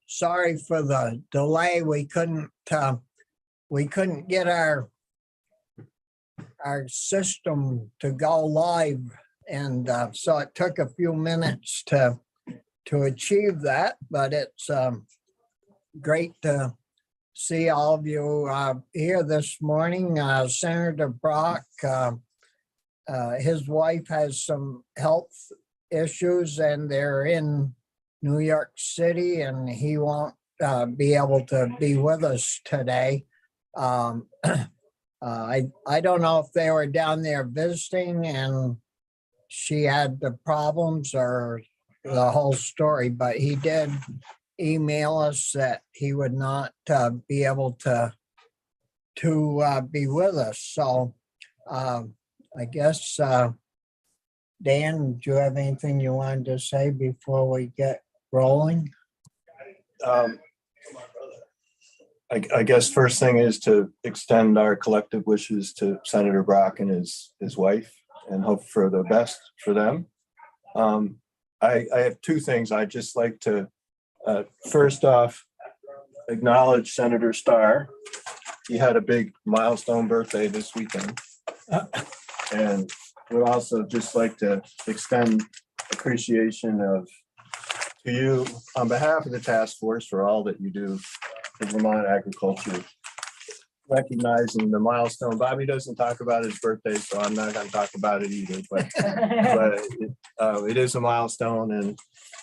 Sorry for the delay. We couldn't get our system to go live, and so it took a few minutes to achieve that. But it's great to see all of you here this morning. Senator Brock, his wife has some health issues, and they're in New York City, and he won't be able to be with us today. I don't know if they were down there visiting and she had the problems or the whole story, but he did email us that he would not be able to be with us. So I guess, Dan, do you have anything you wanted to say before we get rolling? I guess first thing is to extend our collective wishes to Senator Brock and his wife and hope for the best for them. I have two things. I'd just like to first off acknowledge Senator Starr. He had a big milestone birthday this weekend. And we'd also just like to extend appreciation to you on behalf of the task force for all that you do for Vermont agriculture, recognizing the milestone. Bobby doesn't talk about his birthday, so I'm not going to talk about it either. But it is a milestone,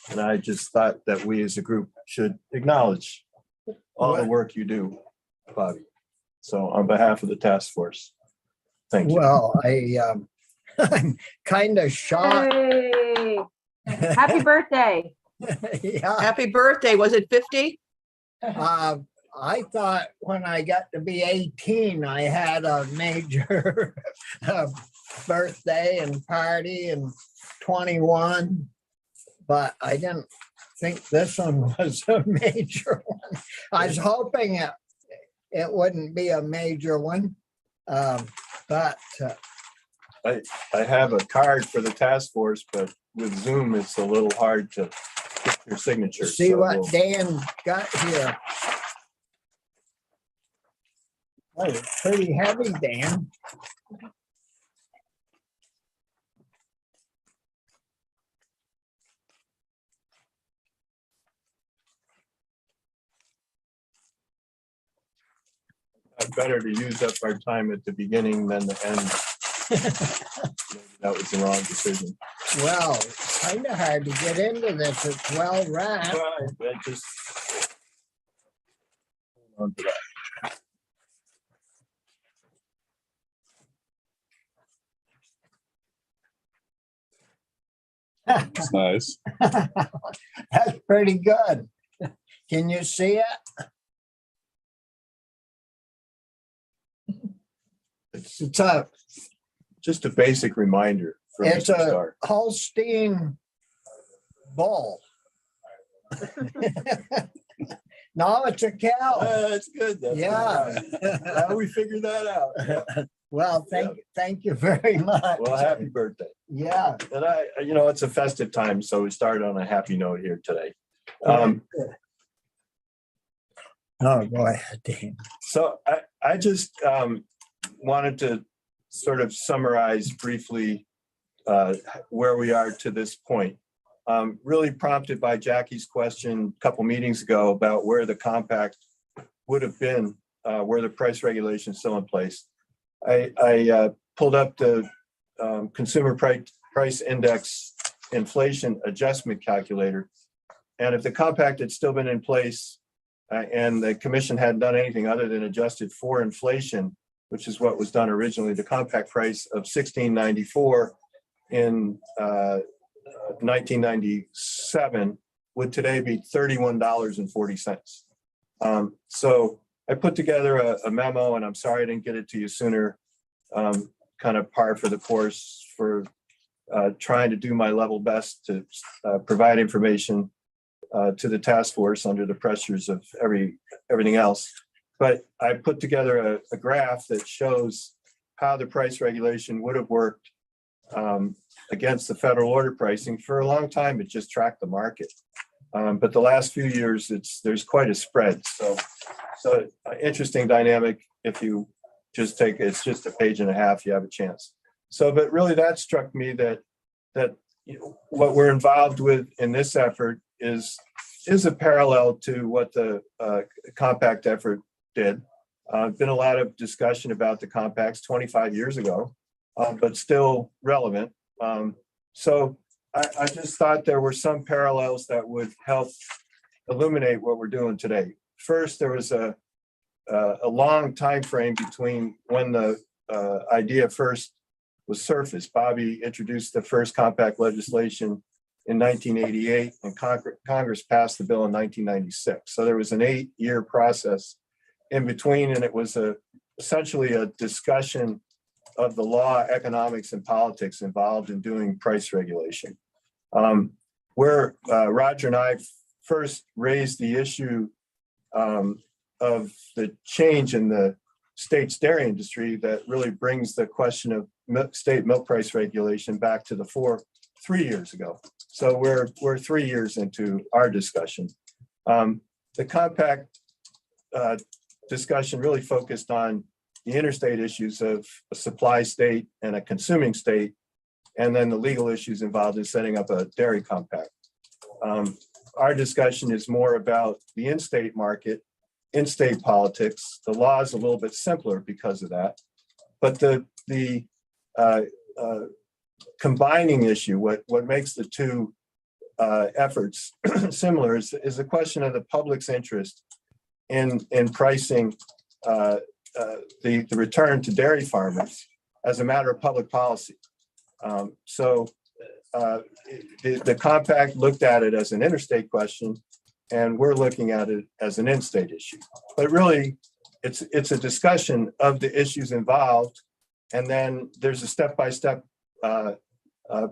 and I just thought that we as a group should acknowledge all the work you do, Bobby. So on behalf of the task force, thank you. Well, I'm kind of shocked. Hey, happy birthday. Yeah. Happy birthday. Was it 50? I thought when I got to be 18, I had a major birthday and party, and 21, but I didn't think this one was a major one. I was hoping it wouldn't be a major one, but I have a card for the task force, but with Zoom, it's a little hard to get your signature. See so what Dan got here. Oh, it's pretty heavy, Dan. Better to use up our time at the beginning than the end. Maybe that was the wrong decision. Well, it's kind of hard to get into this. It's well wrapped. Right, I just hold on to that. That's nice. That's pretty good. Can you see it? It's a Just a basic reminder for it's Mr. a Starr. Holstein bull. No, it's a cow. That's good. That's Yeah. good. How we figured that out. Well, thank you very much. Well, happy birthday. Yeah. And it's a festive time, so we started on a happy note here today. Oh boy, Dan. So I just wanted to sort of summarize briefly where we are to this point. Really prompted by Jackie's question a couple meetings ago about where the compact would have been, where the price regulation is still in place. I pulled up the consumer price index inflation adjustment calculator. And if the compact had still been in place and the commission hadn't done anything other than adjusted for inflation, which is what was done originally, the compact price of $16.94 in 1997 would today be $31.40. So I put together a memo, and I'm sorry I didn't get it to you sooner, kind of par for the course for trying to do my level best to provide information to the task force under the pressures of everything else. But I put together a graph that shows how the price regulation would have worked against the federal order pricing. For a long time, it just tracked the market. But the last few years, there's quite a spread. So interesting dynamic. If you just take, it's just a page and a half, you have a chance. So, but really that struck me that what we're involved with in this effort is a parallel to what the compact effort did. Been a lot of discussion about the compacts 25 years ago, but still relevant. So I just thought there were some parallels that would help illuminate what we're doing today. First, there was a long time frame between when the idea first was surfaced. Bobby introduced the first compact legislation in 1988, and Congress passed the bill in 1996. So there was an 8-year process in between, and it was essentially a discussion of the law, economics, and politics involved in doing price regulation. Where Roger and I first raised the issue of the change in the state's dairy industry that really brings the question of state milk price regulation back to the fore 3 years ago. So we're 3 years into our discussion. The compact discussion really focused on the interstate issues of a supply state and a consuming state, and then the legal issues involved in setting up a dairy compact. Our discussion is more about the in-state market, in-state politics. The law is a little bit simpler because of that, but the combining issue, what makes the two efforts similar is the question of the public's interest in pricing the return to dairy farmers as a matter of public policy. So the compact looked at it as an interstate question, and we're looking at it as an in-state issue. But really, it's a discussion of the issues involved, and then there's a step-by-step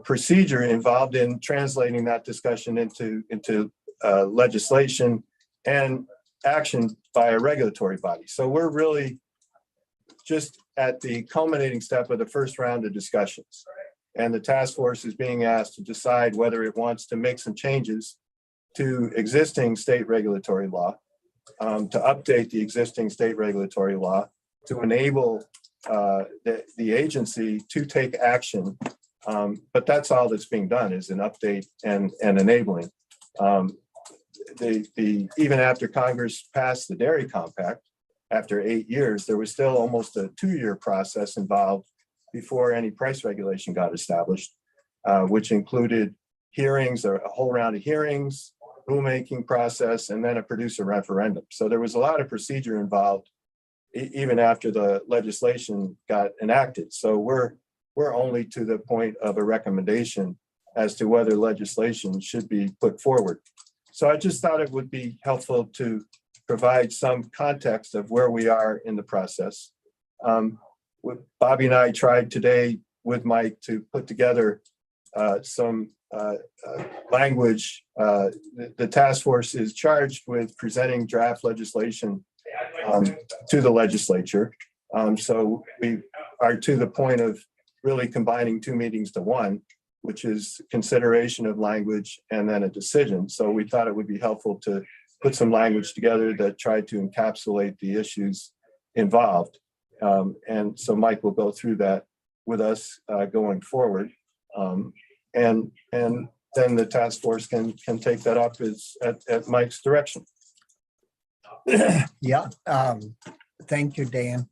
procedure involved in translating that discussion into legislation and action by a regulatory body. So we're really just at the culminating step of the first round of discussions. And the task force is being asked to decide whether it wants to make some changes to existing state regulatory law, to update the existing state regulatory law, to enable the agency to take action. But that's all that's being done is an update and enabling. Even after Congress passed the dairy compact, after 8 years, there was still almost a 2-year process involved before any price regulation got established, which included hearings, a whole round of hearings, rulemaking process, and then a producer referendum. So there was a lot of procedure involved even after the legislation got enacted. So we're only to the point of a recommendation as to whether legislation should be put forward. So I just thought it would be helpful to provide some context of where we are in the process. Bobby and I tried today with Mike to put together some language. The task force is charged with presenting draft legislation to the legislature. So we are to the point of really combining 2 meetings to one, which is consideration of language and then a decision. So we thought it would be helpful to put some language together that tried to encapsulate the issues involved. And so Mike will go through that with us going forward. And then the task force can take that up at Mike's direction. Yeah, thank you, Dan.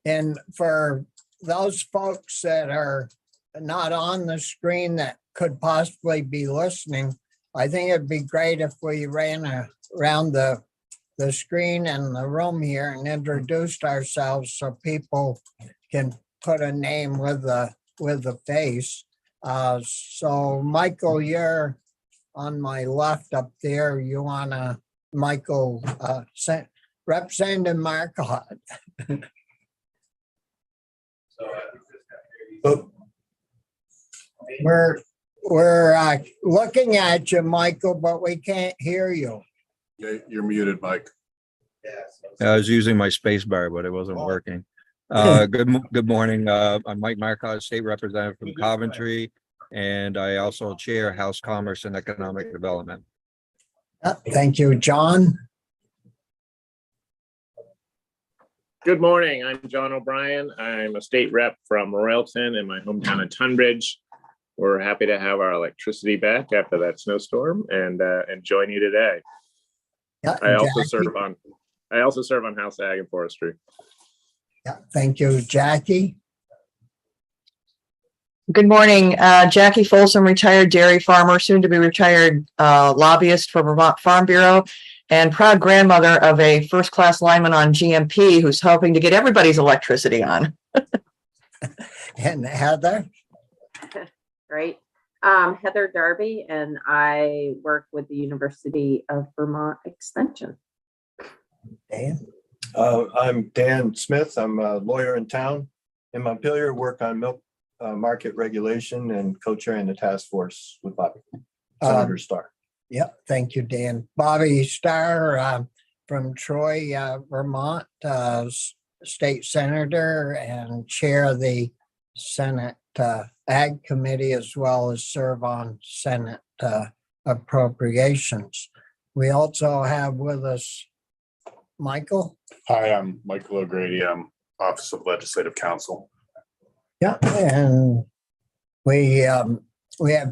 And for those folks that are not on the screen that could possibly be listening, I think it'd be great if we ran around the screen and the room here and introduced ourselves so people can put a name with the face. So Michael, you're on my left up there. You wanna, Michael, Representative Marcotte. We're looking at you, Michael, but we can't hear you. Yeah, you're muted, Mike. I was using my space bar, but it wasn't working. Good morning. I'm Mike Marcotte, State Representative from Coventry, and I also chair House Commerce and Economic Development. Thank you, John. Good morning. I'm John O'Brien. I'm a state rep from Royalton in my hometown of Tunbridge. We're happy to have our electricity back after that snowstorm and join you today. Yeah, I also Jackie. serve on House Ag and Forestry. Yeah, thank you, Jackie. Good morning, Jackie Folsom, retired dairy farmer, soon to be retired lobbyist for Vermont Farm Bureau, and proud grandmother of a first-class lineman on GMP who's helping to get everybody's electricity on. And Heather. Great. Heather Darby, and I work with the University of Vermont Extension. Dan. I'm Dan Smith. I'm a lawyer in town. In Montpelier, work on milk market regulation and co-chairing the task force with Bobby, Senator Starr. Yeah, thank you, Dan. Bobby Starr from Troy, Vermont, state senator and chair of the Senate Ag Committee, as well as serve on Senate appropriations. We also have with us Michael. Hi, I'm Michael O'Grady. I'm Office of Legislative Counsel. Yeah, and we have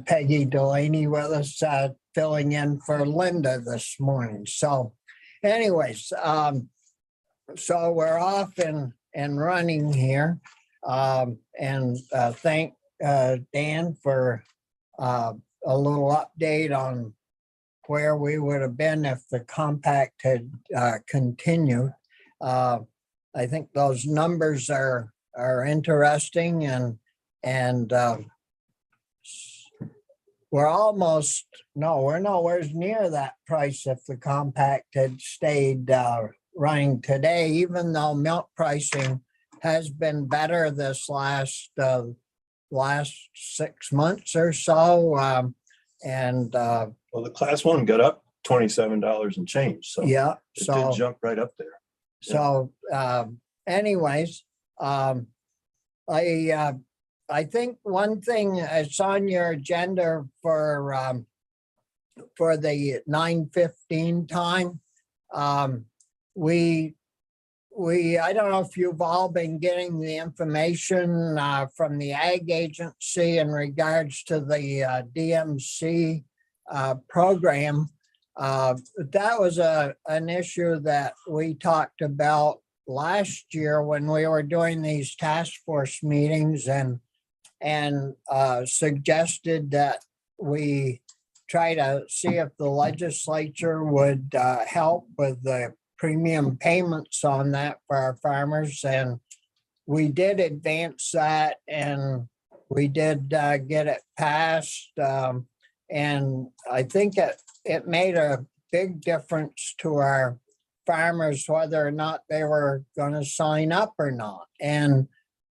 Peggy Delaney with us filling in for Linda this morning. So anyways, so we're off and running here. And thank Dan for a little update on where we would have been if the compact had continued. I think those numbers are interesting, and we're almost, no, we're nowhere near that price if the compact had stayed running today, even though milk pricing has been better this last 6 months or so. Well, the class one got up $27 and change. So Yeah, it so did jump right up there. So, anyways, I think one thing that's on your agenda for the 9:15 time, I don't know if you've all been getting the information from the Ag Agency in regards to the DMC program. That was an issue that we talked about last year when we were doing these task force meetings, and suggested that we try to see if the legislature would help with the premium payments on that for our farmers. And we did advance that, and we did get it passed. And I think it made a big difference to our farmers whether or not they were going to sign up or not. And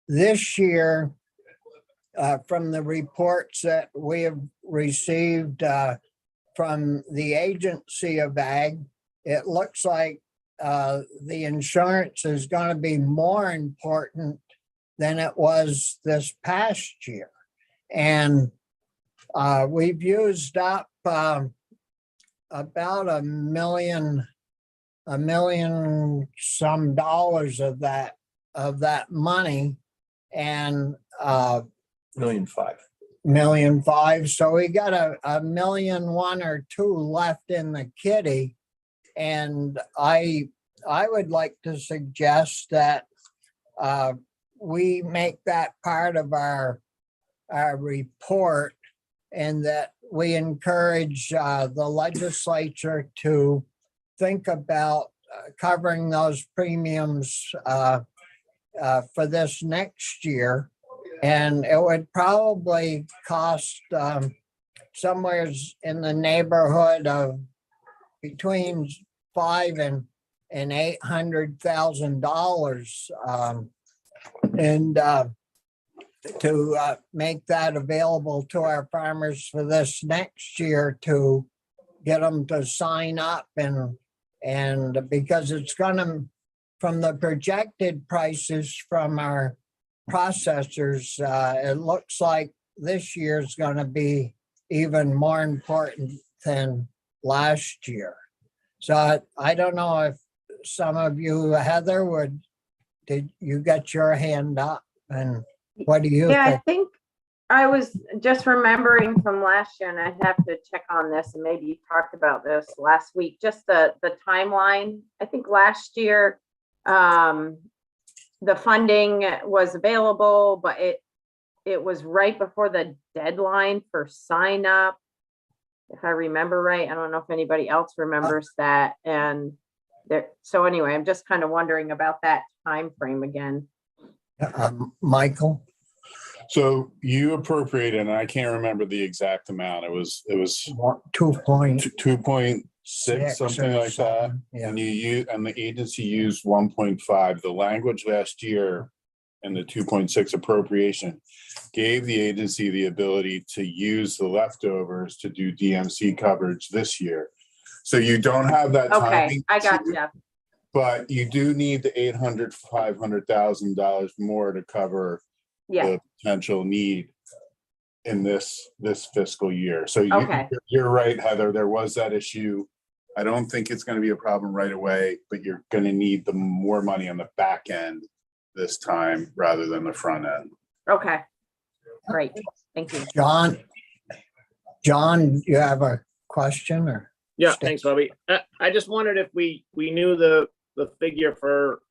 this year, from the reports that we have received from the Agency of Ag, it looks like the insurance is going to be more important than it was this past year. And we've used up about $1 million some dollars of that money, and $1.5 million. So we got a $1.1 million or $2 million left in the kitty. And I would like to suggest that we make that part of our report, and that we encourage the legislature to think about covering those premiums for this next year. And it would probably cost somewhere in the neighborhood of between $500,000 and $800,000, and to make that available to our farmers for this next year, to get them to sign up, and because it's going to, from the projected prices from our processors, it looks like this year is going to be even more important than last year. So I don't know if some of you, Heather, did you get your hand up? And what do you Yeah, I think? think I was just remembering from last year, and I'd have to check on this, and maybe you talked about this last week, just the timeline. I think last year, the funding was available, but it was right before the deadline for sign up. If I remember right, I don't know if anybody else remembers that. And there, so anyway, I'm just kind of wondering about that time frame again. Michael? So you appropriated, and I can't remember the exact amount. It was 2.6 2.6, something or like that. something. Yeah. And the agency used 1.5. The language last year and the 2.6 appropriation gave the agency the ability to use the leftovers to do DMC coverage this year. So you don't have that Okay, timing, I got you. but you do need the $500,000 more to cover Yeah, the potential need in this fiscal year. So okay. you're right, Heather, there was that issue. I don't think it's going to be a problem right away, but you're going to need the more money on the back end this time rather than the front end. Okay, great. Thank you. John, you have a question or? Yeah, thanks, Bobby. I just wondered if we knew the figure for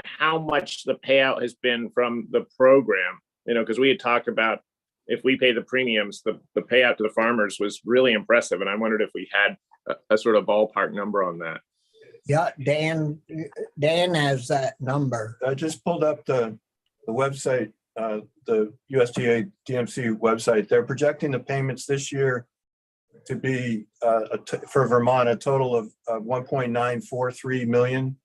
how much the payout has been from the program, because we had talked about if we pay the premiums, the payout to the farmers was really impressive. And I wondered if we had a sort of ballpark number on that. Yeah, Dan has that number. I just pulled up the website, the USDA DMC website. They're projecting the payments this year to be for Vermont a total of 1.943 million,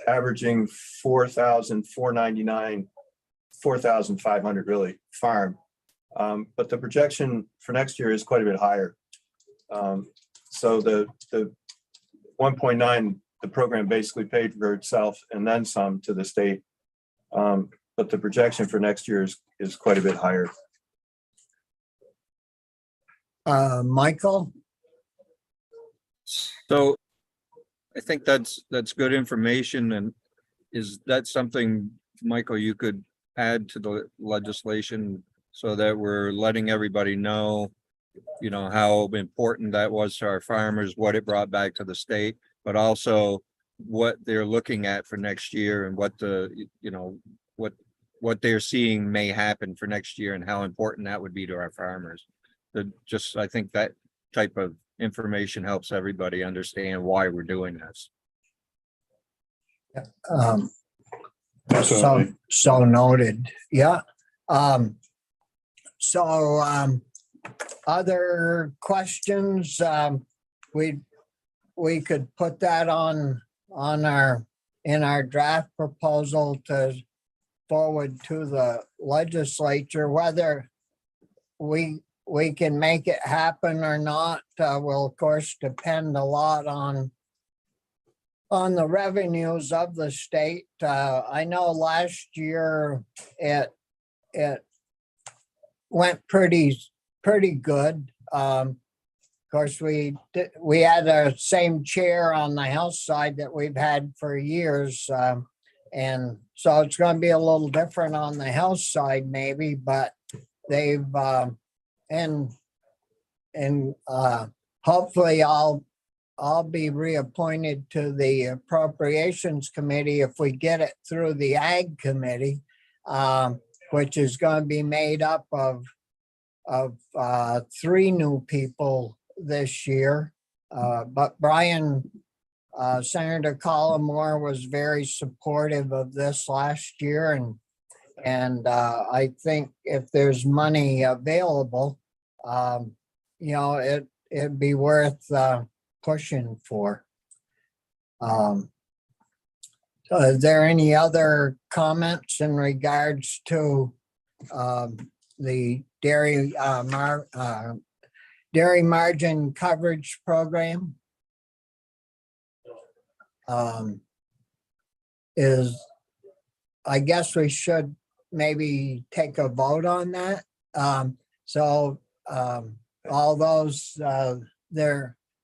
averaging 4,500 really farm. But the projection for next year is quite a bit higher. So the 1.9, the program basically paid for itself and then some to the state. But the projection for next year is quite a bit higher. Michael? So I think that's good information. And is that something, Michael, you could add to the legislation so that we're letting everybody know, how important that was to our farmers, what it brought back to the state, but also what they're looking at for next year and what what they're seeing may happen for next year and how important that would be to our farmers. I think that type of information helps everybody understand why we're doing this. So noted. Yeah. Other questions? We could put that in our draft proposal to forward to the legislature. Whether we can make it happen or not will of course depend a lot on the revenues of the state. I know last year it went pretty good. Of course, we had the same chair on the House side that we've had for years. And so it's going to be a little different on the House side maybe, but they've, and hopefully I'll be reappointed to the Appropriations Committee if we get it through the Ag Committee, which is going to be made up of 3 new people this year. But Senator Collmore was very supportive of this last year, and I think if there's money available, it'd be worth pushing for. Is there any other comments in regards to the dairy margin coverage program? I guess we should maybe take a vote on that. All those,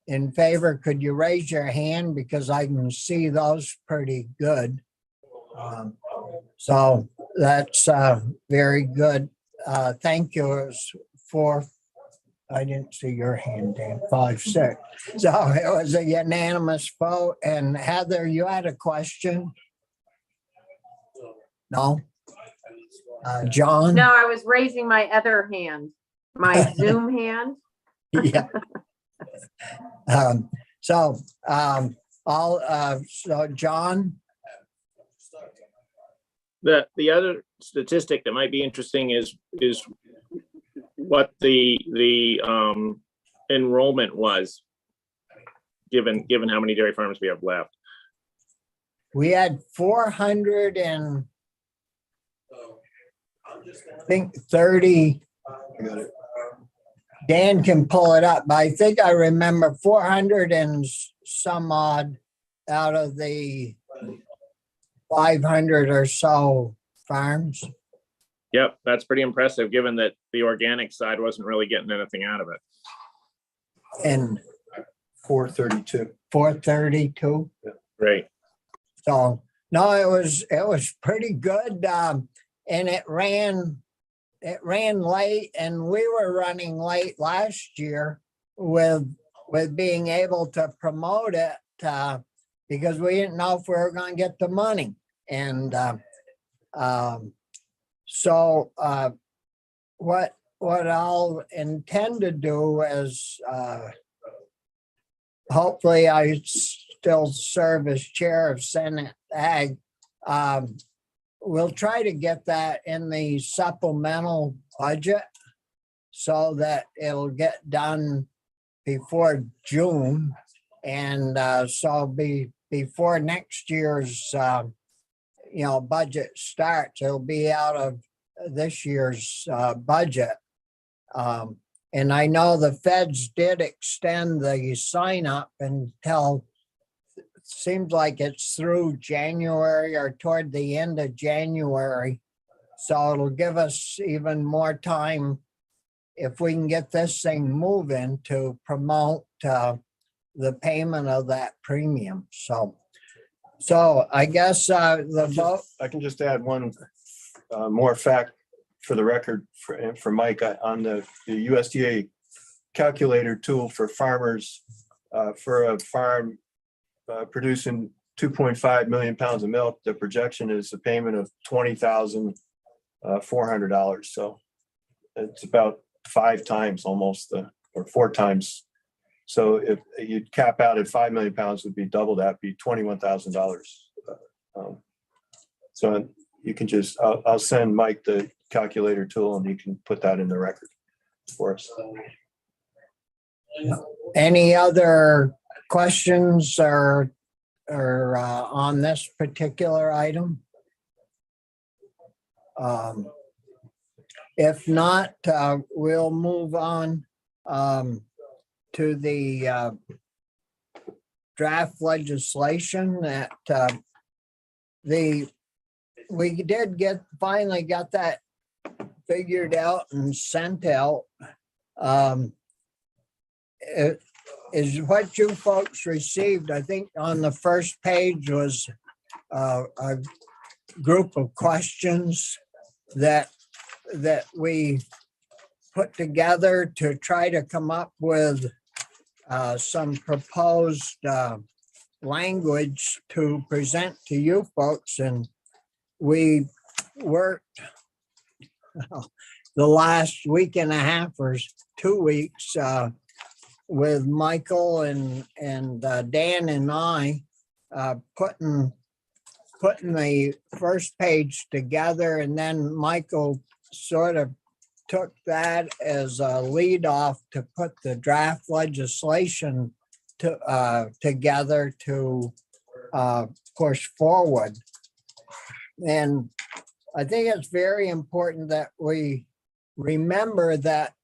in favor, could you raise your hand because I can see those pretty good. So that's very good. Thank you. It was 4. I didn't see your hand, Dan. 5-6. So it was a unanimous vote. And Heather, you had a question? No? John? No, I was raising my other hand, my Zoom hand. Yeah. So John? The other statistic that might be interesting is what the enrollment was, given how many dairy farms we have left. We had 400 and I think 30. I got it. Dan can pull it up, but I think I remember 400 and some odd out of the 500 or so farms. Yep, that's pretty impressive, given that the organic side wasn't really getting anything out of it. And 432. 432. Great. So no, it was pretty good. And it ran late, and we were running late last year with being able to promote it because we didn't know if we were going to get the money. And so what I'll intend to do is hopefully I still serve as chair of Senate Ag. We'll try to get that in the supplemental budget so that it'll get done before June. And so before next year's budget starts, it'll be out of this year's budget. And I know the feds did extend the sign up until seems like it's through January or toward the end of January. So it'll give us even more time if we can get this thing moving to promote the payment of that premium. So I guess the vote. I can just add one more fact for the record for Mike on the USDA calculator tool for farmers for a farm producing 2.5 million pounds of milk. The projection is a payment of $20,400. So it's about 5 times almost or 4 times. So if you'd cap out at 5 million pounds, would be double that, be $21,000. So you can just, I'll send Mike the calculator tool and he can put that in the record for us. Any other questions or on this particular item? If not, we'll move on to the draft legislation that we did finally got that figured out and sent out. It is what you folks received. I think on the first page was a group of questions that we put together to try to come up with some proposed language to present to you folks. And we worked the last week and a half or 2 weeks with Michael and Dan and I putting the first page together, and then Michael sort of took that as a lead off to put the draft legislation together to push forward. And I think it's very important that we remember that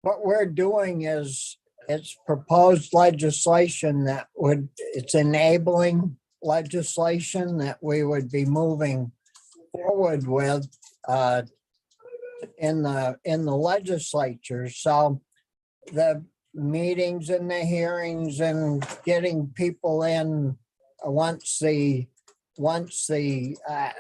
what we're doing is it's proposed legislation it's enabling legislation that we would be moving forward with in the legislature. So the meetings and the hearings and getting people in once the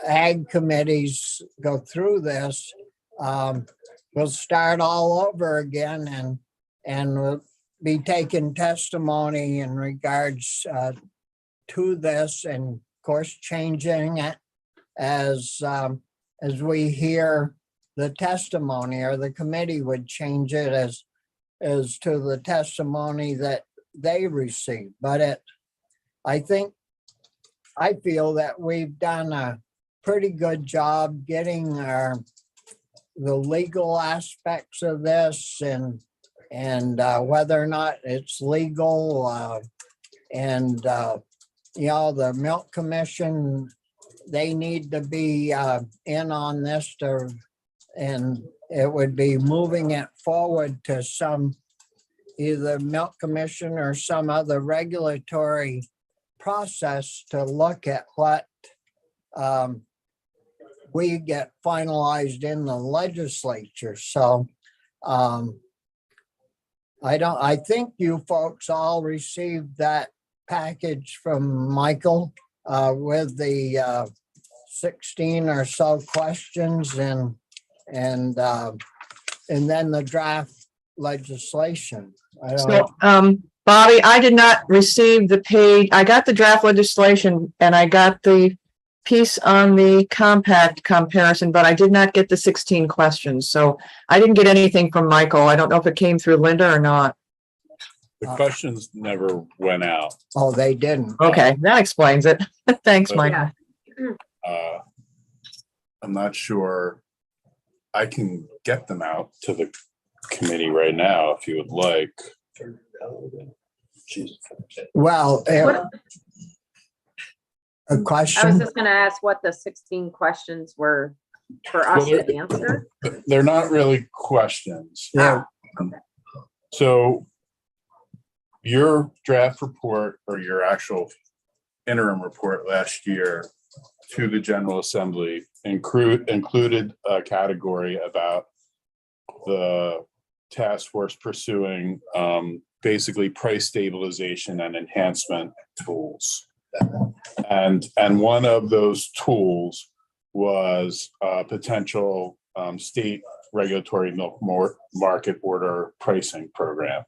ag committees go through this, we'll start all over again and we'll be taking testimony in regards to this, and of course changing it as we hear the testimony, or the committee would change it as to the testimony that they receive. But I feel that we've done a pretty good job getting the legal aspects of this and whether or not it's legal, and the Milk Commission, they need to be in on this and it would be moving it forward to some either Milk Commission or some other regulatory process to look at what we get finalized in the legislature. So I think you folks all received that package from Michael with the 16 or so questions and then the draft legislation. So, Bobby, I did not receive the page. I got the draft legislation and I got the piece on the compact comparison, but I did not get the 16 questions. So I didn't get anything from Michael. I don't know if it came through Linda or not. The questions never went out. Oh, they didn't. Okay, that explains it. Thanks, Michael. I'm not sure. I can get them out to the committee right now if you would like. Well, a I was question. just gonna ask what the 16 questions were for us Well, to answer. They're not really questions. Yeah. So your draft report, or your actual interim report last year to the General Assembly included a category about the task force pursuing basically price stabilization and enhancement tools. And one of those tools was a potential state regulatory milk market order pricing program.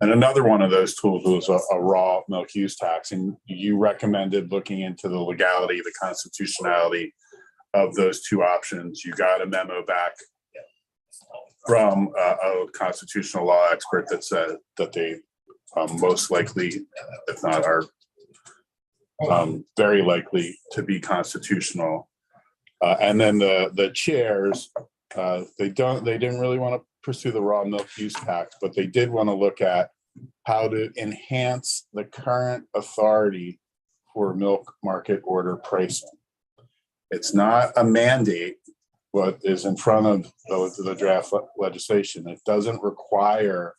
And another one of those tools was a raw milk use tax. And you recommended looking into the legality, the constitutionality of those two options. You got a memo back from a constitutional law expert that said that they most likely, if not are very likely to be constitutional. And then the chairs, they didn't really want to pursue the raw milk use tax, but they did want to look at how to enhance the current authority for milk market order pricing. It's not a mandate, what is in front of the draft legislation. It doesn't require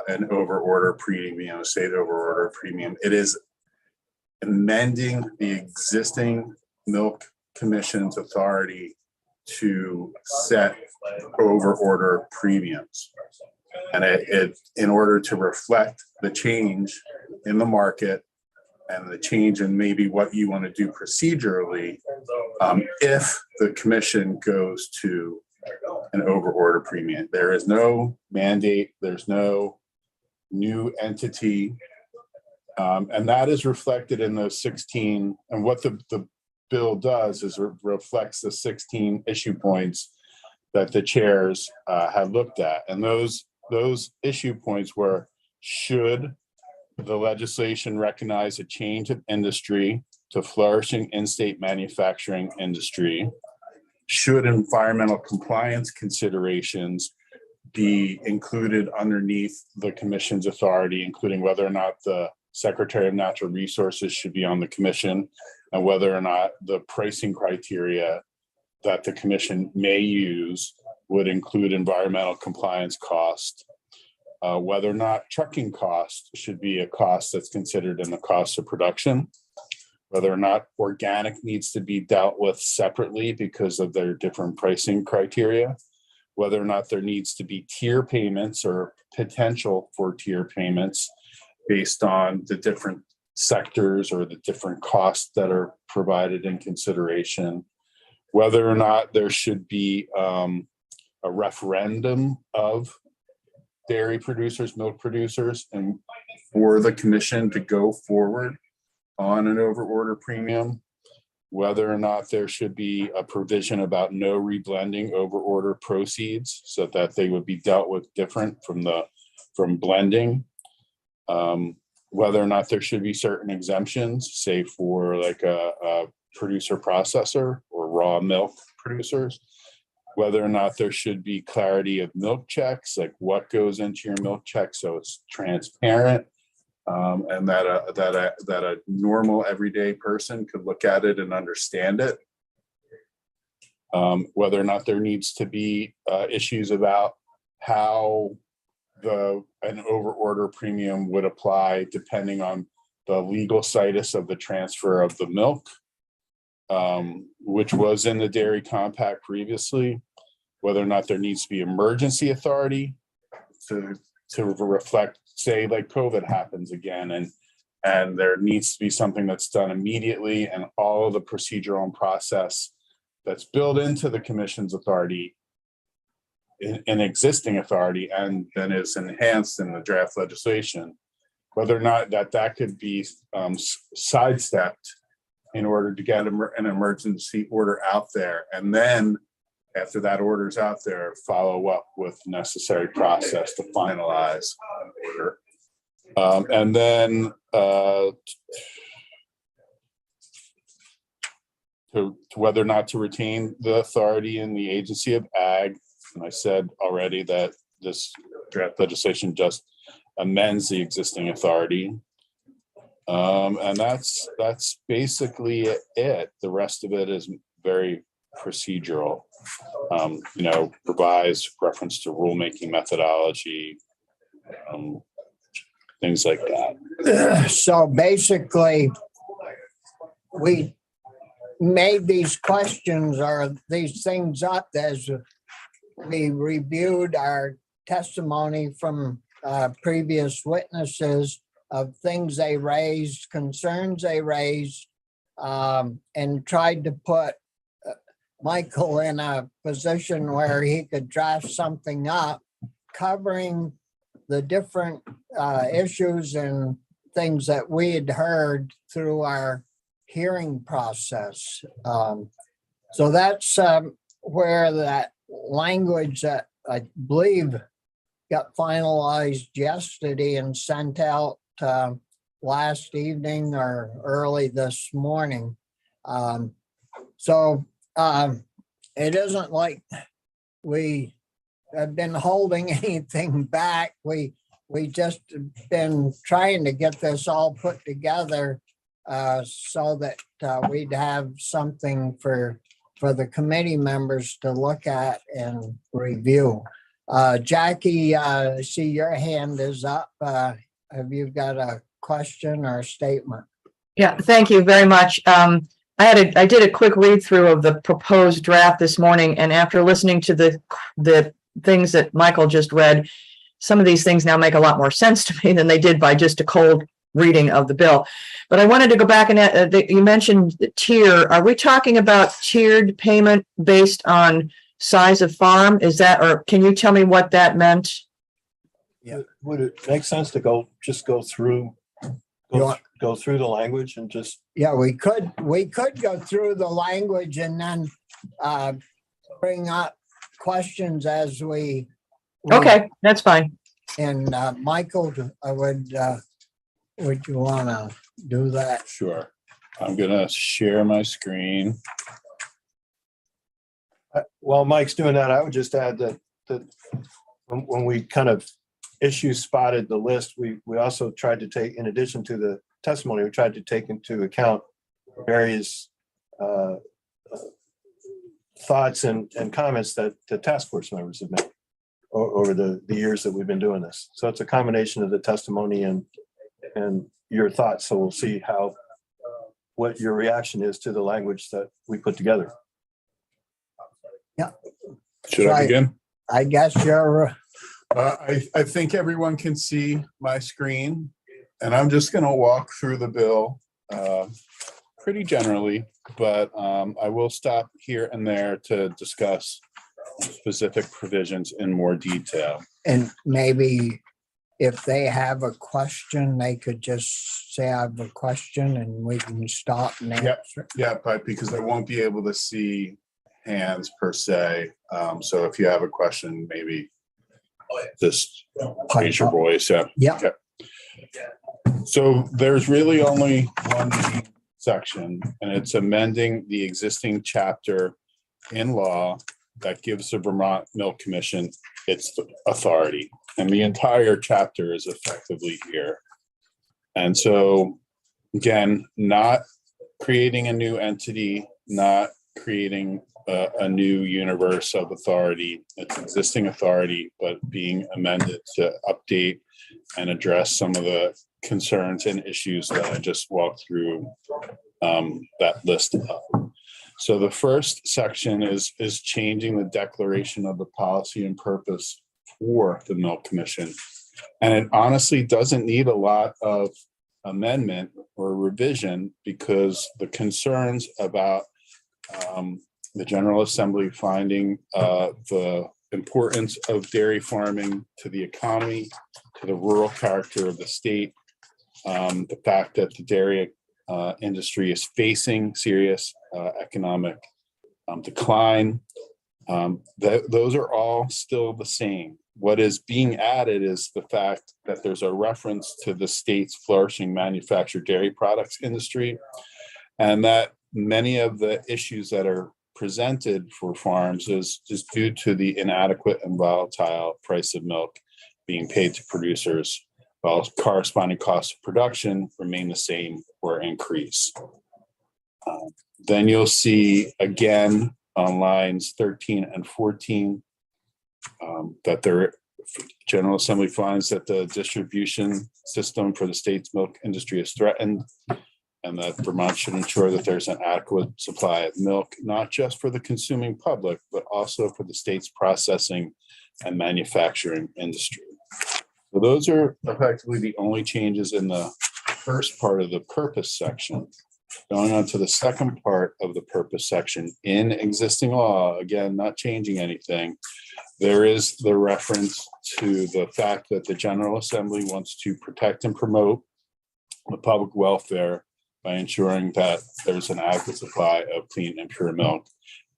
an over-order premium, a state over-order premium. It is amending the existing Milk Commission's authority to set over-order premiums. And it in order to reflect the change in the market and the change in maybe what you want to do procedurally, if the commission goes to an over-order premium. There is no mandate, there's no new entity. And that is reflected in those 16, and what the bill does is it reflects the 16 issue points that the chairs had looked at. And those issue points were: should the legislation recognize a change of industry to flourishing in-state manufacturing industry? Should environmental compliance considerations be included underneath the commission's authority, including whether or not the Secretary of Natural Resources should be on the commission, and whether or not the pricing criteria that the commission may use would include environmental compliance cost, whether or not trucking cost should be a cost that's considered in the cost of production, whether or not organic needs to be dealt with separately because of their different pricing criteria, whether or not there needs to be tier payments or potential for tier payments based on the different sectors or the different costs that are provided in consideration, whether or not there should be a referendum of dairy producers, milk producers, and for the commission to go forward on an overorder premium, whether or not there should be a provision about no reblending overorder proceeds so that they would be dealt with different from blending. Whether or not there should be certain exemptions, say for like a producer processor or raw milk producers, whether or not there should be clarity of milk checks, like what goes into your milk check so it's transparent, and that a normal everyday person could look at it and understand it. Whether or not there needs to be issues about how an overorder premium would apply depending on the legal status of the transfer of the milk, which was in the dairy compact previously, whether or not there needs to be emergency authority to reflect, say, like COVID happens again, and there needs to be something that's done immediately, and all of the procedural and process that's built into the commission's authority, an existing authority, and then is enhanced in the draft legislation, whether or not that could be sidestepped in order to get an emergency order out there, and then after that order is out there, follow up with necessary process to finalize an order. And then to whether or not to retain the authority in the agency of ag. And I said already that this draft legislation just amends the existing authority. And that's basically it. The rest of it is very procedural, revised reference to rulemaking methodology, things like that. So basically, we made these questions or these things up as we reviewed our testimony from previous witnesses of things they raised, concerns they raised, and tried to put Michael in a position where he could draft something up covering the different issues and things that we had heard through our hearing process. So that's where that language that I believe got finalized yesterday and sent out last evening or early this morning. It isn't like we have been holding anything back. We just been trying to get this all put together so that we'd have something for the committee members to look at and review. Jackie, I see your hand is up. Have you got a question or a statement? Yeah, thank you very much. I did a quick read through of the proposed draft this morning, and after listening to the things that Michael just read, some of these things now make a lot more sense to me than they did by just a cold reading of the bill. But I wanted to go back and you mentioned the tier. Are we talking about tiered payment based on size of farm? Is that, or can you tell me what that meant? Yeah, would it make sense to go through the language and just? Yeah, we could go through the language and then bring up questions as we. Okay, that's fine. And Michael, would you want to do that? Sure. I'm gonna share my screen. While Mike's doing that, I would just add that when we kind of issue spotted the list, we also tried to take, in addition to the testimony, we tried to take into account various thoughts and comments that the task force members have made over the years that we've been doing this. So it's a combination of the testimony and your thoughts. So we'll see what your reaction is to the language that we put together. Yeah. Should I begin? I guess you're, I think everyone can see my screen, and I'm just gonna walk through the bill pretty generally, but I will stop here and there to discuss specific provisions in more detail. and maybe if they have a question, they could just say, I have a question and we can stop and Yep. answer. Yeah, but because I won't be able to see hands per se, so if you have a question, maybe just raise your voice. Yeah. Yeah. Okay. So there's really only one section, and it's amending the existing chapter in law that gives the Vermont Milk Commission its authority. And the entire chapter is effectively here. And so, again, not creating a new entity, not creating a new universe of authority. It's existing authority, but being amended to update and address some of the concerns and issues that I just walked through that list of. So the first section is changing the declaration of the policy and purpose for the Milk Commission. And it honestly doesn't need a lot of amendment or revision, because the concerns about the General Assembly finding the importance of dairy farming to the economy, to the rural character of the state, the fact that the dairy industry is facing serious economic decline. Those are all still the same. What is being added is the fact that there's a reference to the state's flourishing manufactured dairy products industry, and that many of the issues that are presented for farms is due to the inadequate and volatile price of milk being paid to producers, while corresponding costs of production remain the same or increase. Then you'll see again on lines 13 and 14 that the General Assembly finds that the distribution system for the state's milk industry is threatened, and that Vermont should ensure that there's an adequate supply of milk, not just for the consuming public, but also for the state's processing and manufacturing industry. So those are effectively the only changes in the first part of the purpose section. Going on to the second part of the purpose section, in existing law, again, not changing anything, there is the reference to the fact that the General Assembly wants to protect and promote the public welfare by ensuring that there's an adequate supply of clean and pure milk,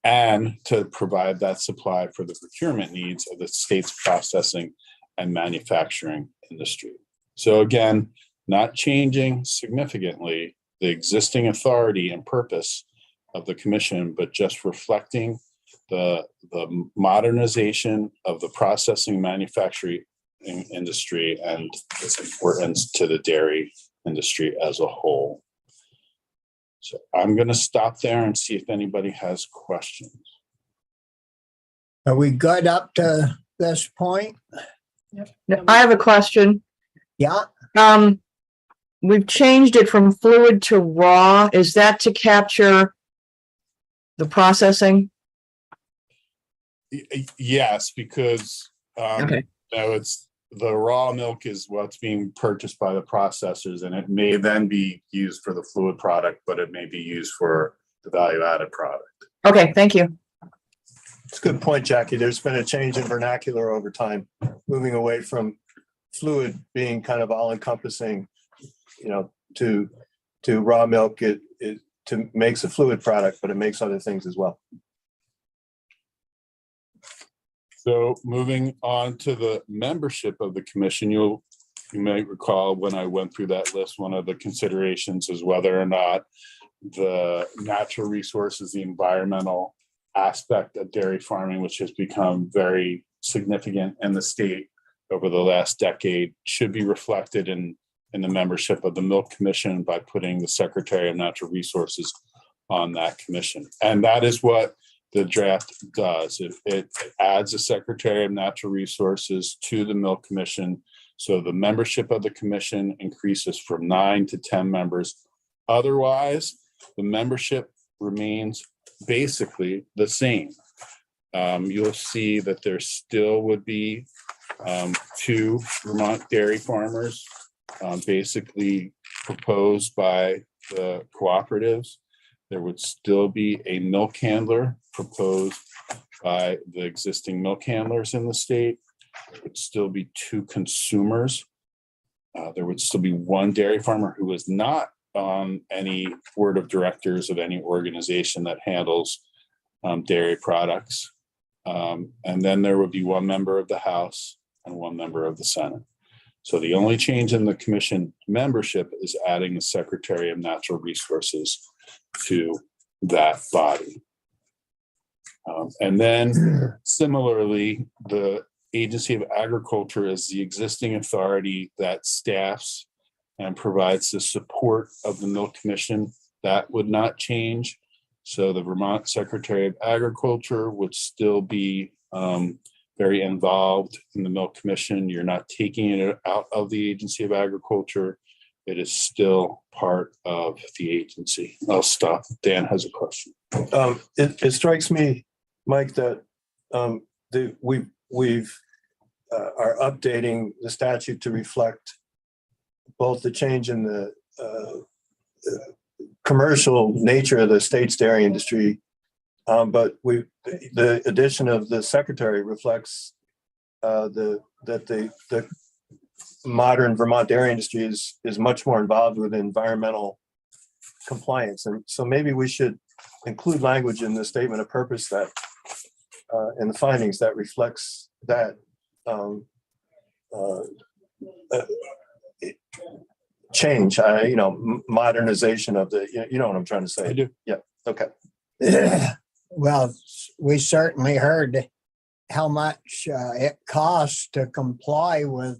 and to provide that supply for the procurement needs of the state's processing and manufacturing industry. So again, not changing significantly the existing authority and purpose of the commission, but just reflecting the modernization of the processing manufacturing industry and its importance to the dairy industry as a whole. So I'm going to stop there and see if anybody has questions. Are we good up to this point? Now, I have a question. Yeah, We've changed it from fluid to raw. Is that to capture the processing? Yes, because Okay. no, it's the raw milk is what's being purchased by the processors, and it may then be used for the fluid product, but it may be used for the value-added product. Okay, thank you. It's a good point, Jackie. There's been a change in vernacular over time, moving away from fluid being kind of all encompassing, to raw milk. It makes a fluid product, but it makes other things as well. So moving on to the membership of the commission, you may recall when I went through that list, one of the considerations is whether or not the natural resources, the environmental aspect of dairy farming, which has become very significant in the state over the last decade, should be reflected in the membership of the Milk Commission by putting the Secretary of Natural Resources on that commission. And that is what the draft does. It adds a Secretary of Natural Resources to the Milk Commission. So the membership of the commission increases from 9 to 10 members. Otherwise, the membership remains basically the same. you'll see that there still would be 2 Vermont dairy farmers, basically proposed by the cooperatives. There would still be a milk handler proposed by the existing milk handlers in the state. There would still be 2 consumers. There would still be 1 dairy farmer who is not on any board of directors of any organization that handles dairy products. And then there would be 1 member of the House and 1 member of the Senate. So the only change in the commission membership is adding the Secretary of Natural Resources to that body. And then similarly, the Agency of Agriculture is the existing authority that staffs and provides the support of the Milk Commission. That would not change. So the Vermont Secretary of Agriculture would still be very involved in the Milk Commission. You're not taking it out of the Agency of Agriculture. It is still part of the agency. I'll stop. Dan has a question. It strikes me, Mike, that we've are updating the statute to reflect both the change in the commercial nature of the state's dairy industry, but the addition of the secretary reflects that the modern Vermont dairy industry is much more involved with environmental compliance, and so maybe we should include language in the statement of purpose that in the findings that reflects that change, modernization of the, you know what I'm trying to say. I do. Yeah. Okay. Well, we certainly heard how much it costs to comply with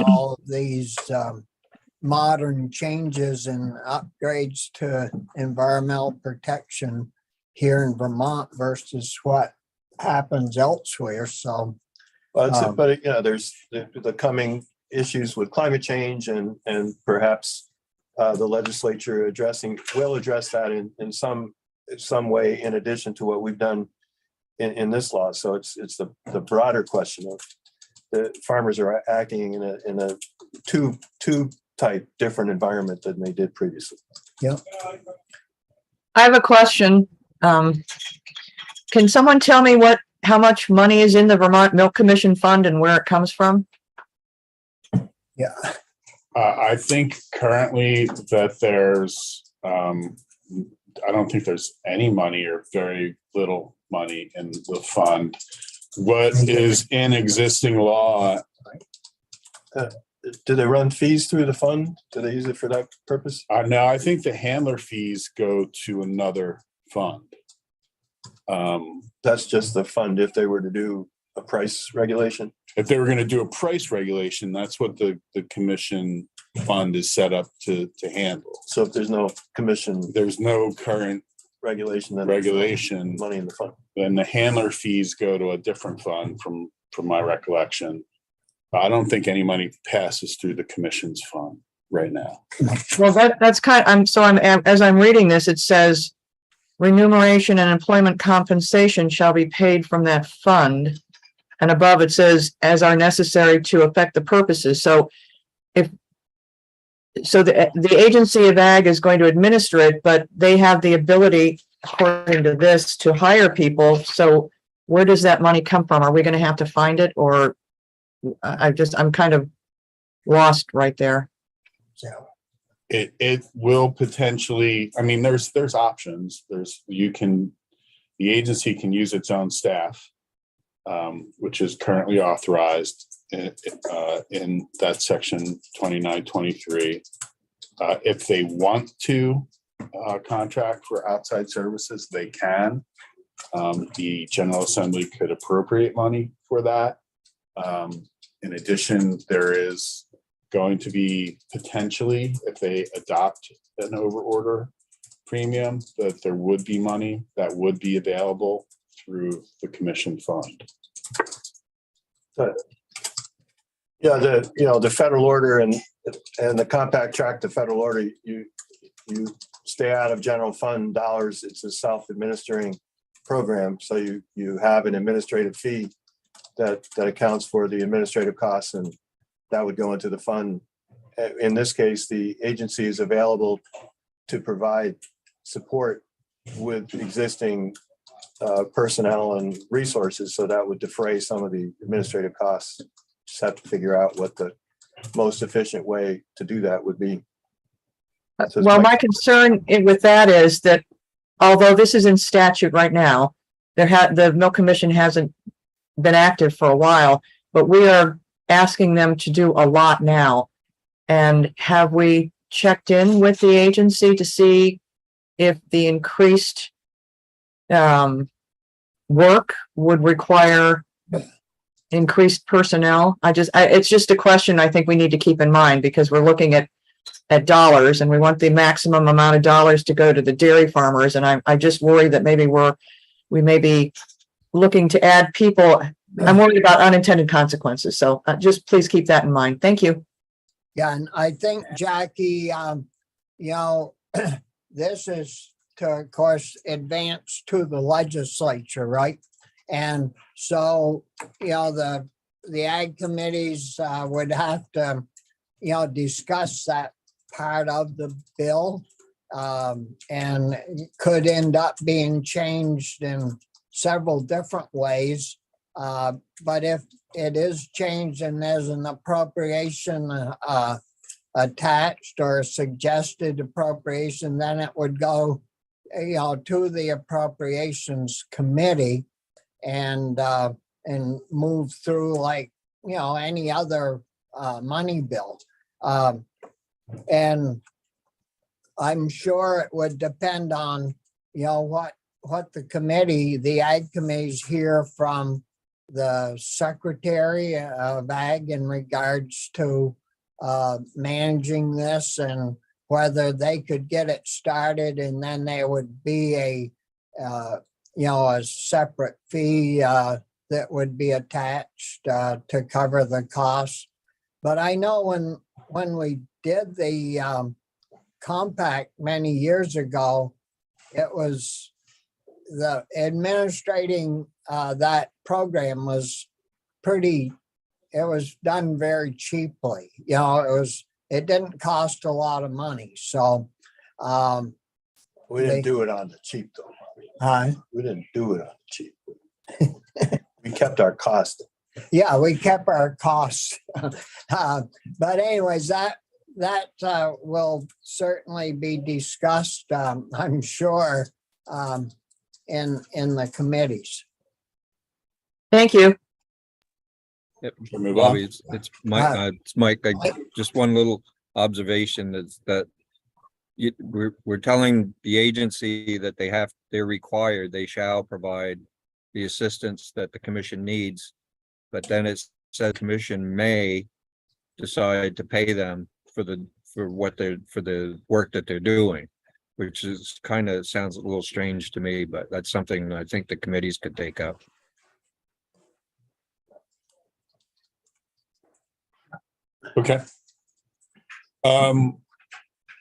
all of these modern changes and upgrades to environmental protection here in Vermont versus what happens elsewhere. So, But there's the coming issues with climate change, and perhaps the legislature will address that in some way in addition to what we've done in this law. So it's the broader question of the farmers are acting in a two type different environment than they did previously. yeah. I have a question. Can someone tell me how much money is in the Vermont Milk Commission Fund and where it comes from? Yeah. I think currently that there's, I don't think there's any money or very little money in the fund. What is in existing law? Do they run fees through the fund? Do they use it for that purpose? No, I think the handler fees go to another fund. That's just the fund if they were to do a price regulation. If they were going to do a price regulation, that's what the commission fund is set up to handle. So if there's no commission There's no current regulation, then regulation, money in the fund. then the handler fees go to a different fund from my recollection. I don't think any money passes through the commission's fund right now. Well, that's as I'm reading this, it says remuneration and employment compensation shall be paid from that fund. And above it says, as are necessary to affect the purposes. So the Agency of Ag is going to administer it, but they have the ability, according to this, to hire people. So where does that money come from? Are we going to have to find it, or I'm kind of lost right there. So, It will potentially, I mean, there's options. The agency can use its own staff, which is currently authorized in that section 2923. If they want to contract for outside services, they can. The General Assembly could appropriate money for that. In addition, there is going to be potentially, if they adopt an overorder premium, that there would be money that would be available through the commission fund. Yeah, the federal order and the compact track, the federal order, you stay out of general fund dollars. It's a self-administering program. So you have an administrative fee that accounts for the administrative costs, and that would go into the fund. In this case, the agency is available to provide support with existing personnel and resources. So that would defray some of the administrative costs. Just have to figure out what the most efficient way to do that would be. So it's Well, my concern with that is that although this is in statute right now, the Milk Commission hasn't been active for a while, but we are asking them to do a lot now. And have we checked in with the agency to see if the increased work would require increased personnel? It's just a question I think we need to keep in mind, because we're looking at dollars, and we want the maximum amount of dollars to go to the dairy farmers. And I just worry that maybe we may be looking to add people. I'm worried about unintended consequences. So just please keep that in mind. Thank you. Yeah, and I think, Jackie, this is to, of course, advance to the legislature, right? And so, the ag committees would have to, discuss that part of the bill, and it could end up being changed in several different ways. But if it is changed and there's an appropriation attached or suggested appropriation, then it would go, to the appropriations committee and move through like, any other money bill. And I'm sure it would depend on, what the ag committees hear from the Secretary of Ag in regards to managing this, and whether they could get it started, and then there would be a separate fee that would be attached to cover the costs. But I know when we did the compact many years ago, it was the administrating that program was it was done very cheaply. It didn't cost a lot of money. So We didn't do it on the cheap though. We didn't do it on the cheap. We kept our costs. Yeah, we kept our costs. But anyways, that will certainly be discussed, I'm sure, in the committees. Thank you. Yep. Should we move on? Bobby, it's Mike. Just one little observation is that we're telling the agency that they're required, they shall provide the assistance that the commission needs. But then it says commission may decide to pay them for the work that they're doing, which is sounds a little strange to me, but that's something I think the committees could take up. Okay.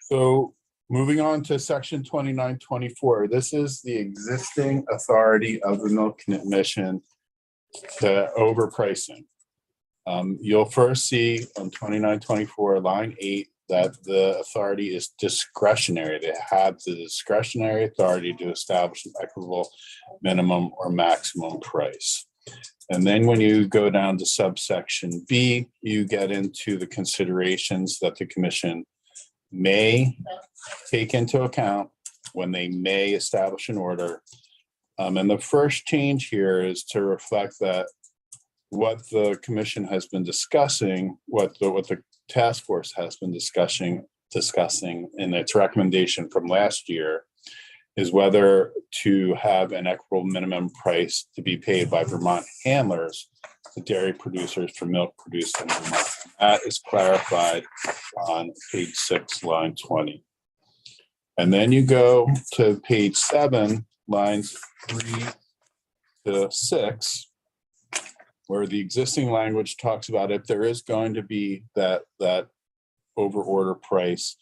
So moving on to section 2924, this is the existing authority of the Milk Commission to overpricing. You'll first see on 2924 line 8 that the authority is discretionary. They have the discretionary authority to establish an equitable minimum or maximum price. And then when you go down to subsection B, you get into the considerations that the commission may take into account when they may establish an order. And the first change here is to reflect that what the commission has been discussing, what the task force has been discussing in its recommendation from last year, is whether to have an equitable minimum price to be paid by Vermont handlers to dairy producers for milk produced in Vermont. That is clarified on page 6, line 20. And then you go to page 7, lines 3 to 6, where the existing language talks about if there is going to be that over order price,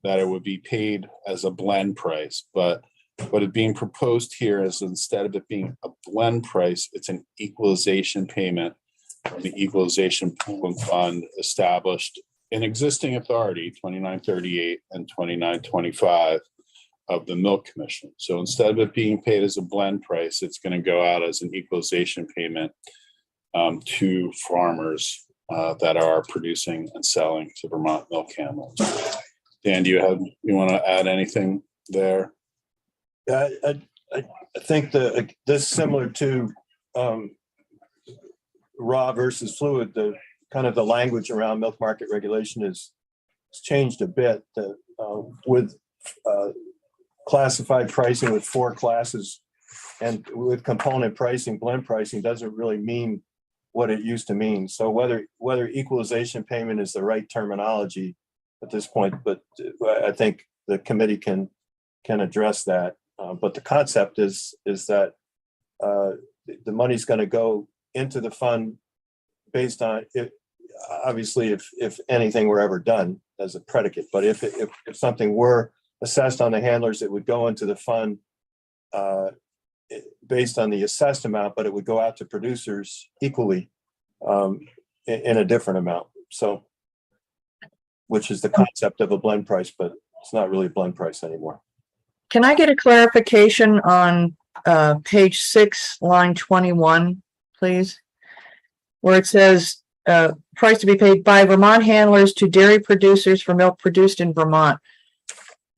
that it would be paid as a blend price. But What is being proposed here is instead of it being a blend price, it's an equalization payment from the equalization pool and fund established in existing authority 2938 and 2925 of the Milk Commission. So instead of it being paid as a blend price, it's going to go out as an equalization payment to farmers that are producing and selling to Vermont milk handlers. Dan, do you want to add anything there? I think this is similar to raw versus fluid. The kind of the language around milk market regulation has changed a bit. With classified pricing with 4 classes and with component pricing, blend pricing doesn't really mean what it used to mean. So whether equalization payment is the right terminology at this point, but I think the committee can address that. But the concept is that the money's going to go into the fund based on it. Obviously, if anything were ever done as a predicate, but if something were assessed on the handlers, it would go into the fund based on the assessed amount, but it would go out to producers equally in a different amount. So, which is the concept of a blend price, but it's not really a blend price anymore. Can I get a clarification on page 6, line 21, please? Where it says price to be paid by Vermont handlers to dairy producers for milk produced in Vermont.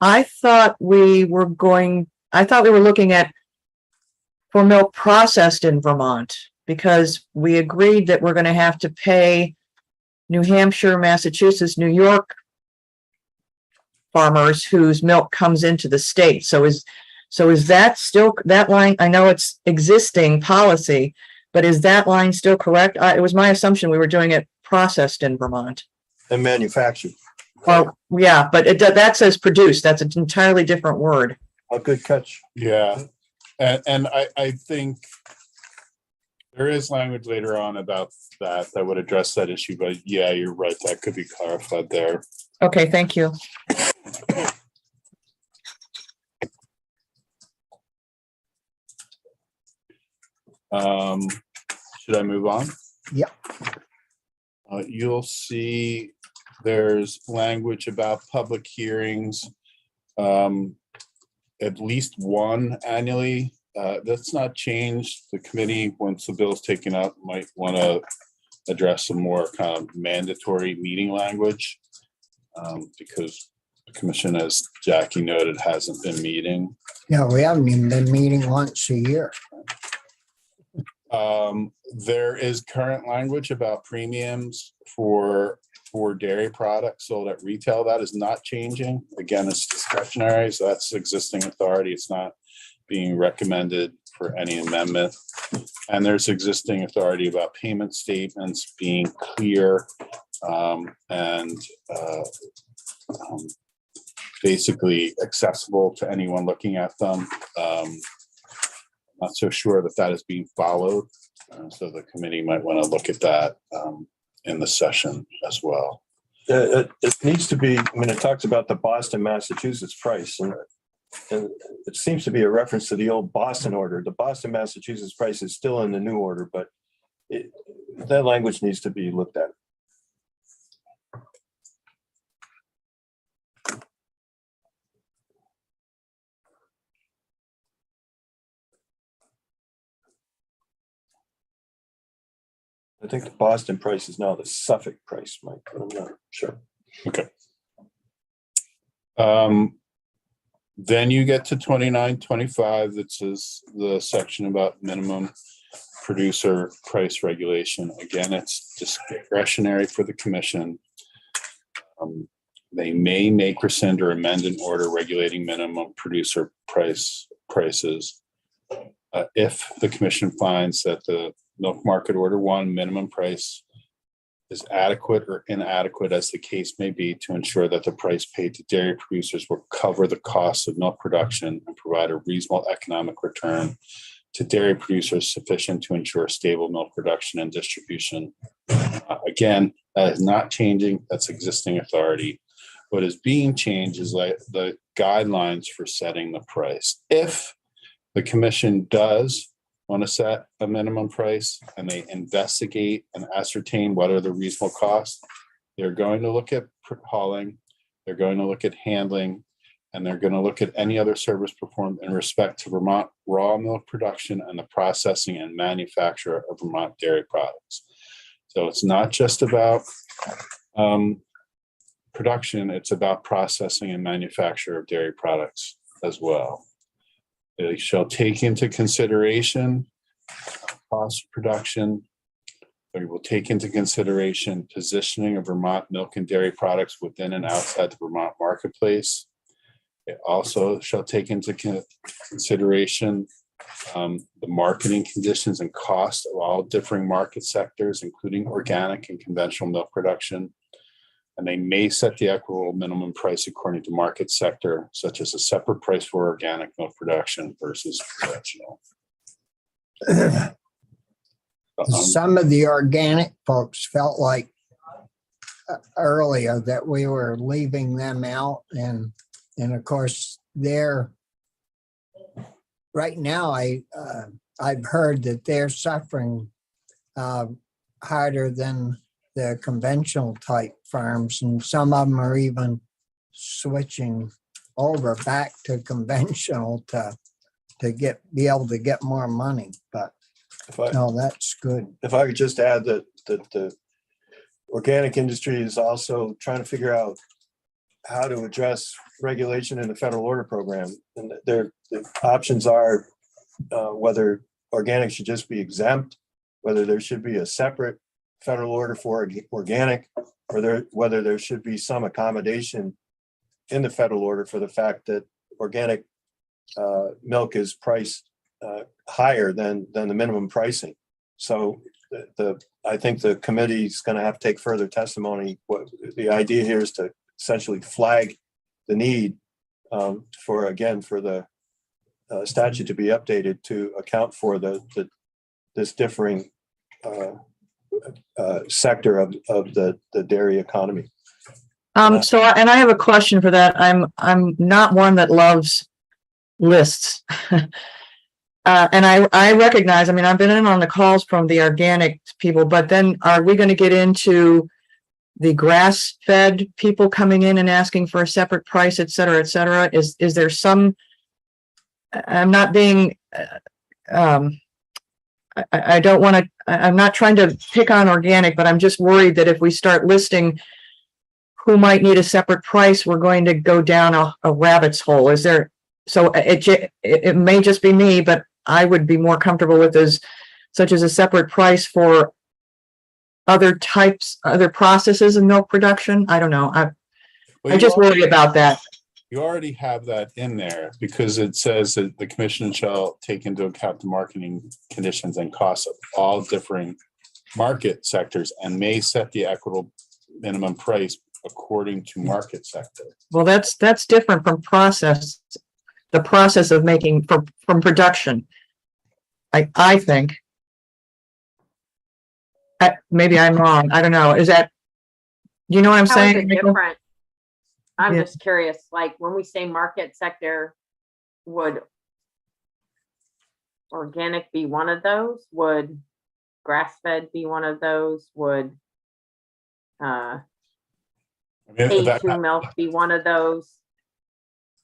I thought we were looking at for milk processed in Vermont, because we agreed that we're going to have to pay New Hampshire, Massachusetts, New York farmers whose milk comes into the state. So is that still that line? I know it's existing policy, but is that line still correct? It was my assumption we were doing it processed in Vermont. And manufactured. Well, yeah, but that says produced. That's an entirely different word. A good catch. Yeah, and I think there is language later on about that would address that issue, but yeah, you're right. That could be clarified there. Okay, thank you. Should I move on? Yep. You'll see there's language about public hearings, at least one annually. That's not changed. The committee, once the bill is taken up, might want to address some more kind of mandatory meeting language because the commission, as Jackie noted, hasn't been meeting. Yeah, we haven't even been meeting once a year. There is current language about premiums for dairy products sold at retail. That is not changing. Again, it's discretionary, so that's existing authority. It's not being recommended for any amendment. And there's existing authority about payment statements being clear and basically accessible to anyone looking at them. Not so sure that is being followed. So the committee might want to look at that in the session as well. It needs to be, I mean, it talks about the Boston, Massachusetts price, and it seems to be a reference to the old Boston order. The Boston, Massachusetts price is still in the new order, but that language needs to be looked at. I think the Boston price is now the Suffolk price, Mike, but I'm not sure. Okay. Then you get to 2925. That says the section about minimum producer price regulation. Again, it's discretionary for the commission. They may make, rescind, or amend an order regulating minimum producer prices if the commission finds that the Milk Market Order 1 minimum price is adequate or inadequate, as the case may be, to ensure that the price paid to dairy producers will cover the costs of milk production and provide a reasonable economic return to dairy producers sufficient to ensure stable milk production and distribution. Again, that is not changing. That's existing authority. What is being changed is like the guidelines for setting the price. If the commission does want to set a minimum price and they investigate and ascertain what are the reasonable costs, they're going to look at hauling, they're going to look at handling, and they're going to look at any other service performed in respect to Vermont raw milk production and the processing and manufacture of Vermont dairy products. So it's not just about production, it's about processing and manufacture of dairy products as well. They shall take into consideration cost of production. They will take into consideration positioning of Vermont milk and dairy products within and outside the Vermont marketplace. It also shall take into consideration the marketing conditions and cost of all differing market sectors, including organic and conventional milk production. And they may set the equitable minimum price according to market sector, such as a separate price for organic milk production versus conventional. Some of the organic folks felt like earlier that we were leaving them out, and of course they're right now. I've heard that they're suffering harder than the conventional type farms, and some of them are even switching over back to conventional to be able to get more money. But no, that's good. If I could just add that the organic industry is also trying to figure out how to address regulation in the federal order program. And the options are whether organic should just be exempt, whether there should be a separate federal order for organic, or whether there should be some accommodation in the federal order for the fact that organic milk is priced higher than the minimum pricing. So I think the committee is going to have to take further testimony. What the idea here is to essentially flag the need for the statute to be updated to account for this differing sector of the dairy economy. And I have a question for that. I'm not one that loves lists. And I recognize, I mean, I've been in on the calls from the organic people, but then are we going to get into the grass-fed people coming in and asking for a separate price, et cetera, et cetera? Is there some, I'm not being, I don't want to, I'm not trying to pick on organic, but I'm just worried that if we start listing who might need a separate price, we're going to go down a rabbit's hole. Is there, so it may just be me, but I would be more comfortable with this, such as a separate price for other processes of milk production. I don't know. I just worry about that. You already have that in there because it says that the commission shall take into account the marketing conditions and costs of all differing market sectors and may set the equitable minimum price according to market sector. Well, that's different from the process of making from production. I think. Maybe I'm wrong. I don't know. Is that, you know what I'm How saying? is it different? I'm Yeah. just curious, like when we say market sector, would organic be one of those? Would grass-fed be one of those? Would A2 milk be one of those?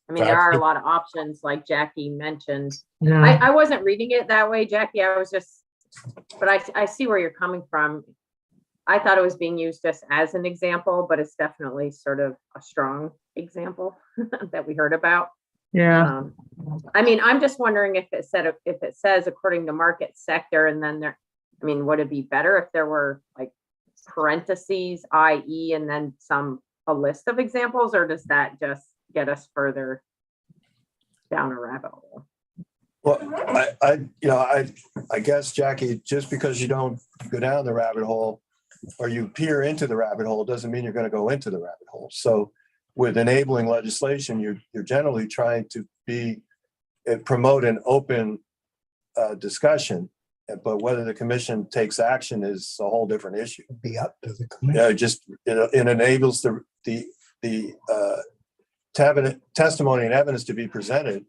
I mean, there are a lot of options like Jackie mentioned. Yeah. I wasn't reading it that way, Jackie. I was just, but I see where you're coming from. I thought it was being used just as an example, but it's definitely sort of a strong example that we heard about. Yeah. I mean, I'm just wondering if it says according to market sector, and then there, I mean, would it be better if there were like parentheses, i.e., and then a list of examples, or does that just get us further down a rabbit hole? Well, I guess, Jackie, just because you don't go down the rabbit hole or you peer into the rabbit hole doesn't mean you're going to go into the rabbit hole. So with enabling legislation, you're generally trying to promote an open discussion, but whether the commission takes action is a whole different issue. Be up to the commission. Yeah, just it enables the have a testimony and evidence to be presented.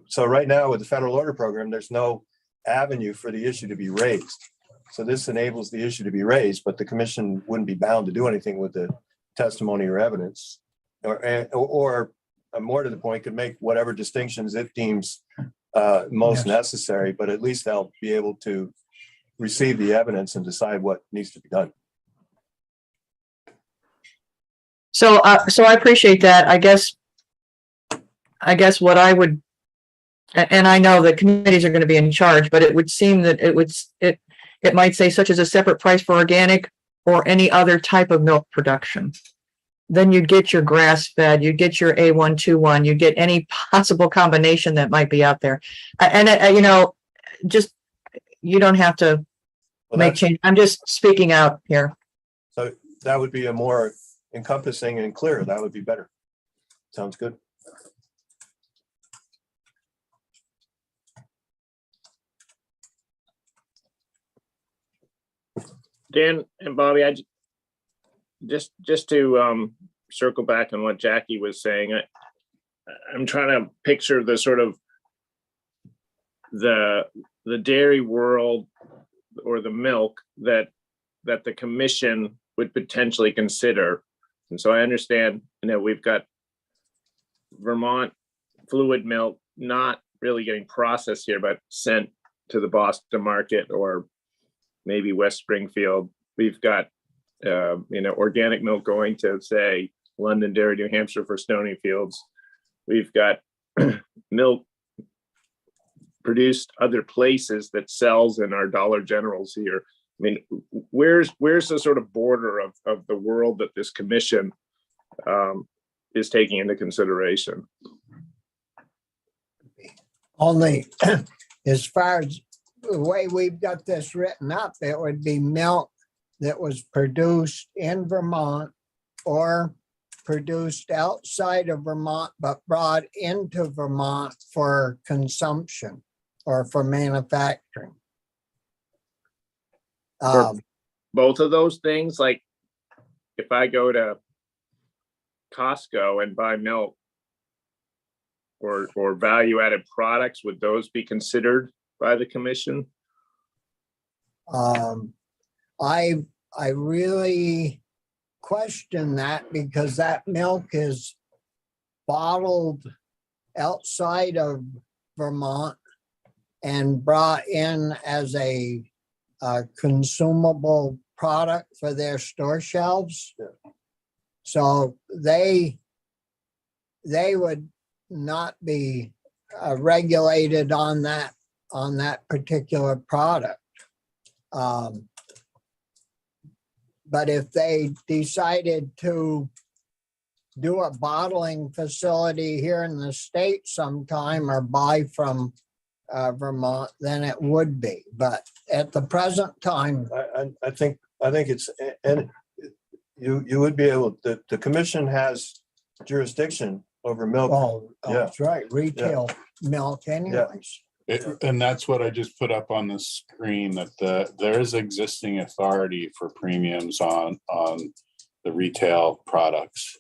So right now with the federal order program, there's no avenue for the issue to be raised. So this enables the issue to be raised, but the commission wouldn't be bound to do anything with the testimony or evidence, or more to the point, could make whatever distinctions it deems most necessary, but at least they'll be able to receive the evidence and decide what needs to be done. So, so I appreciate that. I guess what I would, and I know that committees are going to be in charge, but it would seem that it might say such as a separate price for organic or any other type of milk production. Then you'd get your grass fed, you'd get your A121, you'd get any possible combination that might be out there. And you know, just, you don't have to make change. I'm just speaking out here. So that would be a more encompassing and clear. That would be better. Sounds good. Dan and Bobby, just to circle back on what Jackie was saying, I'm trying to picture the sort of the dairy world or the milk that the commission would potentially consider. And so I understand, you know, we've got Vermont fluid milk not really getting processed here, but sent to the Boston market or maybe West Springfield. We've got, you know, organic milk going to, say, Londonderry, New Hampshire for Stonyfields. We've got milk produced other places that sells in our Dollar Generals here. I mean, where's the sort of border of the world that this commission is taking into consideration? Only as far as the way we've got this written up, it would be milk that was produced in Vermont or produced outside of Vermont, but brought into Vermont for consumption or for manufacturing. Both of those things, like if I go to Costco and buy milk or value-added products, would those be considered by the commission? I really question that because that milk is bottled outside of Vermont and brought in as a consumable product for their store shelves. So they would not be regulated on that particular product. But if they decided to do a bottling facility here in the state sometime or buy from Vermont, then it would be. But at the present time, I think it's, and you would be able, the commission has jurisdiction over milk. oh, Yeah. that's right, retail milk anyways. And that's what I just put up on the screen, that there is existing authority for premiums on the retail products.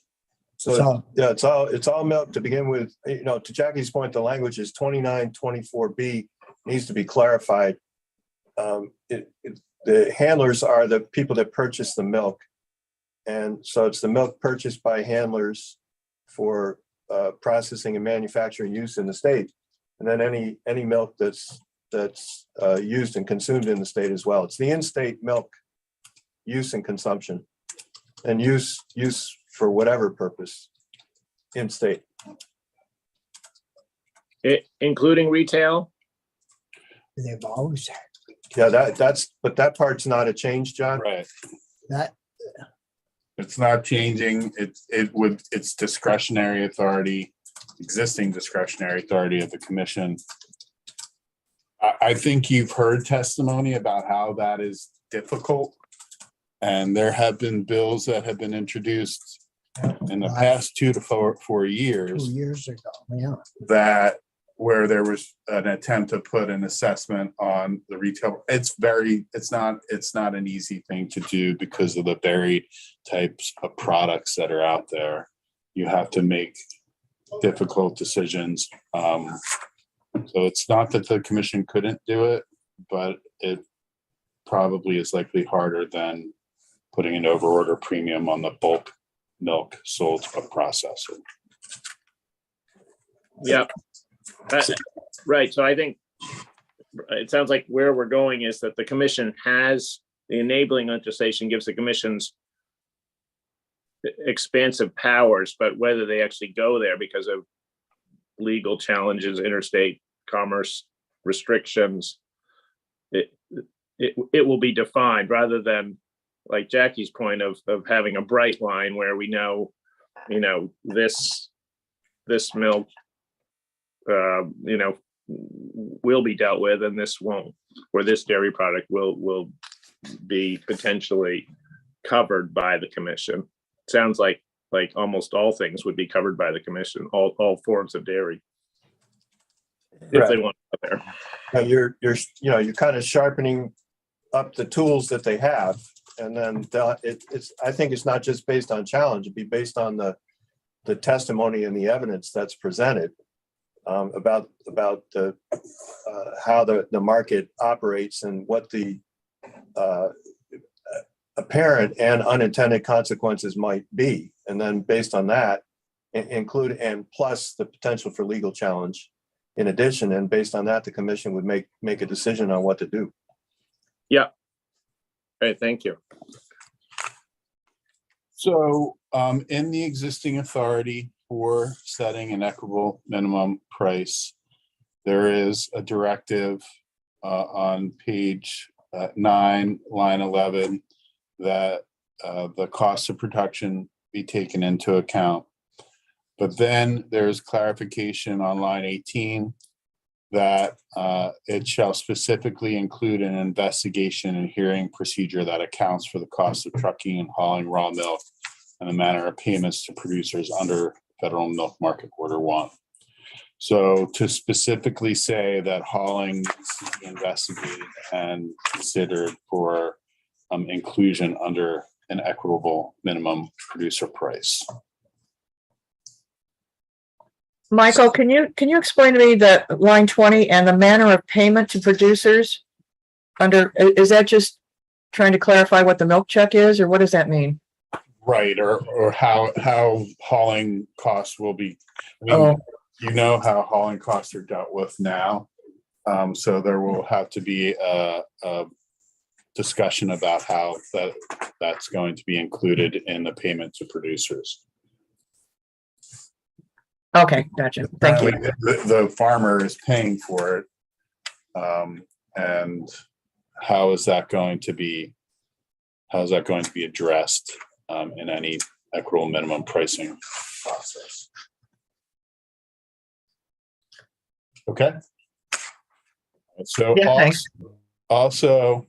So yeah, it's all milk to begin with. You know, to Jackie's point, the language is 2924B needs to be clarified. The handlers are the people that purchase the milk, and so it's the milk purchased by handlers for processing and manufacturing use in the state, and then any milk that's used and consumed in the state as well. It's the in-state milk use and consumption, and use for whatever purpose in state. Including retail? They've always had Yeah, but that part's not a change, John. Right. that. It's not changing. It's discretionary authority, existing discretionary authority of the commission. I think you've heard testimony about how that is difficult. And there have been bills that have been introduced in the past 2 to 4 years 2 years ago, yeah. that where there was an attempt to put an assessment on the retail. It's not an easy thing to do because of the varied types of products that are out there. you have to make difficult decisions. So it's not that the commission couldn't do it, but it probably is likely harder than putting an overorder premium on the bulk milk sold to a processor. Yeah. Right. So I think it sounds like where we're going is that the commission has the enabling legislation gives the commissions expansive powers, but whether they actually go there because of legal challenges, interstate commerce restrictions, it will be defined rather than like Jackie's point of having a bright line where we know, this milk, will be dealt with and this won't, or this dairy product will be potentially covered by the commission. Sounds like almost all things would be covered by the commission, all forms of dairy. If they want to go there. You're kind of sharpening up the tools that they have. And then I think it's not just based on challenge, it'd be based on the testimony and the evidence that's presented about the how the market operates and what the apparent and unintended consequences might be. And then based on that, include and plus the potential for legal challenge in addition. And based on that, the commission would make a decision on what to do. Yeah. Great, thank you. So in the existing authority for setting an equitable minimum price, there is a directive on page 9, line 11, that the cost of production be taken into account. But then there's clarification on line 18 that it shall specifically include an investigation and hearing procedure that accounts for the cost of trucking and hauling raw milk and the manner of payments to producers under Federal Milk Market Order 1. So to specifically say that hauling needs to be investigated and considered for inclusion under an equitable minimum producer price. Michael, can you explain to me the line 20 and the manner of payment to producers? Is that just trying to clarify what the milk check is, or what does that mean? Right, or how hauling costs will be. You know how hauling costs are dealt with now. So there will have to be a discussion about how that's going to be included in the payment to producers. Okay, gotcha. Thank you. The farmer is paying for it. And how is that going to be addressed in any equitable minimum pricing process? Okay. So Yeah, thanks. also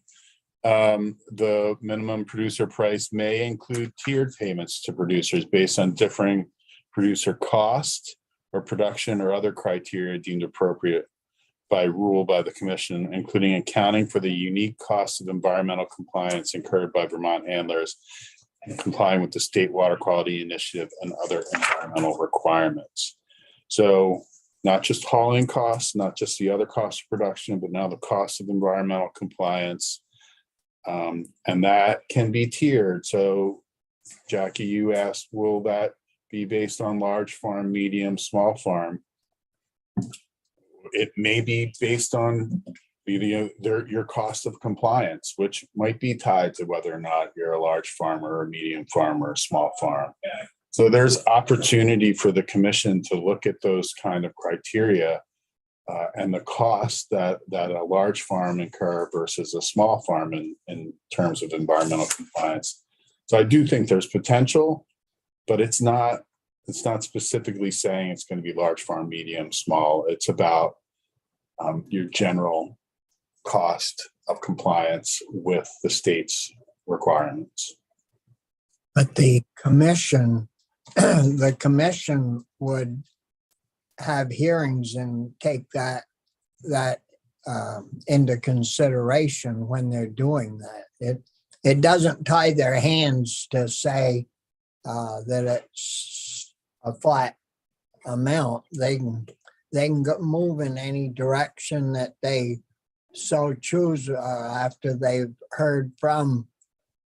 the minimum producer price may include tiered payments to producers based on differing producer cost or production or other criteria deemed appropriate by rule by the commission, including accounting for the unique costs of environmental compliance incurred by Vermont handlers and complying with the State Water Quality Initiative and other environmental requirements. So not just hauling costs, not just the other costs of production, but now the cost of environmental compliance. And that can be tiered. So Jackie, you asked, will that be based on large farm, medium, small farm? It may be based on your cost of compliance, which might be tied to whether or not you're a large farmer, a medium farmer, or a small farm. So there's opportunity for the commission to look at those kind of criteria and the cost that a large farm incur versus a small farm in terms of environmental compliance. So I do think there's potential, but it's not specifically saying it's going to be large farm, medium, small. It's about your general cost of compliance with the state's requirements. But the commission would have hearings and take that into consideration when they're doing that. It doesn't tie their hands to say that it's a flat amount. They can move in any direction that they so choose after they've heard from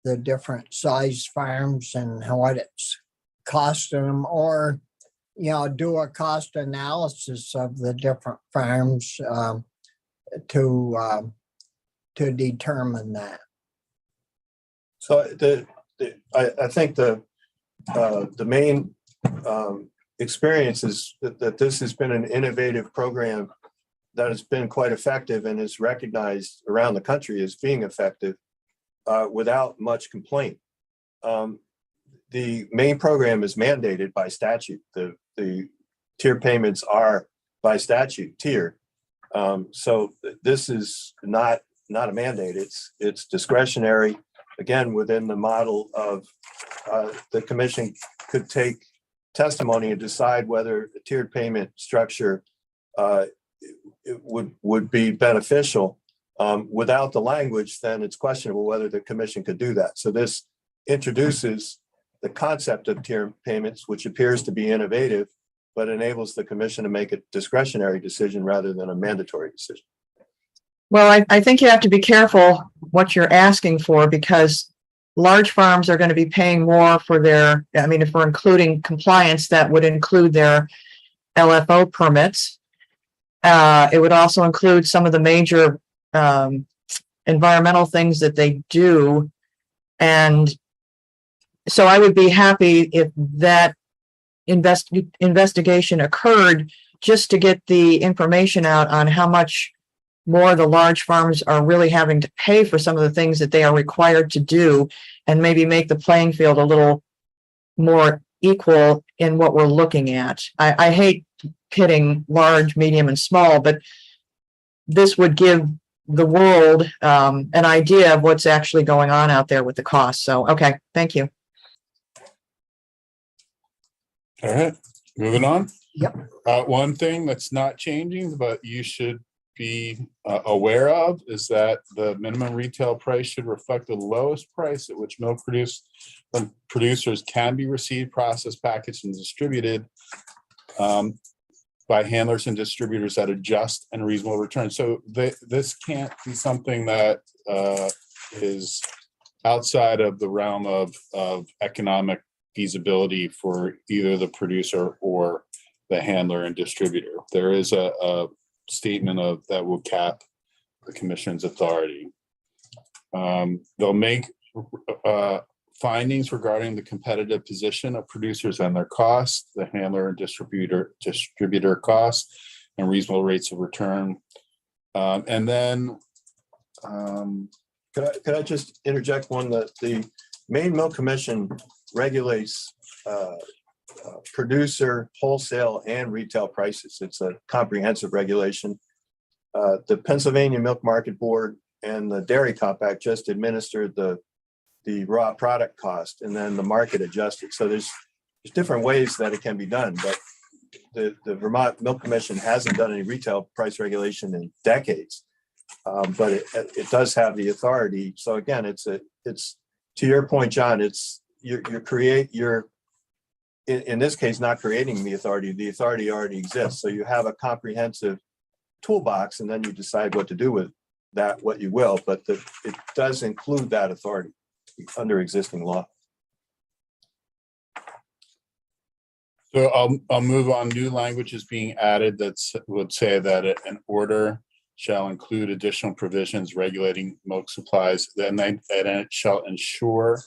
the different size farms and what it's costing them, or do a cost analysis of the different farms to determine that. So I think the main experience is that this has been an innovative program that has been quite effective and is recognized around the country as being effective without much complaint. The main program is mandated by statute. The tier payments are by statute tiered. So this is not a mandate. It's discretionary. Again, within the model of the commission could take testimony and decide whether the tiered payment structure it would be beneficial. Without the language, then it's questionable whether the commission could do that. So this introduces the concept of tier payments, which appears to be innovative, but enables the commission to make a discretionary decision rather than a mandatory decision. Well, I think you have to be careful what you're asking for, because large farms are going to be paying more for their, I mean, if we're including compliance, that would include their LFO permits. It would also include some of the major environmental things that they do. And so I would be happy if that investigation occurred, just to get the information out on how much more the large farms are really having to pay for some of the things that they are required to do, and maybe make the playing field a little more equal in what we're looking at. I hate pitting large, medium, and small, but this would give the world an idea of what's actually going on out there with the cost. So, okay, thank you. All right, moving on. Yep. One thing that's not changing, but you should be aware of, is that the minimum retail price should reflect the lowest price at which milk producers can be received, processed, packaged, and distributed by handlers and distributors at a just and reasonable return. So this can't be something that is outside of the realm of economic feasibility for either the producer or the handler and distributor. There is a statement of that will cap the commission's authority. They'll make findings regarding the competitive position of producers and their costs, the handler and distributor costs, and reasonable rates of return. And then Could I just interject one? That the Maine Milk Commission regulates producer, wholesale, and retail prices. It's a comprehensive regulation. The Pennsylvania Milk Market Board and the Dairy Compact just administered the raw product cost, and then the market adjusted. So there's different ways that it can be done, but the Vermont Milk Commission hasn't done any retail price regulation in decades. But it does have the authority. So again, it's to your point, John, it's you're in this case not creating the authority. The authority already exists. So you have a comprehensive toolbox, and then you decide what to do with that, what you will. But it does include that authority under existing law. So I'll move on. New language is being added that would say that an order shall include additional provisions regulating milk supplies, and it shall ensure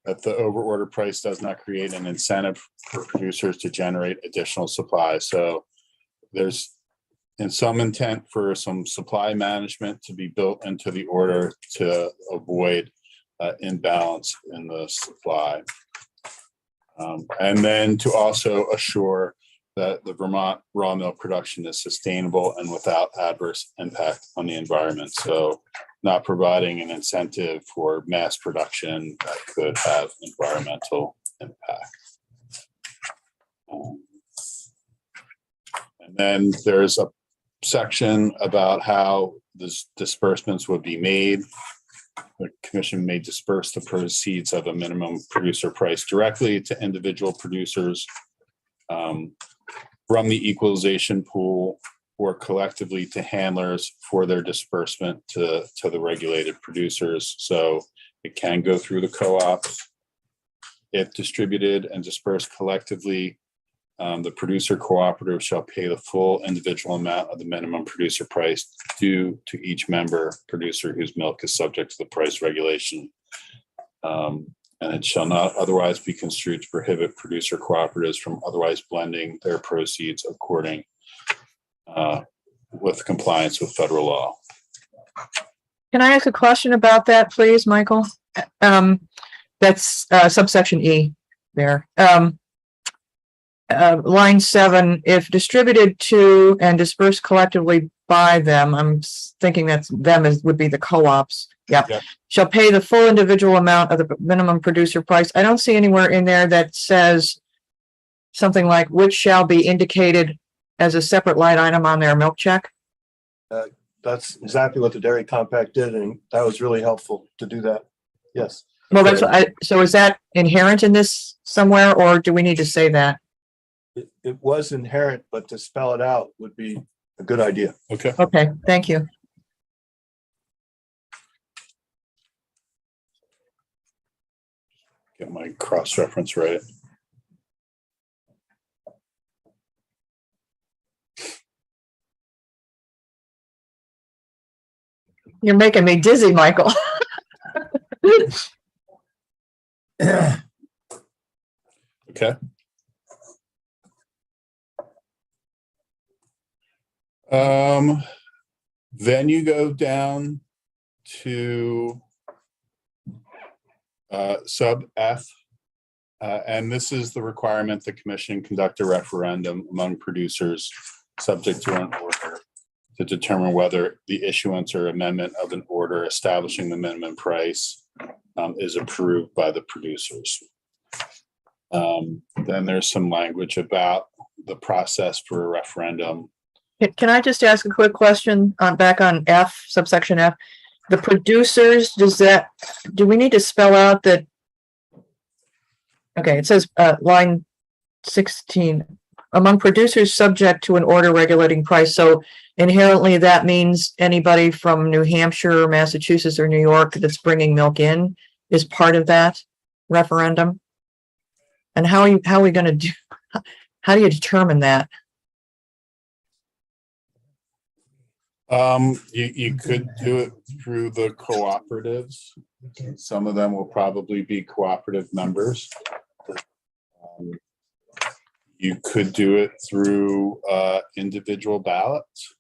that the overorder price does not create an incentive for producers to generate additional supply. So there's in some intent for some supply management to be built into the order to avoid imbalance in the supply. And then to also assure that the Vermont raw milk production is sustainable and without adverse impact on the environment. So not providing an incentive for mass production that could have environmental impact. And then there's a section about how this disbursements would be made. The commission may disperse the proceeds of a minimum producer price directly to individual producers from the equalization pool or collectively to handlers for their disbursement to the regulated producers. So it can go through the co-ops. If distributed and dispersed collectively, the producer cooperative shall pay the full individual amount of the minimum producer price due to each member producer whose milk is subject to the price regulation. And it shall not otherwise be construed to prohibit producer cooperatives from otherwise blending their proceeds according with compliance with federal law. Can I ask a question about that, please, Michael? That's subsection E there. Line 7, if distributed to and dispersed collectively by them, I'm thinking that's them would be the co-ops. Yeah. Shall pay the full individual amount of the minimum producer price. I don't see anywhere in there that says something like which shall be indicated as a separate line item on their milk check. That's exactly what the dairy compact did, and that was really helpful to do that. Yes. Well, that's what so is that inherent in this somewhere, or do we need to say that? It was inherent, but to spell it out would be a good idea. Okay. Okay, thank you. Get my cross-reference right. You're making me dizzy, Michael. Okay. Then you go down to sub F, and this is the requirement the commission conduct a referendum among producers subject to an order to determine whether the issuance or amendment of an order establishing the minimum price is approved by the producers. Then there's some language about the process for a referendum. Can I just ask a quick question back on F, subsection F? The producers, do we need to spell out that? Okay, it says line 16, among producers subject to an order regulating price. So inherently that means anybody from New Hampshire, Massachusetts, or New York that's bringing milk in is part of that referendum. And how are we going to do, how do you determine that? You could do it through the cooperatives. Some of them will probably be cooperative members. You could do it through individual ballots.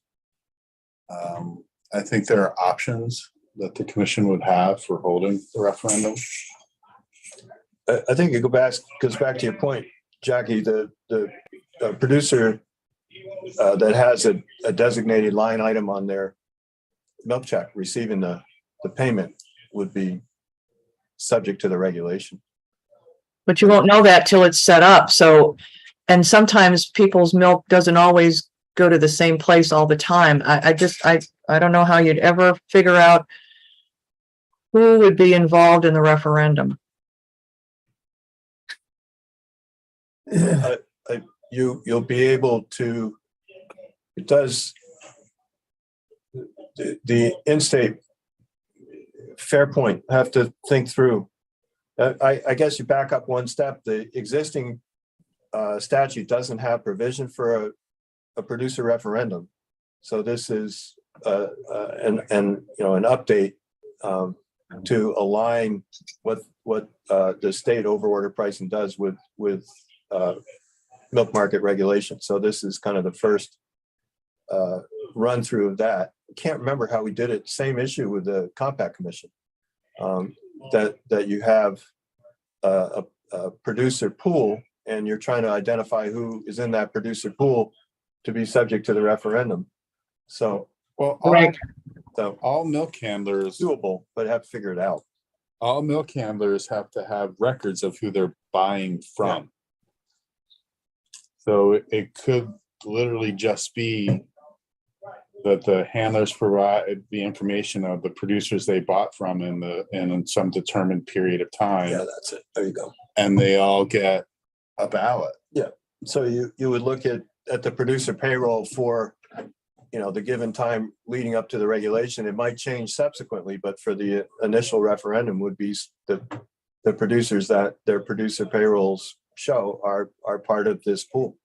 I think there are options that the commission would have for holding the referendum. I think it goes back to your point, Jackie, the producer that has a designated line item on their milk check receiving the payment would be subject to the regulation. But you won't know that till it's set up. So, and sometimes people's milk doesn't always go to the same place all the time. I don't know how you'd ever figure out who would be involved in the referendum. You'll be able to, it does, the in-state, fair point, have to think through. I guess you back up one step. The existing statute doesn't have provision for a producer referendum. So this is an update to align what the state overorder pricing does with milk market regulation. So this is kind of the first run through of that. I can't remember how we did it. Same issue with the Compact Commission, that you have a producer pool and you're trying to identify who is in that producer pool to be subject to the referendum. So, well, all milk handlers, doable, but have to figure it out. All milk handlers have to have records of who they're buying from. Yeah. So it could literally just be that the handlers provide the information of the producers they bought from in some determined period of time. Yeah, that's it. There you go. And they all get a ballot. Yeah. So you would look at the producer payroll for, the given time leading up to the regulation. It might change subsequently, but for the initial referendum would be the producers that their producer payrolls show are part of this pool.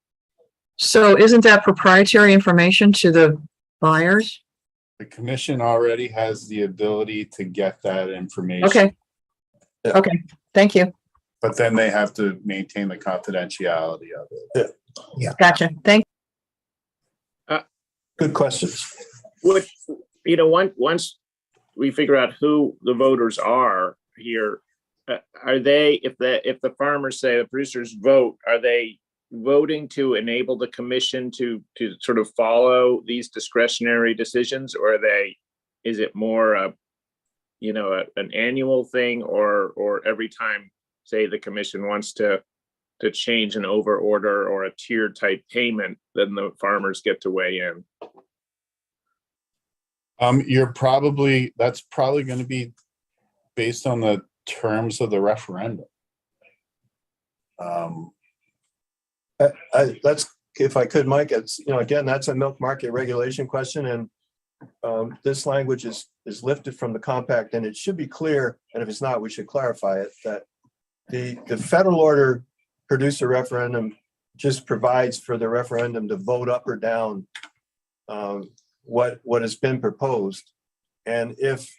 So isn't that proprietary information to the buyers? The commission already has the ability to get that information. Okay. Yeah. Okay, thank you. But then they have to maintain the confidentiality of it. Gotcha. Thank. Good questions. What, once we figure out who the voters are here, are they, if the farmers say the producers vote, are they voting to enable the commission to sort of follow these discretionary decisions, or is it more an annual thing, or every time, say, the commission wants to change an over order or a tier type payment, then the farmers get to weigh in? That's probably going to be based on the terms of the referendum. That's, if I could, Mike, it's, again, that's a milk market regulation question, and this language is lifted from the compact, and it should be clear, and if it's not, we should clarify it, that the federal order producer referendum just provides for the referendum to vote up or down what has been proposed. And if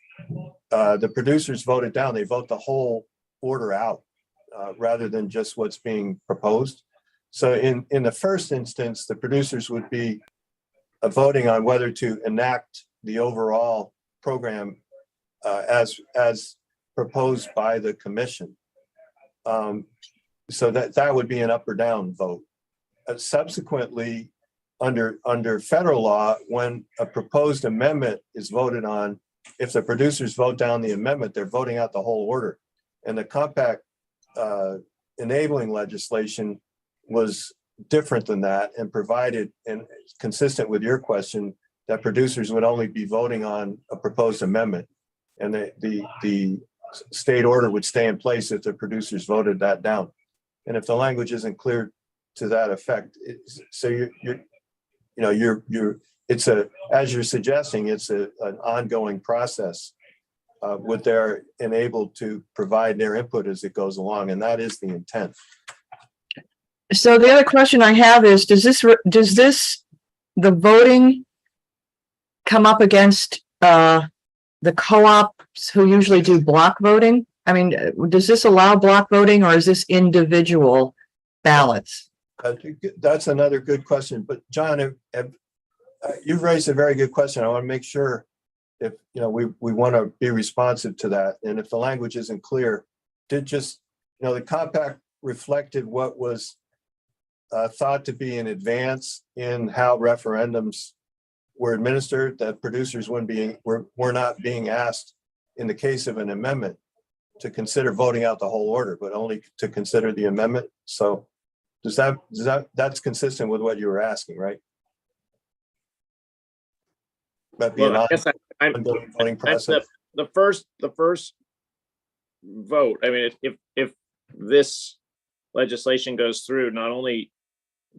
the producers vote it down, they vote the whole order out rather than just what's being proposed. So in the first instance, the producers would be voting on whether to enact the overall program as proposed by the commission. So that would be an up or down vote. Subsequently, under federal law, when a proposed amendment is voted on, if the producers vote down the amendment, they're voting out the whole order. And the compact enabling legislation was different than that, and provided, and consistent with your question, that producers would only be voting on a proposed amendment, and the state order would stay in place if the producers voted that down. And if the language isn't clear to that effect, so it's as you're suggesting, it's an ongoing process with their enabled to provide their input as it goes along, and that is the intent. So the other question I have is, does the voting come up against the co-ops who usually do block voting? I mean, does this allow block voting, or is this individual ballots? That's another good question. But John, you've raised a very good question. I want to make sure if we want to be responsive to that, and if the language isn't clear, the compact reflected what was thought to be in advance in how referendums were administered, that producers were not being asked in the case of an amendment to consider voting out the whole order, but only to consider the amendment. So that's consistent with what you were asking, right? But Well, I guess voting process. The first vote. I mean, if this legislation goes through, not only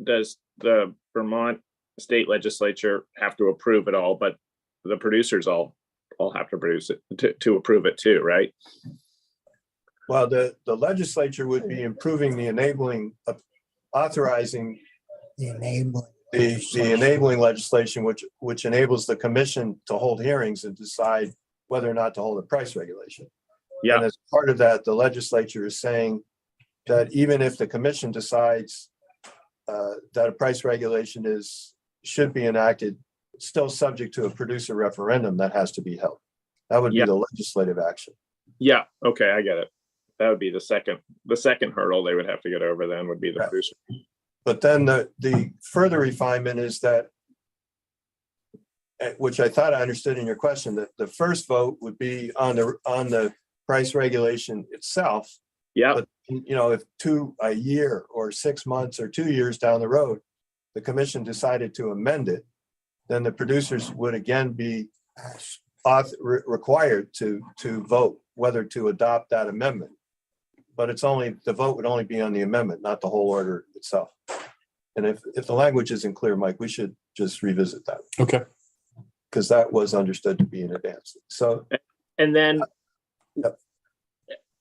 does the Vermont state legislature have to approve it all, but the producers all have to produce it to approve it too, right? Well, the legislature would be improving the enabling, authorizing The enabling. the enabling legislation, which enables the commission to hold hearings and decide whether or not to hold a price regulation. Yeah. And as part of that, the legislature is saying that even if the commission decides that a price regulation should be enacted, it's still subject to a producer referendum that has to be held. That would be the legislative action. Yeah. Okay, I get it. That would be the second hurdle they would have to get over. Then would be the producer. But then the further refinement is that, which I thought I understood in your question, that the first vote would be on the price regulation itself. Yeah. But if a year or 6 months or 2 years down the road, the commission decided to amend it, then the producers would again be required to vote whether to adopt that amendment. But the vote would only be on the amendment, not the whole order itself. And if the language isn't clear, Mike, we should just revisit that, Okay. because that was understood to be in advance. So, And then Yep.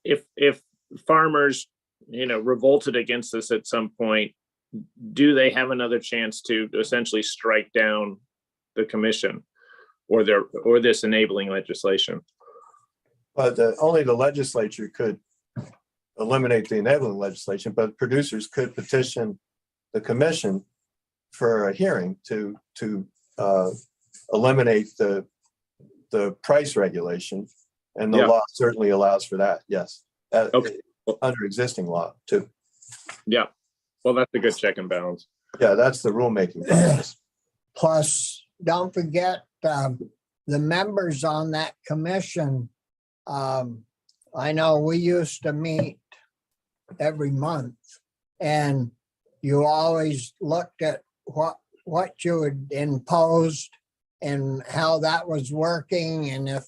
if farmers, revolted against this at some point, do they have another chance to essentially strike down the commission or this enabling legislation? but only the legislature could eliminate the enabling legislation, but producers could petition the commission for a hearing to eliminate the price regulation. And the Yeah. law certainly allows for that, yes. Okay. Under existing law too. Yeah. Well, that's a good check and balance. Yeah, that's the rulemaking process. Plus, don't forget, the members on that commission. I know we used to meet every month, and you always looked at what you had imposed and how that was working, and if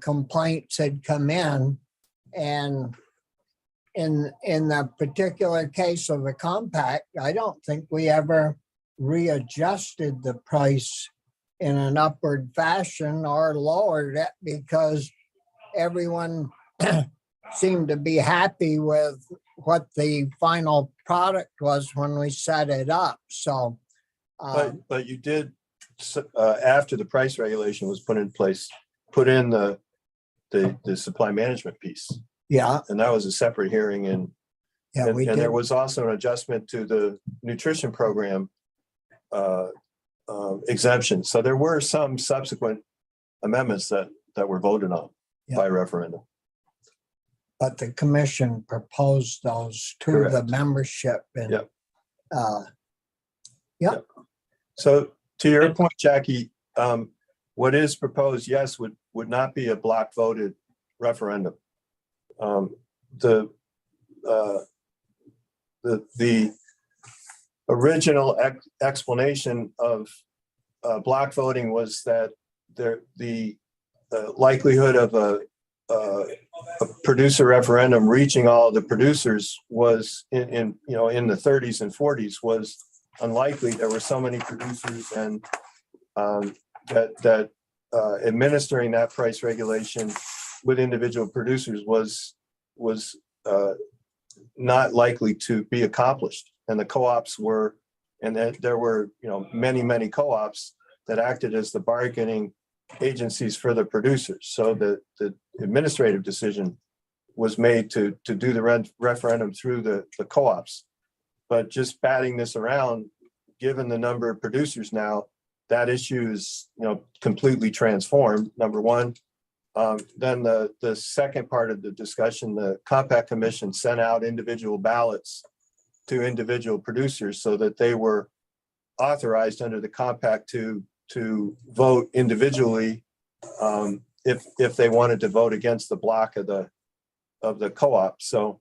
complaints had come in. And in the particular case of the compact, I don't think we ever readjusted the price in an upward fashion or lowered it, because everyone seemed to be happy with what the final product was when we set it up. So, But you did, after the price regulation was put in place, put in the supply management piece. yeah, And that was a separate hearing, and we there did. was also an adjustment to the nutrition program exemption. So there were some subsequent amendments that were voted on by referendum. But the commission proposed those to the Correct. membership, and Yep. So to your point, Jackie, what is proposed, yes, would not be a block voted referendum. The original explanation of block voting was that the likelihood of a producer referendum reaching all of the producers was in the 30s and 40s was unlikely. There were so many producers, and that administering that price regulation with individual producers was not likely to be accomplished. And the co-ops were, and there were many co-ops that acted as the bargaining agencies for the producers. So the administrative decision was made to do the referendum through the co-ops. But just batting this around, given the number of producers now, that issue is completely transformed, number one. Then the second part of the discussion, the Compact Commission sent out individual ballots to individual producers so that they were authorized under the compact to vote individually if they wanted to vote against the block of the co-op. So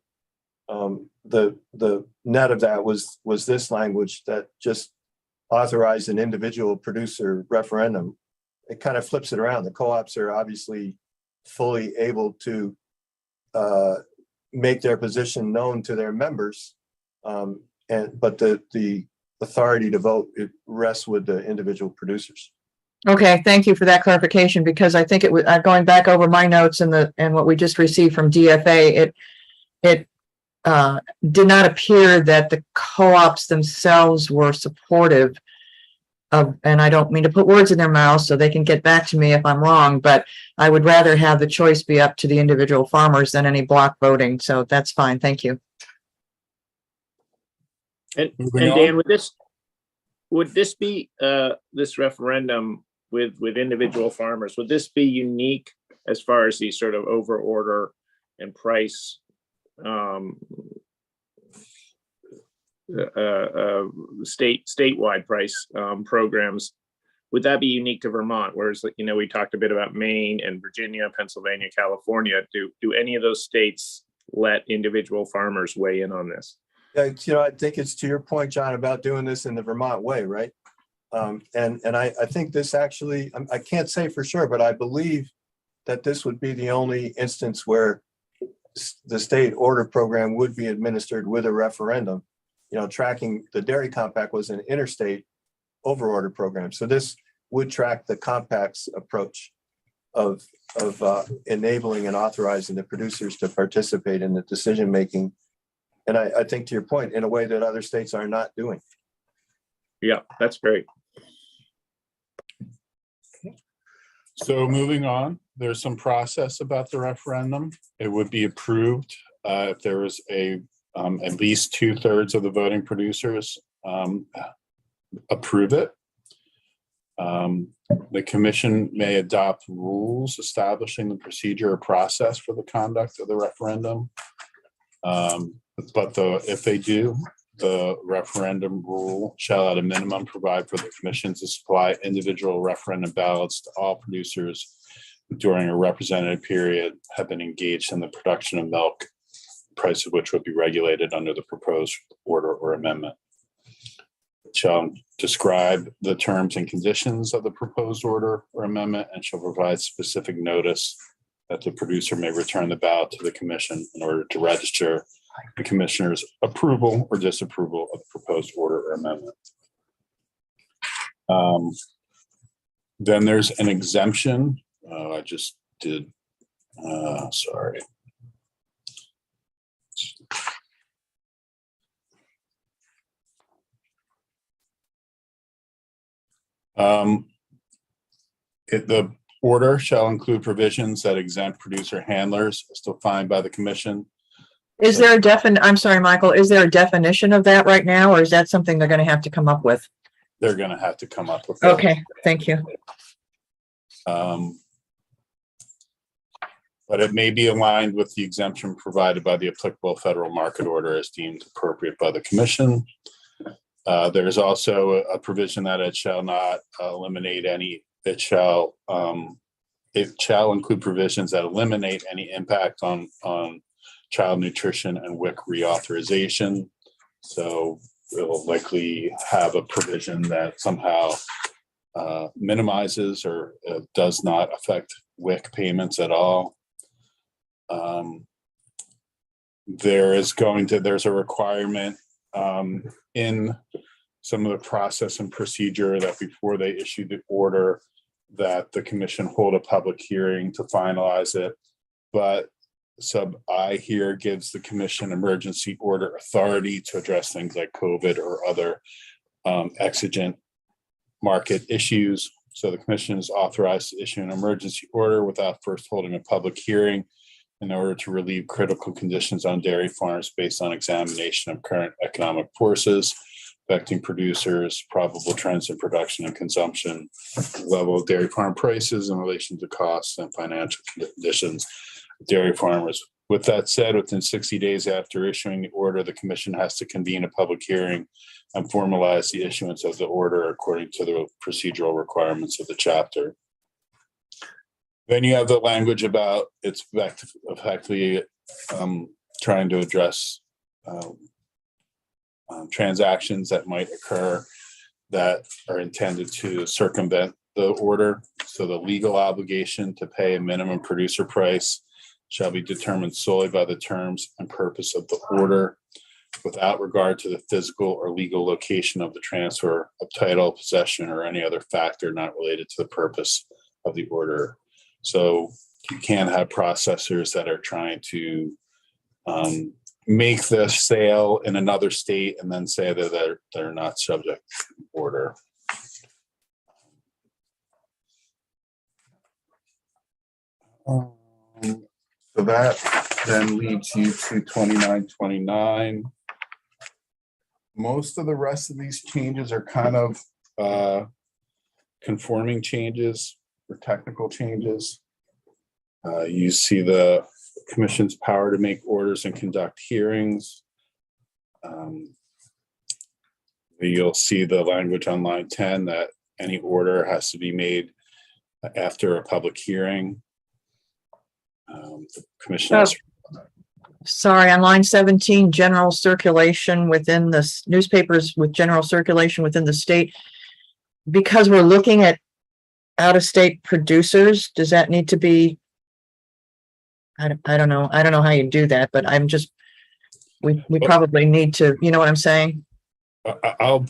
the net of that was this language that just authorized an individual producer referendum. It kind of flips it around. The co-ops are obviously fully able to make their position known to their members, but the authority to vote, it rests with the individual producers. Okay, thank you for that clarification, because I think it was, going back over my notes and what we just received from DFA, it did not appear that the co-ops themselves were supportive of, and I don't mean to put words in their mouths so they can get back to me if I'm wrong, but I would rather have the choice be up to the individual farmers than any block voting. So that's fine. Thank you. And Moving on. Dan, would this be this referendum with individual farmers? Would this be unique as far as the sort of over order and price statewide price programs? Would that be unique to Vermont? Whereas, we talked a bit about Maine and Virginia, Pennsylvania, California. Do any of those states let individual farmers weigh in on this? Yeah, I think it's to your point, John, about doing this in the Vermont way, right? And I think this actually, I can't say for sure, but I believe that this would be the only instance where the state order program would be administered with a referendum. tracking the dairy compact was an interstate overorder program. So this would track the compact's approach of enabling and authorizing the producers to participate in the decision-making. And I think, to your point, in a way that other states are not doing. Yeah, that's great. So moving on, there's some process about the referendum. It would be approved if there was at least 2/3 of the voting producers approve it. The commission may adopt rules establishing the procedure or process for the conduct of the referendum. If they do, the referendum rule shall at a minimum provide for the commission to supply individual referendum ballots to all producers who during a representative period have been engaged in the production of milk, the price of which would be regulated under the proposed order or amendment. It shall describe the terms and conditions of the proposed order or amendment and shall provide specific notice that the producer may return the ballot to the commission in order to register the commissioner's approval or disapproval of the proposed order or amendment. Then there's an exemption. I just did, sorry. The order shall include provisions that exempt producer handlers as defined by the commission. Is there I'm sorry, Michael, is there a definition of that right now, or is that something they're going to have to come up with? They're going to have to come up with that. Okay, thank you. But it may be aligned with the exemption provided by the applicable federal market order as deemed appropriate by the commission. There's also a provision that it shall not eliminate any, it shall include provisions that eliminate any impact on child nutrition and WIC reauthorization. So it'll likely have a provision that somehow minimizes or does not affect WIC payments at all. There's a requirement in some of the process and procedure that before they issue the order that the commission hold a public hearing to finalize it. But sub I here gives the commission emergency order authority to address things like COVID or other exigent market issues. So the commission is authorized to issue an emergency order without first holding a public hearing in order to relieve critical conditions on dairy farms based on examination of current economic forces affecting producers, probable trends in production and consumption, level of dairy farm prices in relation to costs and financial conditions of dairy farmers. With that said, within 60 days after issuing the order, the commission has to convene a public hearing and formalize the issuance of the order according to the procedural requirements of the chapter. Then you have the language about it's effectively trying to address transactions that might occur that are intended to circumvent the order. So the legal obligation to pay a minimum producer price shall be determined solely by the terms and purpose of the order without regard to the physical or legal location of the transfer of title, possession, or any other factor not related to the purpose of the order. So you can't have processors that are trying to make the sale in another state and then say that they're not subject to order. So that then leads you to 2929. Most of the rest of these changes are kind of conforming changes or technical changes. You see the commission's power to make orders and conduct hearings. You'll see the language on line 10 that any order has to be made after a public hearing. The commission has Sorry, on line 17, general circulation within the newspapers with general circulation within the state. Because we're looking at out-of-state producers, does that need to be? I don't know how you do that, but I'm just, we probably need to, you know what I'm saying? I'll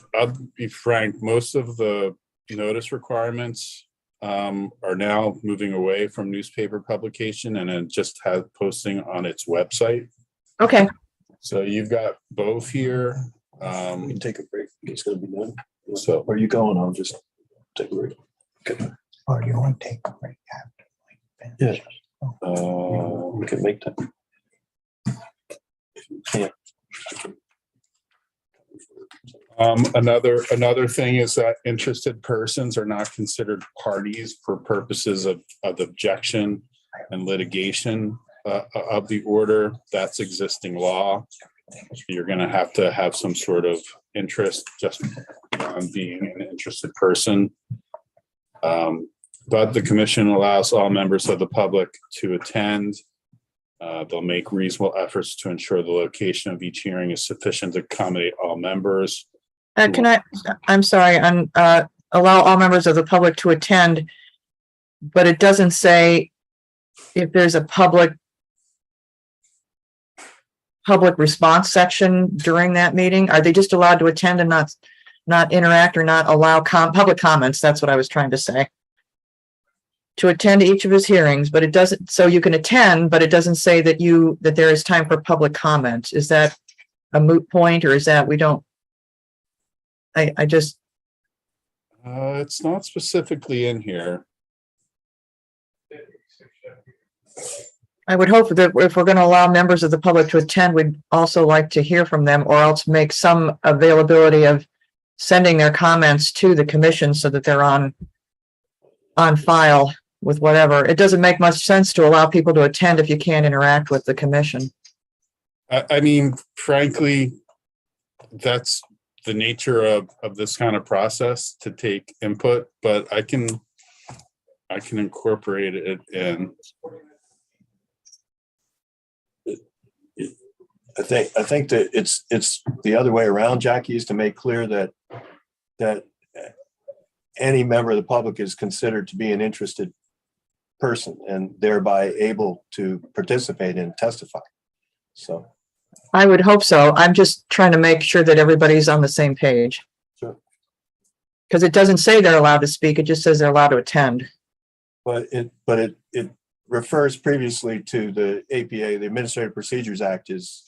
be frank, most of the notice requirements are now moving away from newspaper publication and then just have posting on its website. Okay, So you've got both here. We can take a break. It's gonna be done. So Where are you going? I'll just take a break. Or do you want to take a break after? we finish? We can make that. Yeah. another thing is that interested persons are not considered parties for purposes of objection and litigation of the order. That's existing law. You're going to have some sort of interest just on being an interested person. But the commission allows all members of the public to attend. They'll make reasonable efforts to ensure the location of each hearing is sufficient to accommodate all members. I'm sorry, allow all members of the public to attend, but it doesn't say if there's a public response section during that meeting. Are they just allowed to attend and not interact or not allow public comments? That's what I was trying to say. To attend each of his hearings, but it doesn't, so you can attend, but it doesn't say that there is time for public comment. Is that a moot point, or is that we don't? I just. It's not specifically in here. I would hope that if we're going to allow members of the public to attend, we'd also like to hear from them, or else make some availability of sending their comments to the commission so that they're on file with whatever. It doesn't make much sense to allow people to attend if you can't interact with the commission. I mean, frankly, that's the nature of this kind of process, to take input, but I can incorporate it in. I think that it's the other way around, Jackie, is to make clear that any member of the public is considered to be an interested person and thereby able to participate and testify. So I would hope so. I'm just trying to make sure that everybody's on the same page. Sure. Because it doesn't say they're allowed to speak. It just says they're allowed to attend. But it refers previously to the APA, the Administrative Procedures Act is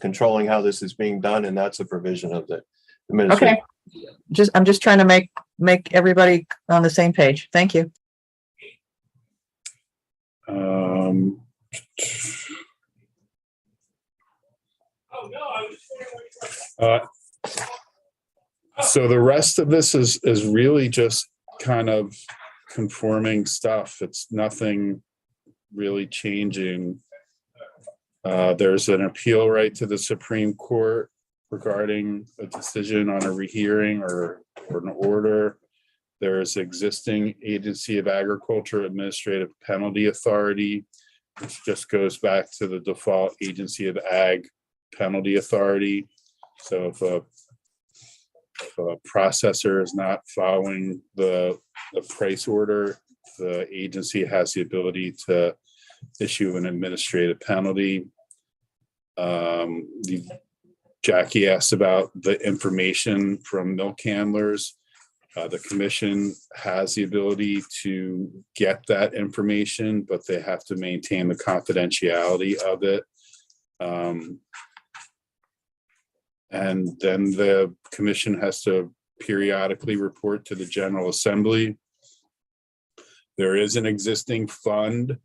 controlling how this is being done, and that's a provision of the administrative. Okay. I'm just trying to make everybody on the same page. Thank you. So the rest of this is really just kind of conforming stuff. It's nothing really changing. There's an appeal right to the Supreme Court regarding a decision on a rehearing or an order. There's existing Agency of Agriculture Administrative Penalty Authority, which just goes back to the default Agency of Ag Penalty Authority. So if a processor is not following the price order, the agency has the ability to issue an administrative penalty. Jackie asked about the information from milk handlers. The commission has the ability to get that information, but they have to maintain the confidentiality of it. And then the commission has to periodically report to the General Assembly. There is an existing fund,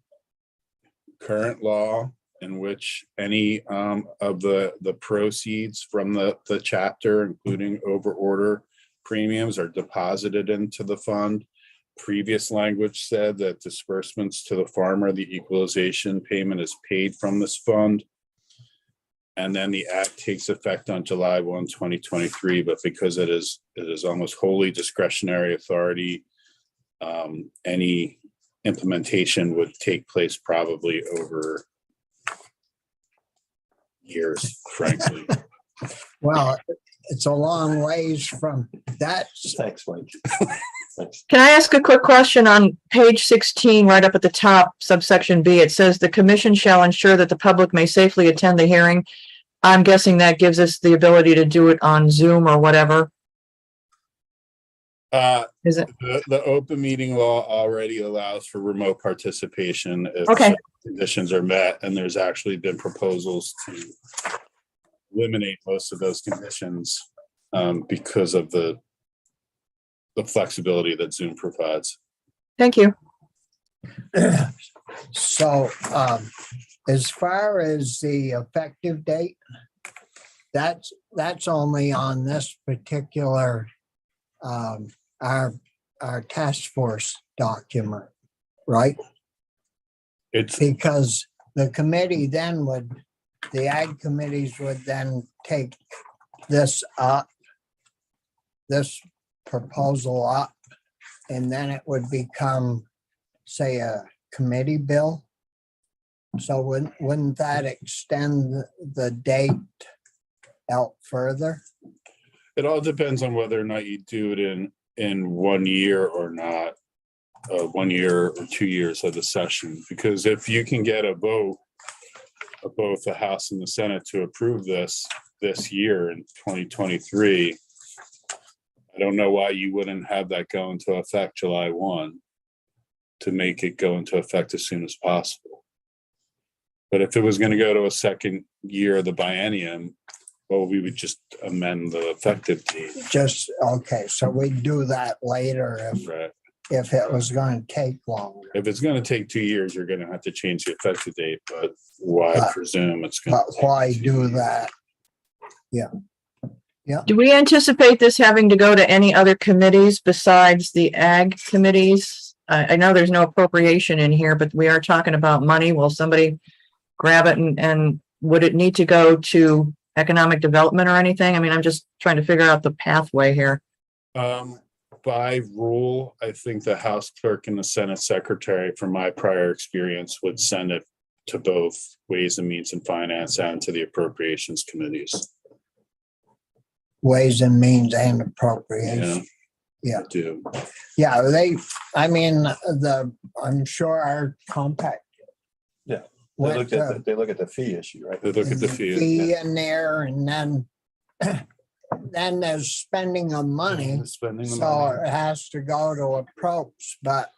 current law, in which any of the proceeds from the chapter, including over order premiums, are deposited into the fund. Previous language said that disbursements to the farmer, the equalization payment, is paid from this fund. And then the act takes effect on July 1, 2023. But because it is almost wholly discretionary authority, any implementation would take place probably over years, frankly. Well, it's a long ways from that. Thanks, Mike. Thanks. Can I ask a quick question on page 16, right up at the top, subsection B? It says the commission shall ensure that the public may safely attend the hearing I'm guessing that gives us the ability to do it on Zoom or whatever. Is it? The open meeting law already allows for remote participation if Okay. certain conditions are met, and there's actually been proposals to eliminate most of those conditions because of the flexibility that Zoom provides. Thank you. So, as far as the effective date, that's only on this particular, our task force document, right? It's Because the committee then the ag committees would then take this up, this proposal up, and then it would become, say, a committee bill. So wouldn't that extend the date out further? It all depends on whether or not you do it in 1 year or not, 1 year or 2 years of the session. Because if you can get a vote of both the House and the Senate to approve this year in 2023, I don't know why you wouldn't have that go into effect July 1 to make it go into effect as soon as possible. But if it was going to go to a second year of the biennium, well, we would just amend the effective date. Just, okay, so we do that later Right. if it was going to take longer. If it's going to take 2 years, you're going to have to change the effective date, but why But- presume it's going But to? why do that? Do we anticipate this having to go to any other committees besides the ag committees? I know there's no appropriation in here, but we are talking about money. Will somebody grab it and would it need to go to economic development or anything? I mean, I'm just trying to figure out the pathway here. By rule, I think the House Clerk and the Senate Secretary, from my prior experience, would send it to both Ways and Means and Finance and to the Appropriations Committees. Ways and Means and Appropriation. Yeah. I do. Yeah, I'm sure our compact. Yeah, went to They look at the fee issue, right? They look at the fee. fee in there, and then there's spending of money, Spending the so money. it has to go to approach, but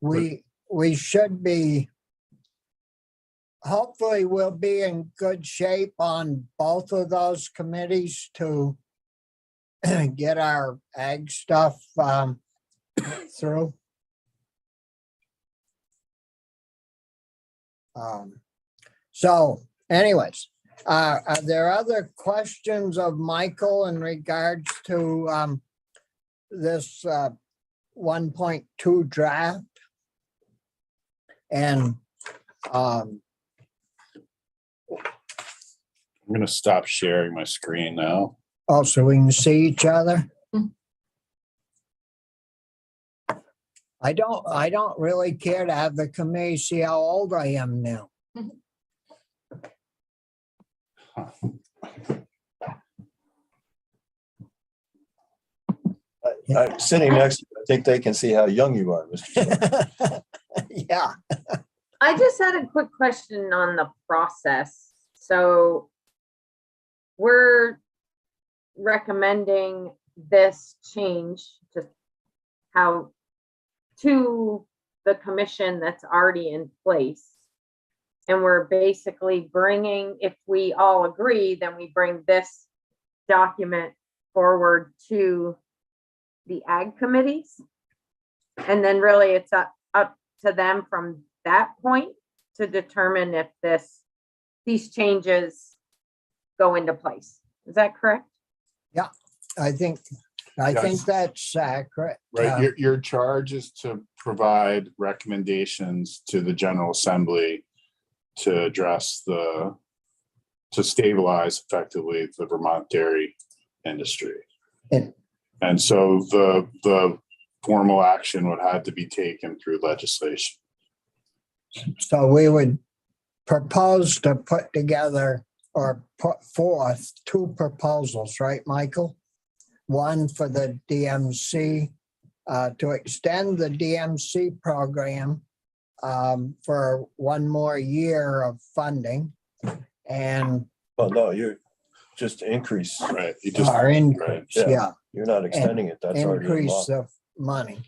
we should be, hopefully we'll be in good shape on both of those committees to get our ag stuff through. So anyways, are there other questions of Michael in regards to this 1.2 draft? And I'm going to stop sharing my screen now. also we can see each other. I don't really care to have the committee see how old I am now. Sitting next to you, I think they can see how young you are, Mr. Chairman. Yeah, I just had a quick question on the process. So we're recommending this change to the commission that's already in place. And we're basically bringing, if we all agree, then we bring this document forward to the ag committees. And then really it's up to them from that point to determine if these changes go into place. Is that correct? I think that's accurate. Right, your charge is to provide recommendations to the General Assembly to address to stabilize effectively the Vermont dairy industry. And- And so the formal action would have to be taken through legislation. So we would propose to put together or put forth two proposals, right, Michael? One for the DMC, to extend the DMC program for one more year of funding. and Well, no, you're just increase. Right. You just, our right. increase, Yeah. yeah, You're not extending it. That's already in increase law. of money.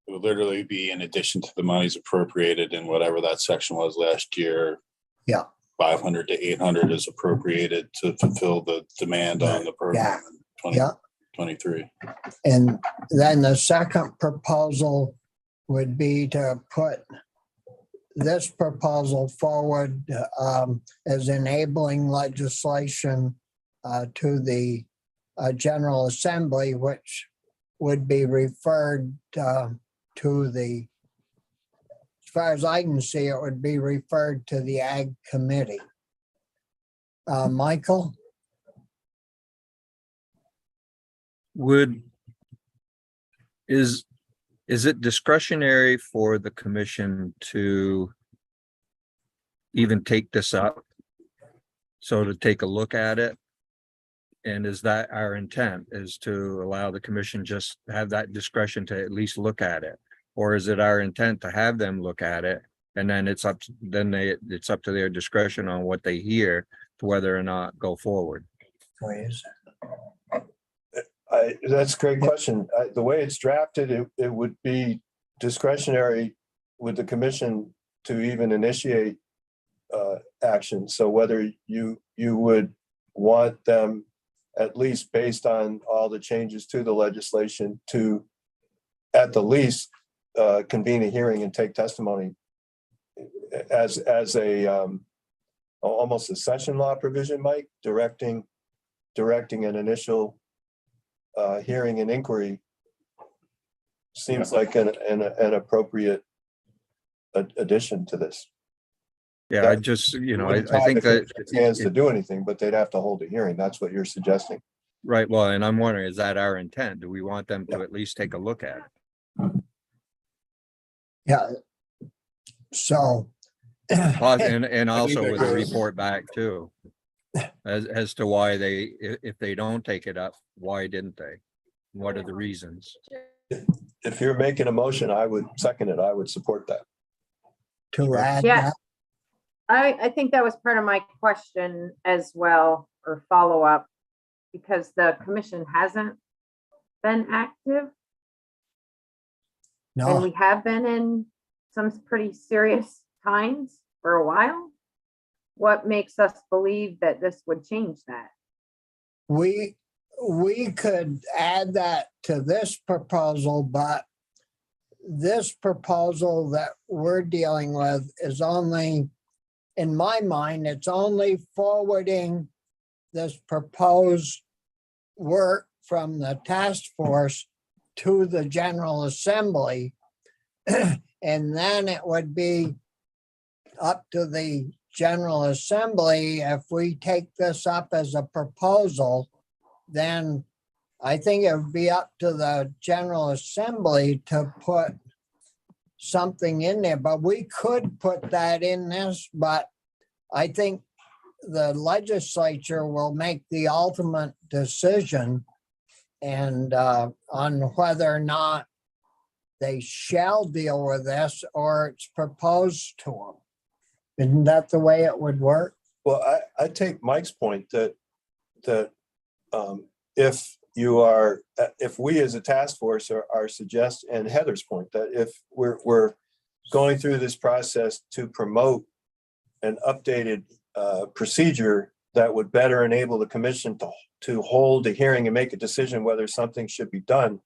It would literally be in addition to the monies appropriated in whatever that section was last year. Yeah. 500 to 800 is appropriated to fulfill the demand on the program in Yeah. 2023. And then the second proposal would be to put this proposal forward as enabling legislation to the General Assembly, which would be referred to the, as far as I can see, it would be referred to the Ag Committee. Michael? Is it discretionary for the commission to even take this up? So to take a look at it? And is that our intent, is to allow the commission just have that discretion to at least look at it? Or is it our intent to have them look at it and then it's up to their discretion on what they hear to whether or not go forward? That's a great question. The way it's drafted, it would be discretionary with the commission to even initiate action. So whether you would want them, at least based on all the changes to the legislation, to at the least convene a hearing and take testimony as a almost a session law provision, Mike, directing an initial hearing and inquiry seems like an appropriate addition to this. Yeah, I just, I think that. Hands to do anything, but they'd have to hold a hearing. That's what you're suggesting. Right, well, and I'm wondering, is that our intent? Do we want them to at least take a look at it? Yeah. So. And also that with a goes- report back too. As to why if they don't take it up, why didn't they? What are the reasons? If you're making a motion, I would second it. I would support that. To add Yeah. that, I think that was part of my question as well, or follow-up, because the commission hasn't been active and we no, have been in some pretty serious times for a while. What makes us believe that this would change that? we could add that to this proposal, but this proposal that we're dealing with is only, in my mind, it's only forwarding this proposed work from the task force to the General Assembly. And then it would be up to the General Assembly. If we take this up as a proposal, then I think it would be up to the General Assembly to put something in there, but we could put that in this, but I think the legislature will make the ultimate decision and on whether or not they shall deal with this or it's proposed to them. Isn't that the way it would work? Well, I take Mike's point that if we as a task force are suggesting, and Heather's point, that if we're going through this process to promote an updated procedure that would better enable the commission to hold a hearing and make a decision whether something should be done,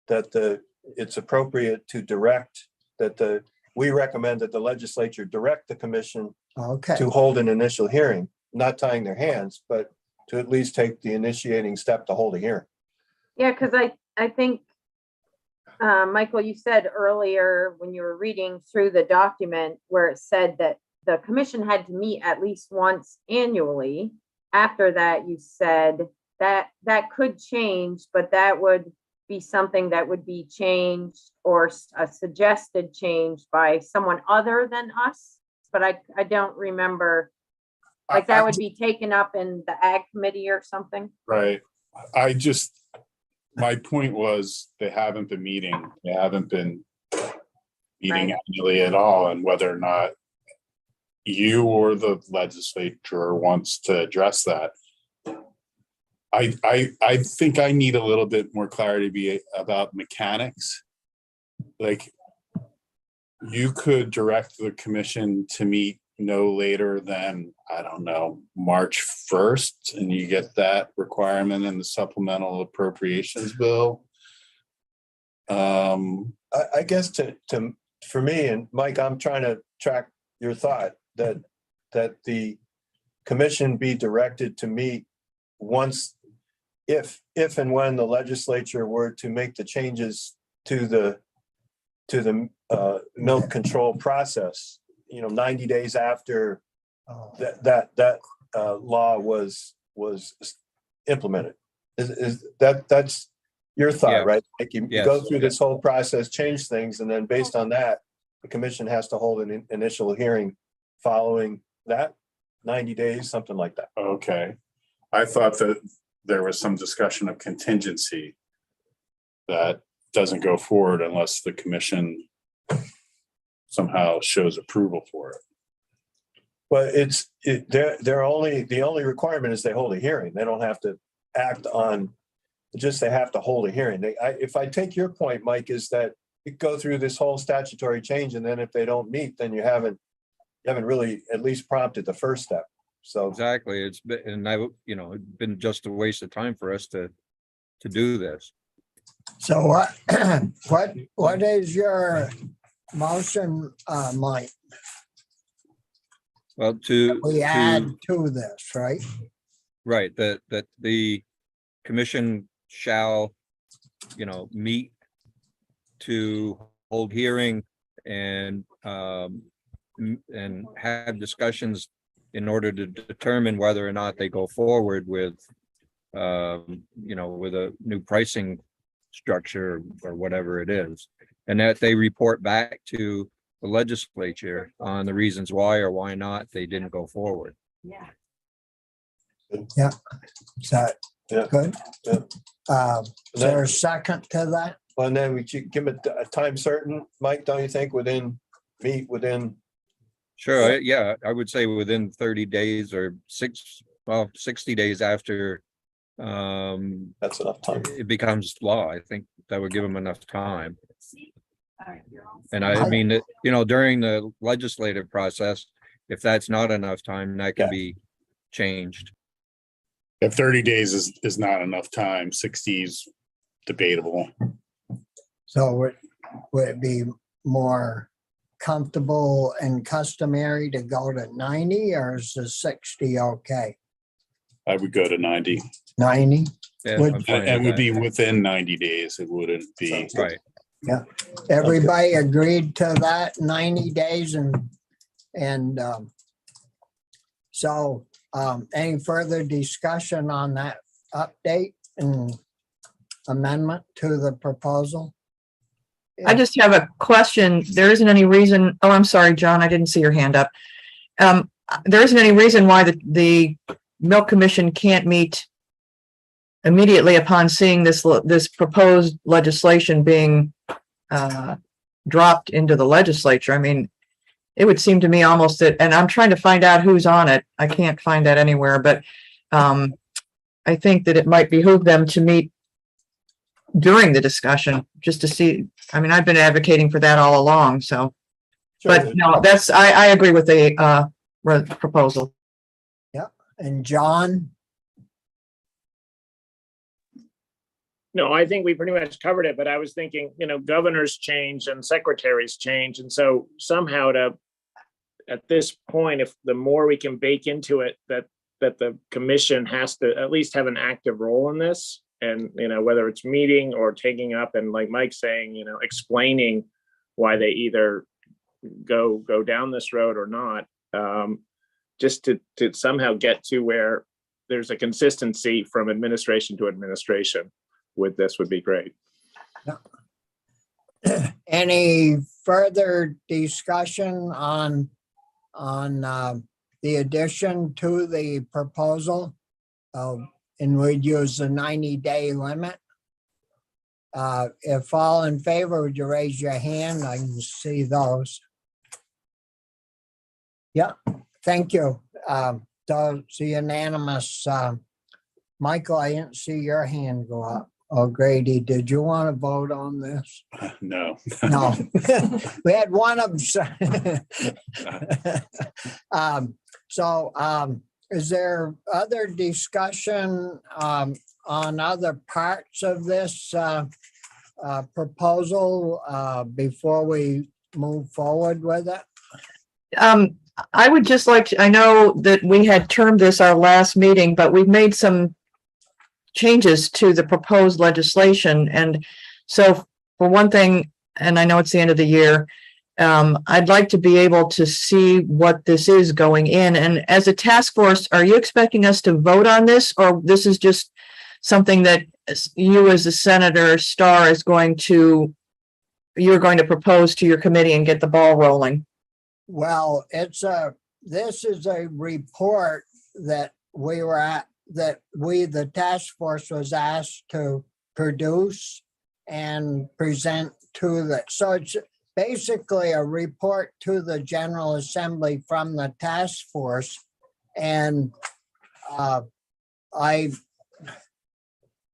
that it's appropriate to direct that we recommend that the legislature direct the commission Okay, to hold an initial hearing, not tying their hands, but to at least take the initiating step to hold a hearing. Yeah, because I think, Michael, you said earlier when you were reading through the document where it said that the commission had to meet at least once annually. After that, you said that could change, but that would be something that would be changed or a suggested change by someone other than us. But I don't remember, like that would be taken up in the Ag Committee or something. Right. My point was they haven't been meeting. They haven't been meeting Right. annually at all, and whether or not you or the legislature wants to address that. I think I need a little bit more clarity about mechanics. Like, you could direct the commission to meet no later than, I don't know, March 1st, and you get that requirement in the supplemental appropriations bill. I guess for me, and Mike, I'm trying to track your thought that the commission be directed to meet once, if and when the legislature were to make the changes to the milk control process, 90 days after that law was implemented. Is that's your thought, Yeah. right? Like you Yes. go through this whole process, change things, and then based on that, the commission has to hold an initial hearing following that 90 days, something like that. Okay. I thought that there was some discussion of contingency that doesn't go forward unless the commission somehow shows approval for it. Well, the only requirement is they hold a hearing. They don't have to act on, just they have to hold a hearing. If I take your point, Mike, is that you go through this whole statutory change, and then if they don't meet, then you haven't really at least prompted the first step. So Exactly. It's been, and it's been just a waste of time for us to do this. So what is your motion, Mike? Well, We add to this, right? right, that the commission shall, meet to hold hearing and have discussions in order to determine whether or not they go forward with, with a new pricing structure or whatever it is. And that they report back to the legislature on the reasons why or why not they didn't go forward. Is that Yeah. good? Yeah. Is there a second to that? Well, and then we should give it a time certain, Mike, don't you think, within. Sure, yeah, I would say within 30 days or 60 days after That's enough time. it becomes law. I think that would give them enough time. And I mean, that during the legislative process, if that's not enough time, that can be changed. If 30 days is not enough time, 60 is debatable. So would it be more comfortable and customary to go to 90, or is the 60 okay? I would go to 90. 90? Yeah, Would- I'm fine And with would be that. within 90 days. It wouldn't be. Sounds good. Right. Everybody agreed to that 90 days and so any further discussion on that update and amendment to the proposal? I just have a question. There isn't any reason, oh, I'm sorry, John, I didn't see your hand up. There isn't any reason why the Milk Commission can't meet immediately upon seeing this proposed legislation being dropped into the legislature. I mean, it would seem to me almost that, and I'm trying to find out who's on it. I can't find that anywhere, but I think that it might behoove them to meet during the discussion, just to see. I mean, I've been advocating for that all along, so. But no, I agree with the proposal. And John? No, I think we pretty much covered it, but I was thinking, governors change and secretaries change. And so somehow at this point, if the more we can bake into it, that the commission has to at least have an active role in this. And, whether it's meeting or taking up and like Mike's saying, explaining why they either go down this road or not, just to somehow get to where there's a consistency from administration to administration with this would be great. Any further discussion on the addition to the proposal? And we'd use the 90-day limit. If all in favor, would you raise your hand? I can see those. Thank you. So it's unanimous. Michael, I didn't see your hand go up. Oh, Grady, did you want to vote on this? No. No. We had one of is there other discussion on other parts of this proposal before we move forward with it? I would just like to, I know that we had termed this our last meeting, but we've made some changes to the proposed legislation. And so for one thing, and I know it's the end of the year, I'd like to be able to see what this is going in. And as a task force, are you expecting us to vote on this, or this is just something that you as a Senator Starr you're going to propose to your committee and get the ball rolling? Well, this is a report that the task force was asked to produce and present to so it's basically a report to the General Assembly from the task force. And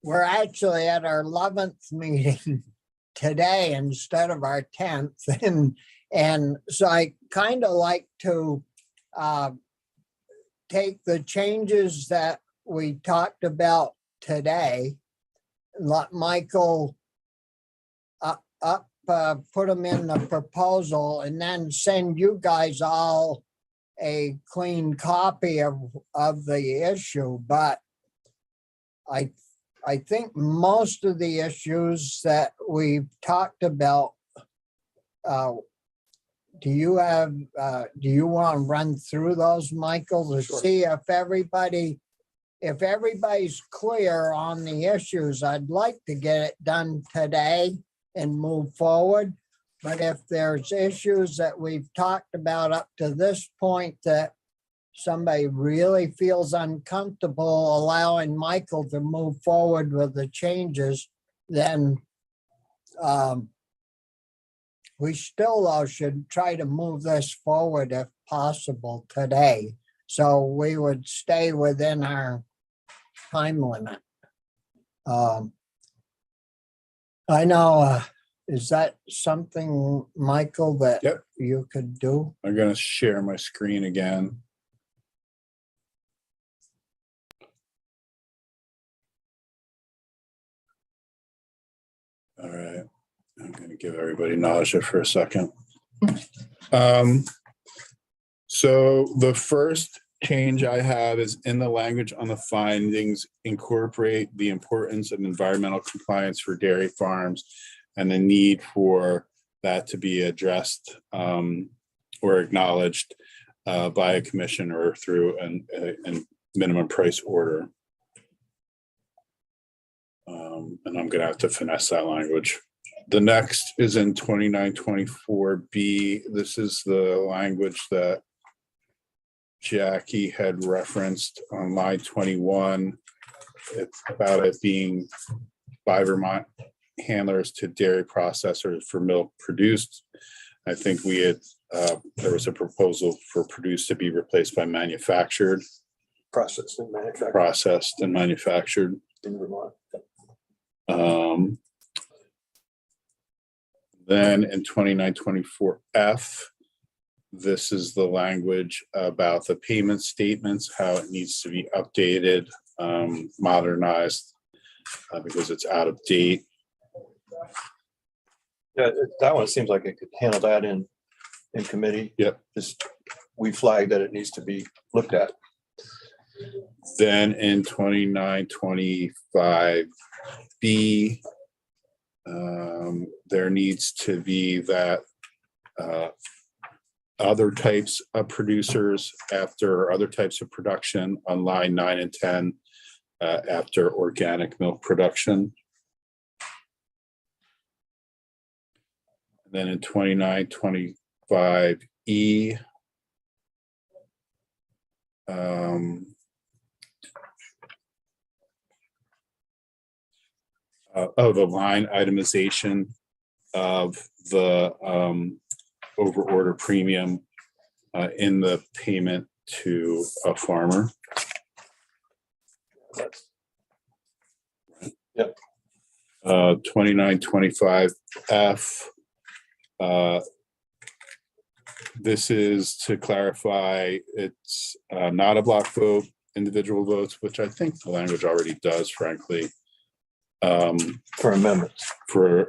we're actually at our 11th meeting today instead of our 10th. And so I kind of like to take the changes that we talked about today, let Michael put them in the proposal, and then send you guys all a clean copy of the issue. But I think most of the issues that we've talked about, do you want to run through those, Michael, to see if everybody's clear on the issues? I'd like to get it done today and move forward. But if there's issues that we've talked about up to this point that somebody really feels uncomfortable allowing Michael to move forward with the changes, then we still should try to move this forward if possible today. So we would stay within our time limit. I know, is that something, Michael, that Yep. you could do? I'm going to share my screen again. All right. I'm going to give everybody nausea for a second. So the first change I have is in the language on the findings, incorporate the importance of environmental compliance for dairy farms and the need for that to be addressed or acknowledged by a commission or through a minimum price order. And I'm going to have to finesse that language. The next is in 2924B. This is the language that Jackie had referenced on line 21. It's about it being by Vermont handlers to dairy processors for milk produced. I think we had, there was a proposal for produced to be replaced by manufactured. Processed and manufactured Processed and manufactured. in Vermont. Then in 2924F, this is the language about the payment statements, how it needs to be updated, modernized, because it's out of date. Yeah, that one seems like it could handle that in committee. Yep. Just we flagged that it needs to be looked at. Then in 2925B, there needs to be that other types of producers after other types of production on line 9 and 10 after organic milk production. And then in 2925E, the line itemization of the over order premium in the payment to a farmer. Yep. 2925F. This is to clarify, it's not a block vote, individual votes, which I think the language already does, frankly. For amendments.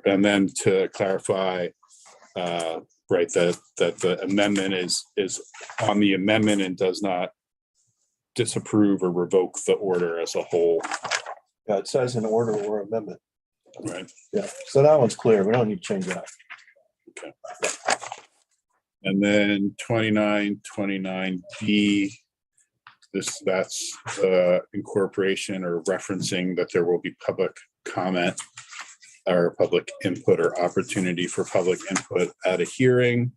And then to clarify, right, that the amendment is on the amendment and does not disapprove or revoke the order as a whole. Yeah, it says an order or amendment. Right. Yeah, so that one's clear. We don't need to change that. Okay. And then 2929B, that's incorporation or referencing that there will be public comment or public input or opportunity for public input at a hearing.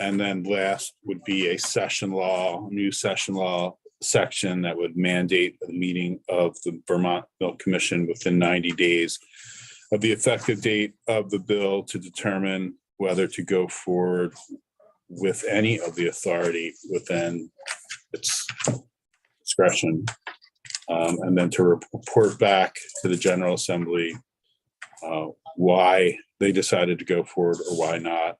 And then last would be a session law, new session law section that would mandate the meeting of the Vermont Milk Commission within 90 days of the effective date of the bill to determine whether to go forward with any of the authority within its discretion. And then to report back to the General Assembly why they decided to go forward or why not.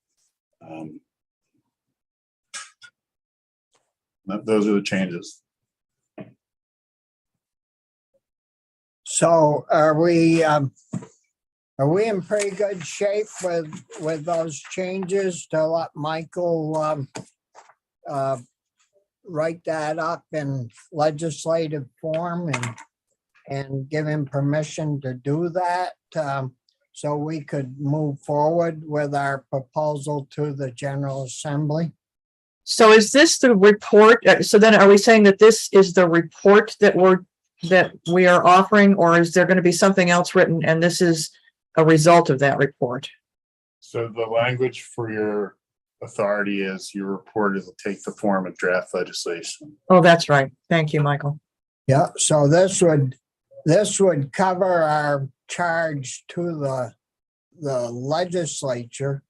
Those are the changes. So are we in pretty good shape with those changes to let Michael write that up in legislative form and give him permission to do that, so we could move forward with our proposal to the General Assembly? So is this the report? So then are we saying that this is the report that we are offering, or is there going to be something else written and this is a result of that report? So the language for your authority is your report will take the form of draft legislation. Oh, that's right. Thank you, Michael. Yeah, so this would cover our charge to the legislature,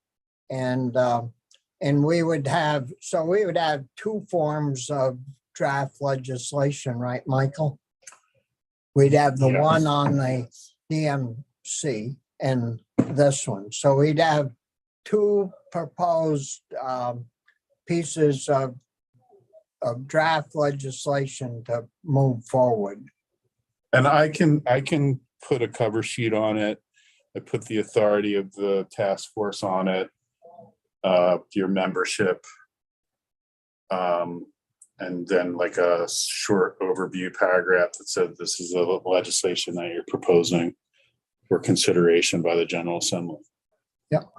and we would have two forms of draft legislation, right, Michael? We'd have the one on the DMC and this one. So we'd have two proposed pieces of draft legislation to move forward. And I can put a cover sheet on it. I put the authority of the task force on it, your membership, and then like a short overview paragraph that said this is the legislation that you're proposing for consideration by the General Assembly. Yep.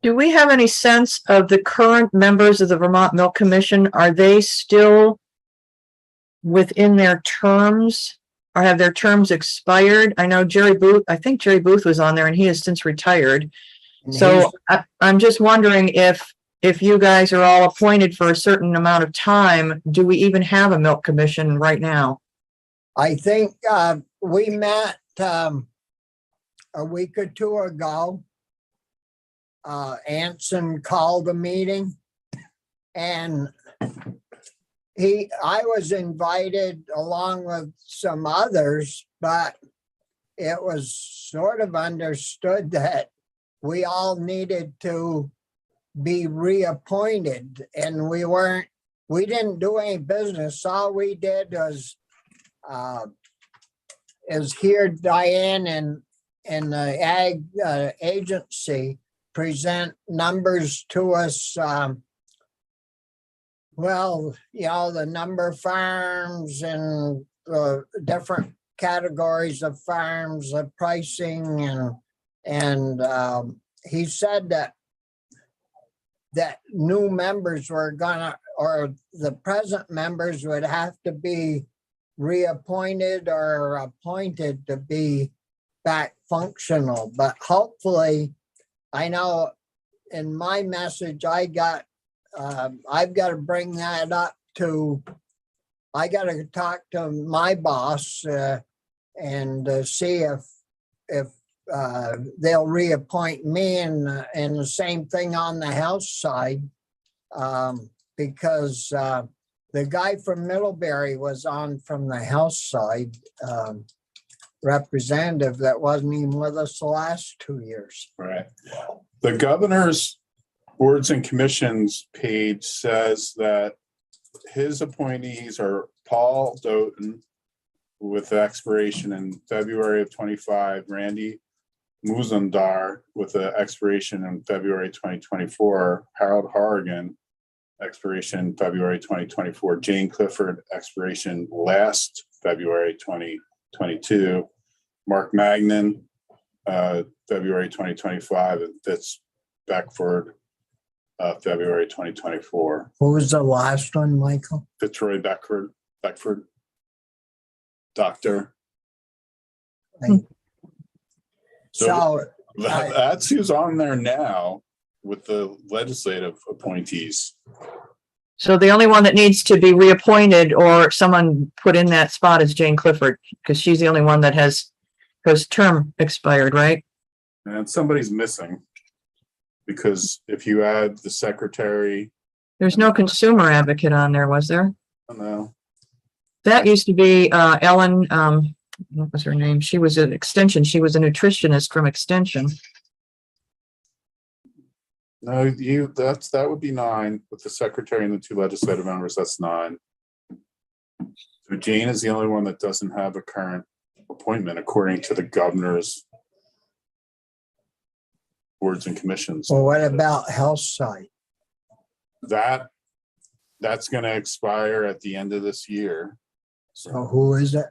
Do we have any sense of the current members of the Vermont Milk Commission? Are they still within their terms, or have their terms expired? I know I think Jerry Booth was on there and he has since retired. And So I'm just wondering if you guys are all appointed for a certain amount of time, do we even have a milk commission right now? I think we met a week or two ago. Anson called a meeting, and I was invited along with some others, but it was sort of understood that we all needed to be reappointed, and we didn't do any business. All we did was is hear Diane and the ag agency present numbers to us. The number of farms and the different categories of farms, the pricing, and he said that new members or the present members would have to be reappointed or appointed to be back functional. But hopefully, I know in my message I've got to bring that up to, I got to talk to my boss and see if they'll reappoint me, and the same thing on the House side. because the guy from Middlebury was on from the House side, representative that wasn't even with us the last 2 years. Right. The governor's boards and commissions page says that his appointees are Paul Doughton with expiration in February of 25, Randy Muzandar with the expiration in February 2024, Harold Horrigan, expiration February 2024, Jane Clifford, expiration last February 2022, Mark Magnan, February 2025, and Fitz Beckford, February 2024. Who was the last one, Michael? Fitzroy Beckford, doctor. So that's who's on there now with the legislative appointees. So the only one that needs to be reappointed or someone put in that spot is Jane Clifford, because she's the only one that has whose term expired, right? And somebody's missing. Because if you add the secretary, There's no consumer advocate on there, was there? I don't know. That used to be Ellen, what was her name? She was an extension. She was a nutritionist from Extension. No, that would be 9 with the secretary and the 2 legislative members. That's 9. So Jane is the only one that doesn't have a current appointment according to the governor's boards and commissions. Well, what about Health side? That's going to expire at the end of this year. So who is it?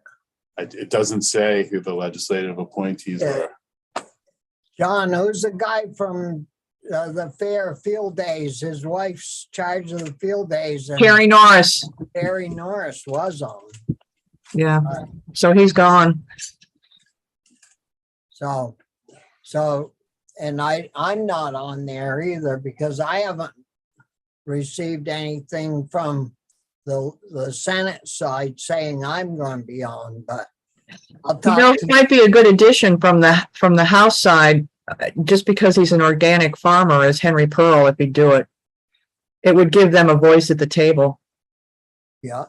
It doesn't say who the legislative appointees are. John, who's the guy from the fair field days? His wife's charge of the field days. And Carrie Norris. Carrie Norris was on. Yeah. So he's gone. So, and I'm not on there either because I haven't received anything from the Senate side saying I'm going to be on, but I'll talk It might be a good addition from the House side, just because he's an organic farmer, as Henry Pearl, if he'd do it. It would give them a voice at the table. Yeah.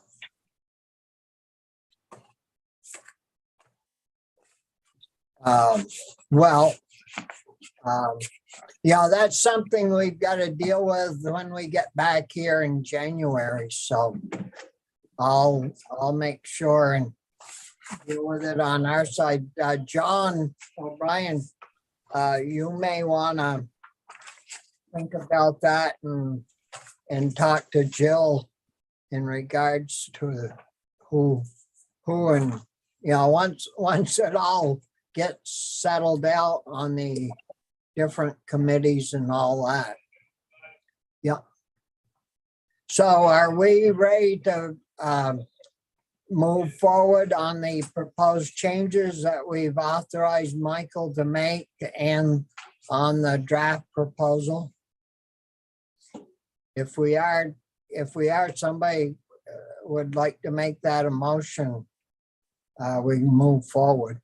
Yeah, that's something we've got to deal with when we get back here in January. So I'll make sure and deal with it on our side. John O'Brien, you may want to think about that and talk to Jill in regards to who and, you know, once it all gets settled out on the different committees and all that. Yeah. So are we ready to move forward on the proposed changes that we've authorized Michael to make and on the draft proposal? If we are, somebody would like to make that a motion, we can move forward.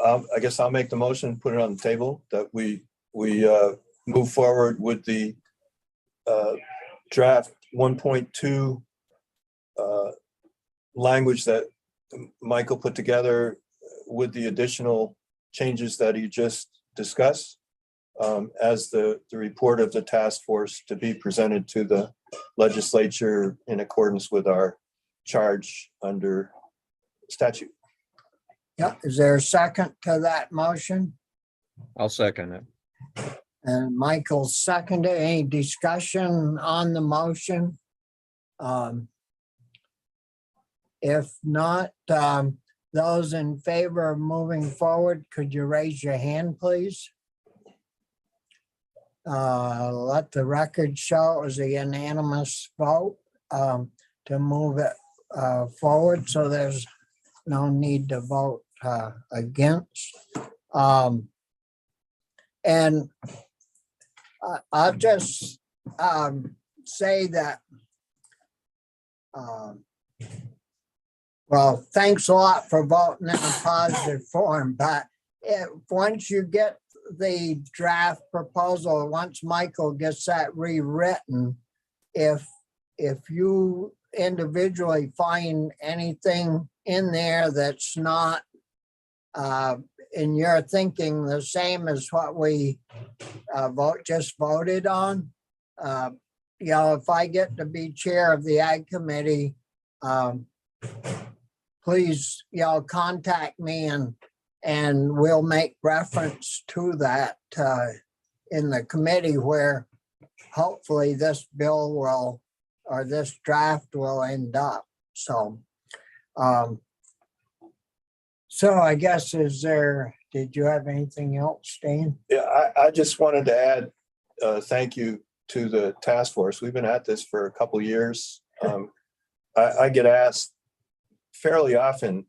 I guess I'll make the motion, put it on the table that we move forward with the draft 1.2 language that Michael put together with the additional changes that he just discussed as the report of the task force to be presented to the legislature in accordance with our charge under statute. Yeah, is there a second to that motion? I'll second it. And Michael seconded. Any discussion on the motion? If not, those in favor of moving forward, could you raise your hand, please? Let the record show it was a unanimous vote to move it forward, so there's no need to vote against. And I'll just say that, well, thanks a lot for voting in a positive form, but once you get the draft proposal, once Michael gets that rewritten, if you individually find anything in there that's not in your thinking the same as what we just voted on, if I get to be chair of the Ag Committee, please, contact me and we'll make reference to that in the committee where hopefully this bill will, or this draft will end up. So, I guess did you have anything else, Dane? Yeah, I just wanted to add, thank you to the task force. We've been at this for a couple years. I get asked fairly often,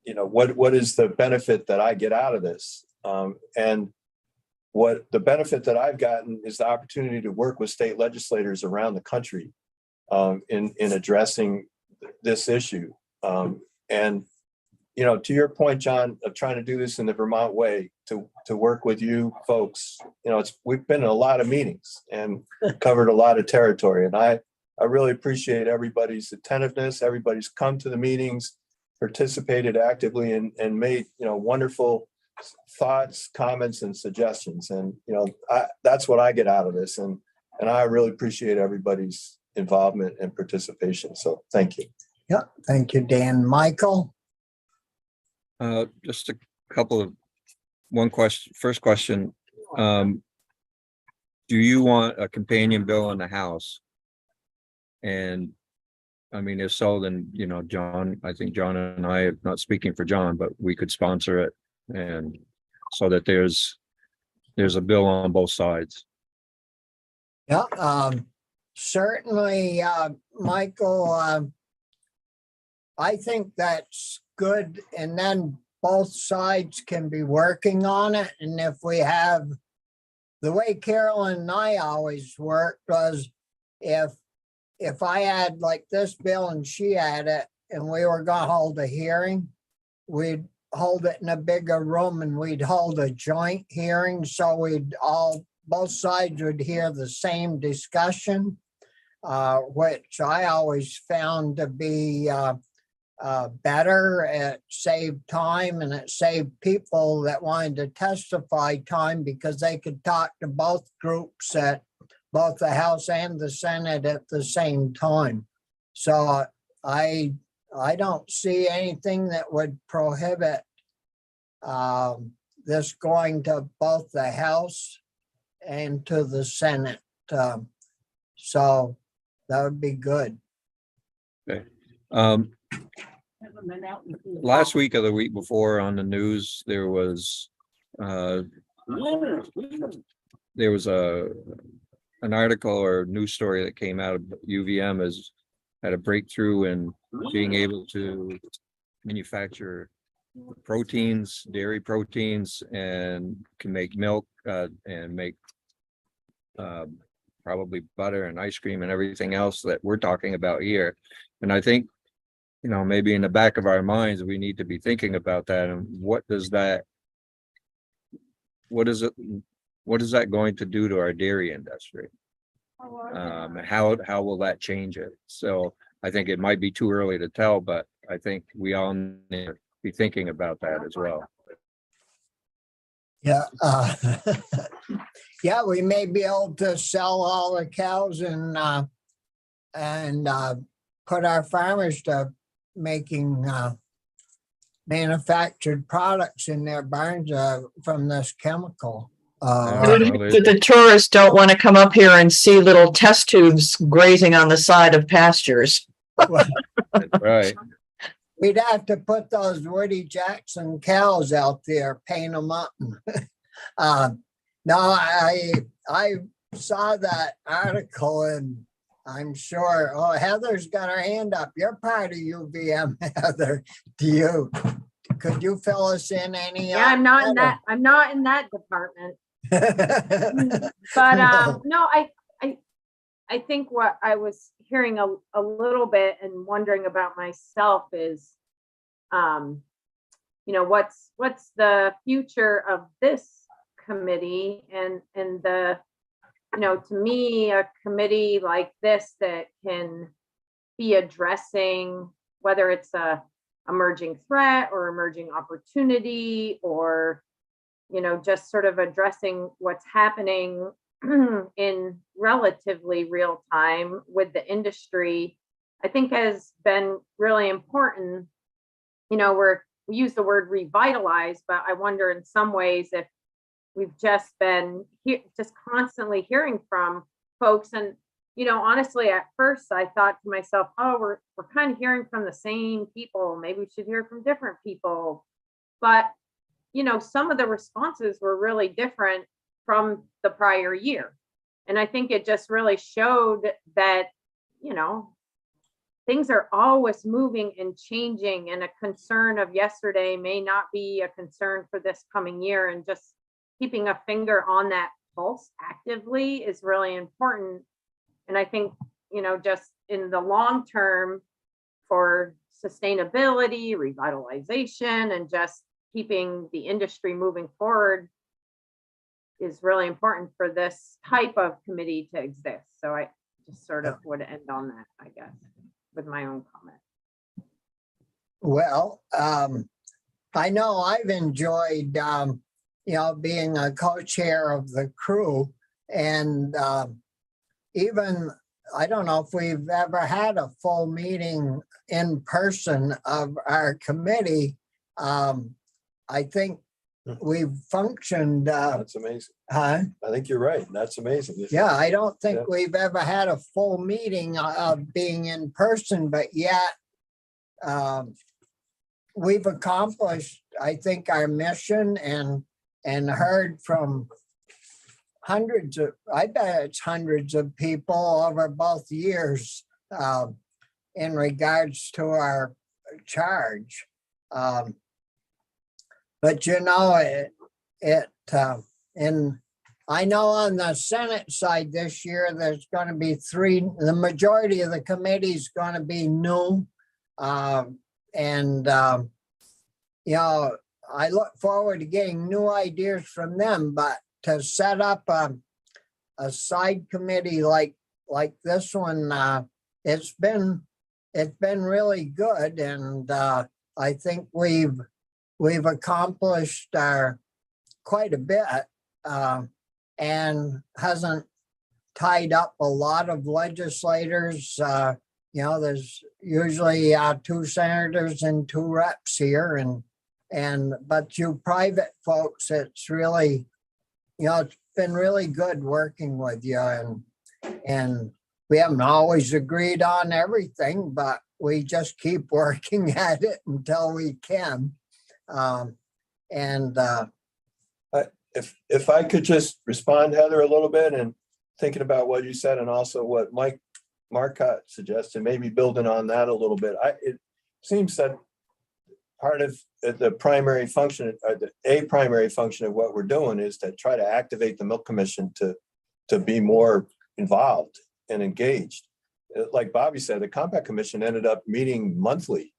what is the benefit that I get out of this? And what the benefit that I've gotten is the opportunity to work with state legislators around the country in addressing this issue. And to your point, John, of trying to do this in the Vermont way, to work with you folks, we've been in a lot of meetings and covered a lot of territory. And I really appreciate everybody's attentiveness. Everybody's come to the meetings, participated actively, and made, wonderful thoughts, comments, and suggestions. And, that's what I get out of this. And I really appreciate everybody's involvement and participation. So thank you. Yeah, thank you, Dan. Michael? Just a couple of, first question. Do you want a companion bill in the House? And I mean, if so, then, John, I think John and I, not speaking for John, but we could sponsor it. And so that there's a bill on both sides. Yeah, certainly, Michael, I think that's good. And then both sides can be working on it. And if we have, the way Carolyn and I always worked was if I had like this bill and she had it and we were gonna hold a hearing, we'd hold it in a bigger room and we'd hold a joint hearing. So both sides would hear the same discussion, which I always found to be better. It saved time and it saved people that wanted to testify time because they could talk to both groups at both the House and the Senate at the same time. So I don't see anything that would prohibit this going to both the House and to the Senate. So that would be good. Okay. Last week or the week before on the news, there was an article or news story that came out of UVM has had a breakthrough in being able to manufacture proteins, dairy proteins, and can make milk and make probably butter and ice cream and everything else that we're talking about here. And I think, maybe in the back of our minds, we need to be thinking about that. And what is that going to do to our dairy industry? How will that change it? So I think it might be too early to tell, but I think we all need to be thinking about that as well. Yeah. Yeah, we may be able to sell all the cows and put our farmers to making manufactured products in their barns from this chemical. The tourists don't want to come up here and see little test tubes grazing on the side of pastures. Right. We'd have to put those Woody Jackson cows out there, paint them up. No, I saw that article and I'm sure, Heather's got her hand up. You're part of UVM, Heather. Could you fill us in any? Yeah, I'm not in that department. But no, I think what I was hearing a little bit and wondering about myself is what's the future of this committee and the, to me, a committee like this that can be addressing whether it's a emerging threat or emerging opportunity, or, just sort of addressing what's happening in relatively real time with the industry, I think has been really important. We use the word revitalize, but I wonder in some ways if we've just been just constantly hearing from folks. And, honestly, at first I thought to myself, oh, we're kind of hearing from the same people. Maybe we should hear from different people. But, some of the responses were really different from the prior year. And I think it just really showed that, things are always moving and changing, and a concern of yesterday may not be a concern for this coming year. And just keeping a finger on that pulse actively is really important. And I think, just in the long term for sustainability, revitalization, and just keeping the industry moving forward is really important for this type of committee to exist. So I just sort of would end on that, I guess, with my own comment. Well, I know I've enjoyed, being a co-chair of the crew, and even, I don't know if we've ever had a full meeting in person of our committee. I think we've functioned. That's amazing. Huh? I think you're right. That's amazing. Yeah, I don't think Yeah. we've ever had a full meeting of being in person, but yet we've accomplished, I think, our mission and heard from hundreds of, I bet it's hundreds of people over both years in regards to our charge. But and I know on the Senate side this year, there's going to be the majority of the committee is going to be new. I look forward to getting new ideas from them, but to set up a side committee like this one, it's been really good. And I think we've accomplished quite a bit, and hasn't tied up a lot of legislators. There's usually 2 senators and 2 reps here, but you private folks, it's really, it's been really good working with you, and we haven't always agreed on everything, but we just keep working at it until we can. If I could just respond, Heather, a little bit, and thinking about what you said, and also what Mike Marcotte suggested, maybe building on that a little bit. It seems that part of the primary function, or a primary function of what we're doing, is to try to activate the Milk Commission to be more involved and engaged. Like Bobby said, the Compact Commission ended up meeting monthly,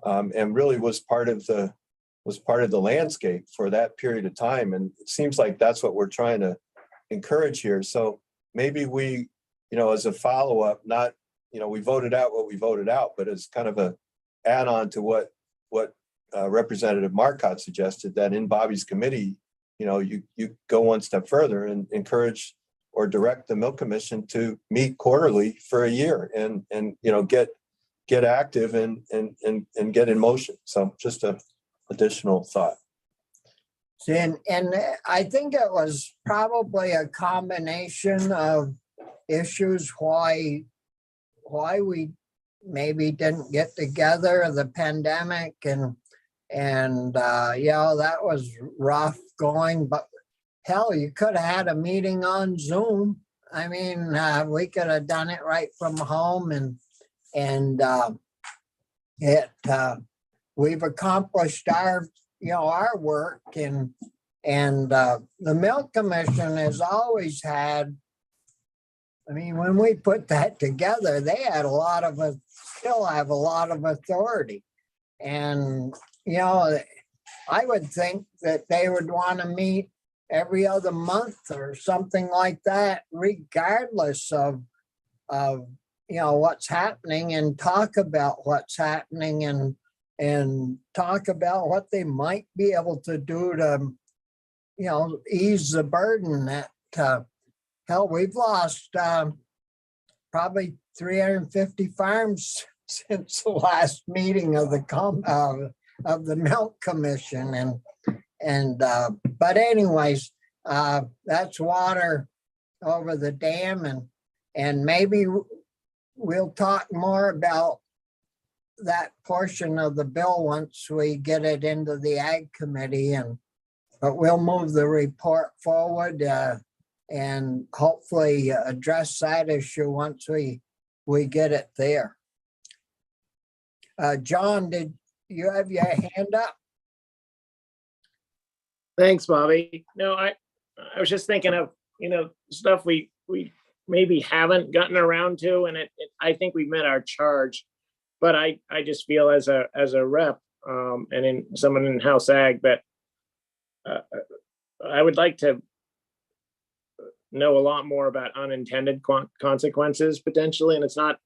and really was part of the landscape for that period of time. And it seems like that's what we're trying to encourage here. So maybe we, as a follow-up, not, we voted out what we voted out, but as kind of a add-on to what Representative Marcotte suggested, that in Bobby's committee, you go one step further and encourage or direct the Milk Commission to meet quarterly for a year and get active and get in motion. So just a additional thought. And I think it was probably a combination of issues why we maybe didn't get together, the pandemic, and that was rough going, but hell, you could have had a meeting on Zoom. I mean, we could have done it right from home, and we've accomplished our work, and the Milk Commission has always had, I mean, when we put that together, they had still have a lot of authority. And, I would think that they would want to meet every other month or something like that, regardless of, what's happening, and talk about what's happening, and talk about what they might be able to do to, ease the burden that, hell, we've lost probably 350 farms since the last meeting of the milk commission, but anyways, that's water over the dam, and maybe we'll talk more about that portion of the bill once we get it into the ag committee, but we'll move the report forward and hopefully address that issue once we get it there. John, did you have your hand up? Thanks, Bobby. No, I was just thinking of, stuff we maybe haven't gotten around to, and I think we've met our charge. But I just feel as a rep and in someone in house ag that I would like to know a lot more about unintended consequences potentially. And it's not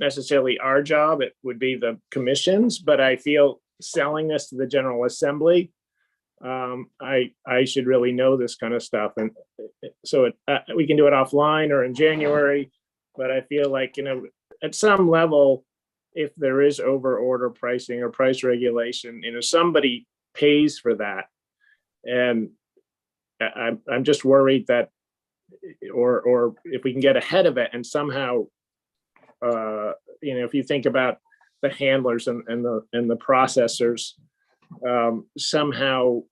necessarily our job, it would be the commission's, but I feel selling this to the General Assembly, I should really know this kind of stuff. And so we can do it offline or in January, but I feel like, at some level, if there is over order pricing or price regulation, somebody pays for that. And I'm just worried that, or if we can get ahead of it and somehow, if you think about the handlers and the processors, somehow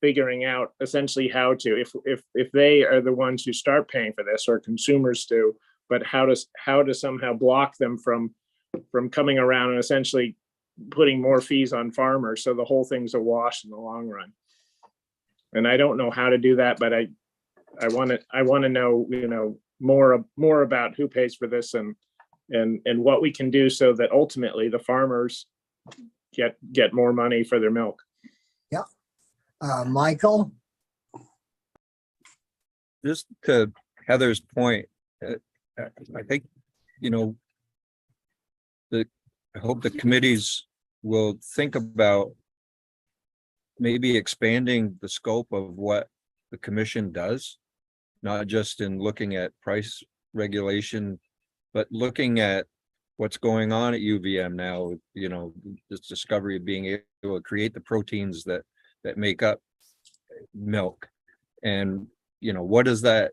figuring out essentially how to, if they are the ones who start paying for this, or consumers do, but how to somehow block them from coming around and essentially putting more fees on farmers, so the whole thing's a wash in the long run. And I don't know how to do that, but I want to know, more about who pays for this and what we can do so that ultimately the farmers get more money for their milk. Yeah. Michael? Just to Heather's point, I think, I hope the committees will think about maybe expanding the scope of what the commission does, not just in looking at price regulation, but looking at what's going on at UVM now, this discovery of being able to create the proteins that make up milk. And, what is that?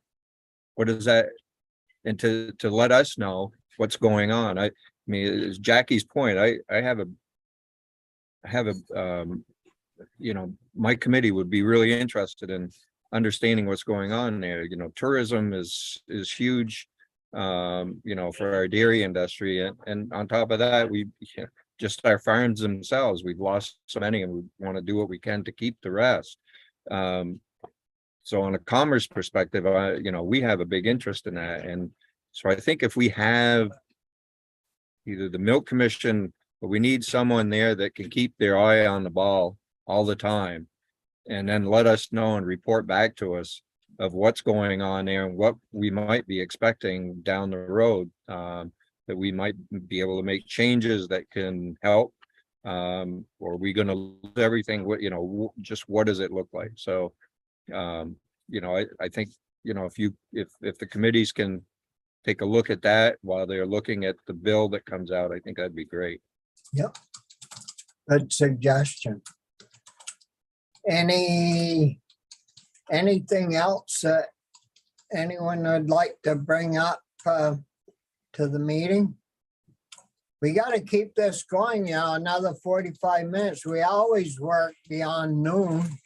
And to let us know what's going on. I mean, it's Jackie's point. I have my committee would be really interested in understanding what's going on there. Tourism is huge, for our dairy industry. And on top of that, we just our farms themselves, we've lost so many, and we want to do what we can to keep the rest. So on a commerce perspective, we have a big interest in that. And so I think if we have either the milk commission, but we need someone there that can keep their eye on the ball all the time, and then let us know and report back to us of what's going on there and what we might be expecting down the road, that we might be able to make changes that can help, or are we going to lose everything? Just what does it look like? So, I think, if the committees can take a look at that while they're looking at the bill that comes out, I think that'd be great. Yep. Good suggestion. Anything else that anyone would like to bring up to the meeting? We got to keep this going, another 45 minutes. We always work beyond noon,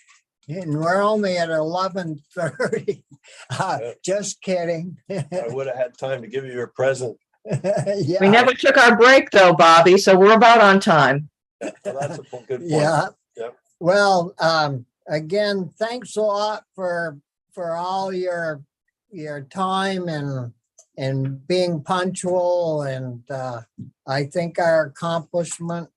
and we're only at 11:30. Just kidding. I would have had time to give you your present. Yeah. We never took our break though, Bobby, so we're about on time. Well, that's a good point. Yeah. Yep. Well, again, thanks a lot for all your time and being punctual. And I think our accomplishment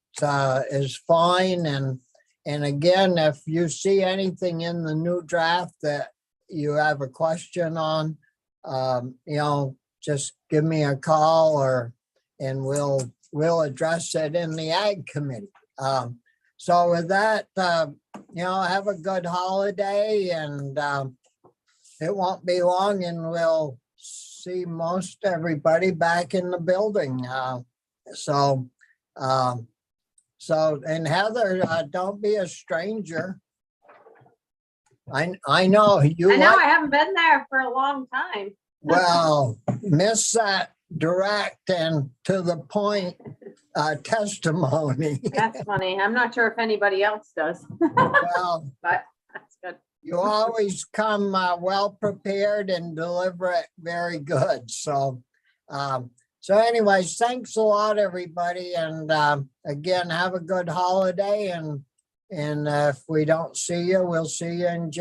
is fine. And again, if you see anything in the new draft that you have a question on, just give me a call and we'll address it in the Ag Committee. So with that, have a good holiday, and it won't be long and we'll see most everybody back in the building. And Heather, don't be a stranger. I know you. I know I haven't been there for a long time. Well, miss that direct and to the point testimony. That's funny. I'm not sure if anybody else does, Well, but that's good. you always come well prepared and deliver it very good. So anyways, thanks a lot, everybody. And again, have a good holiday. And if we don't see you, we'll see you in January.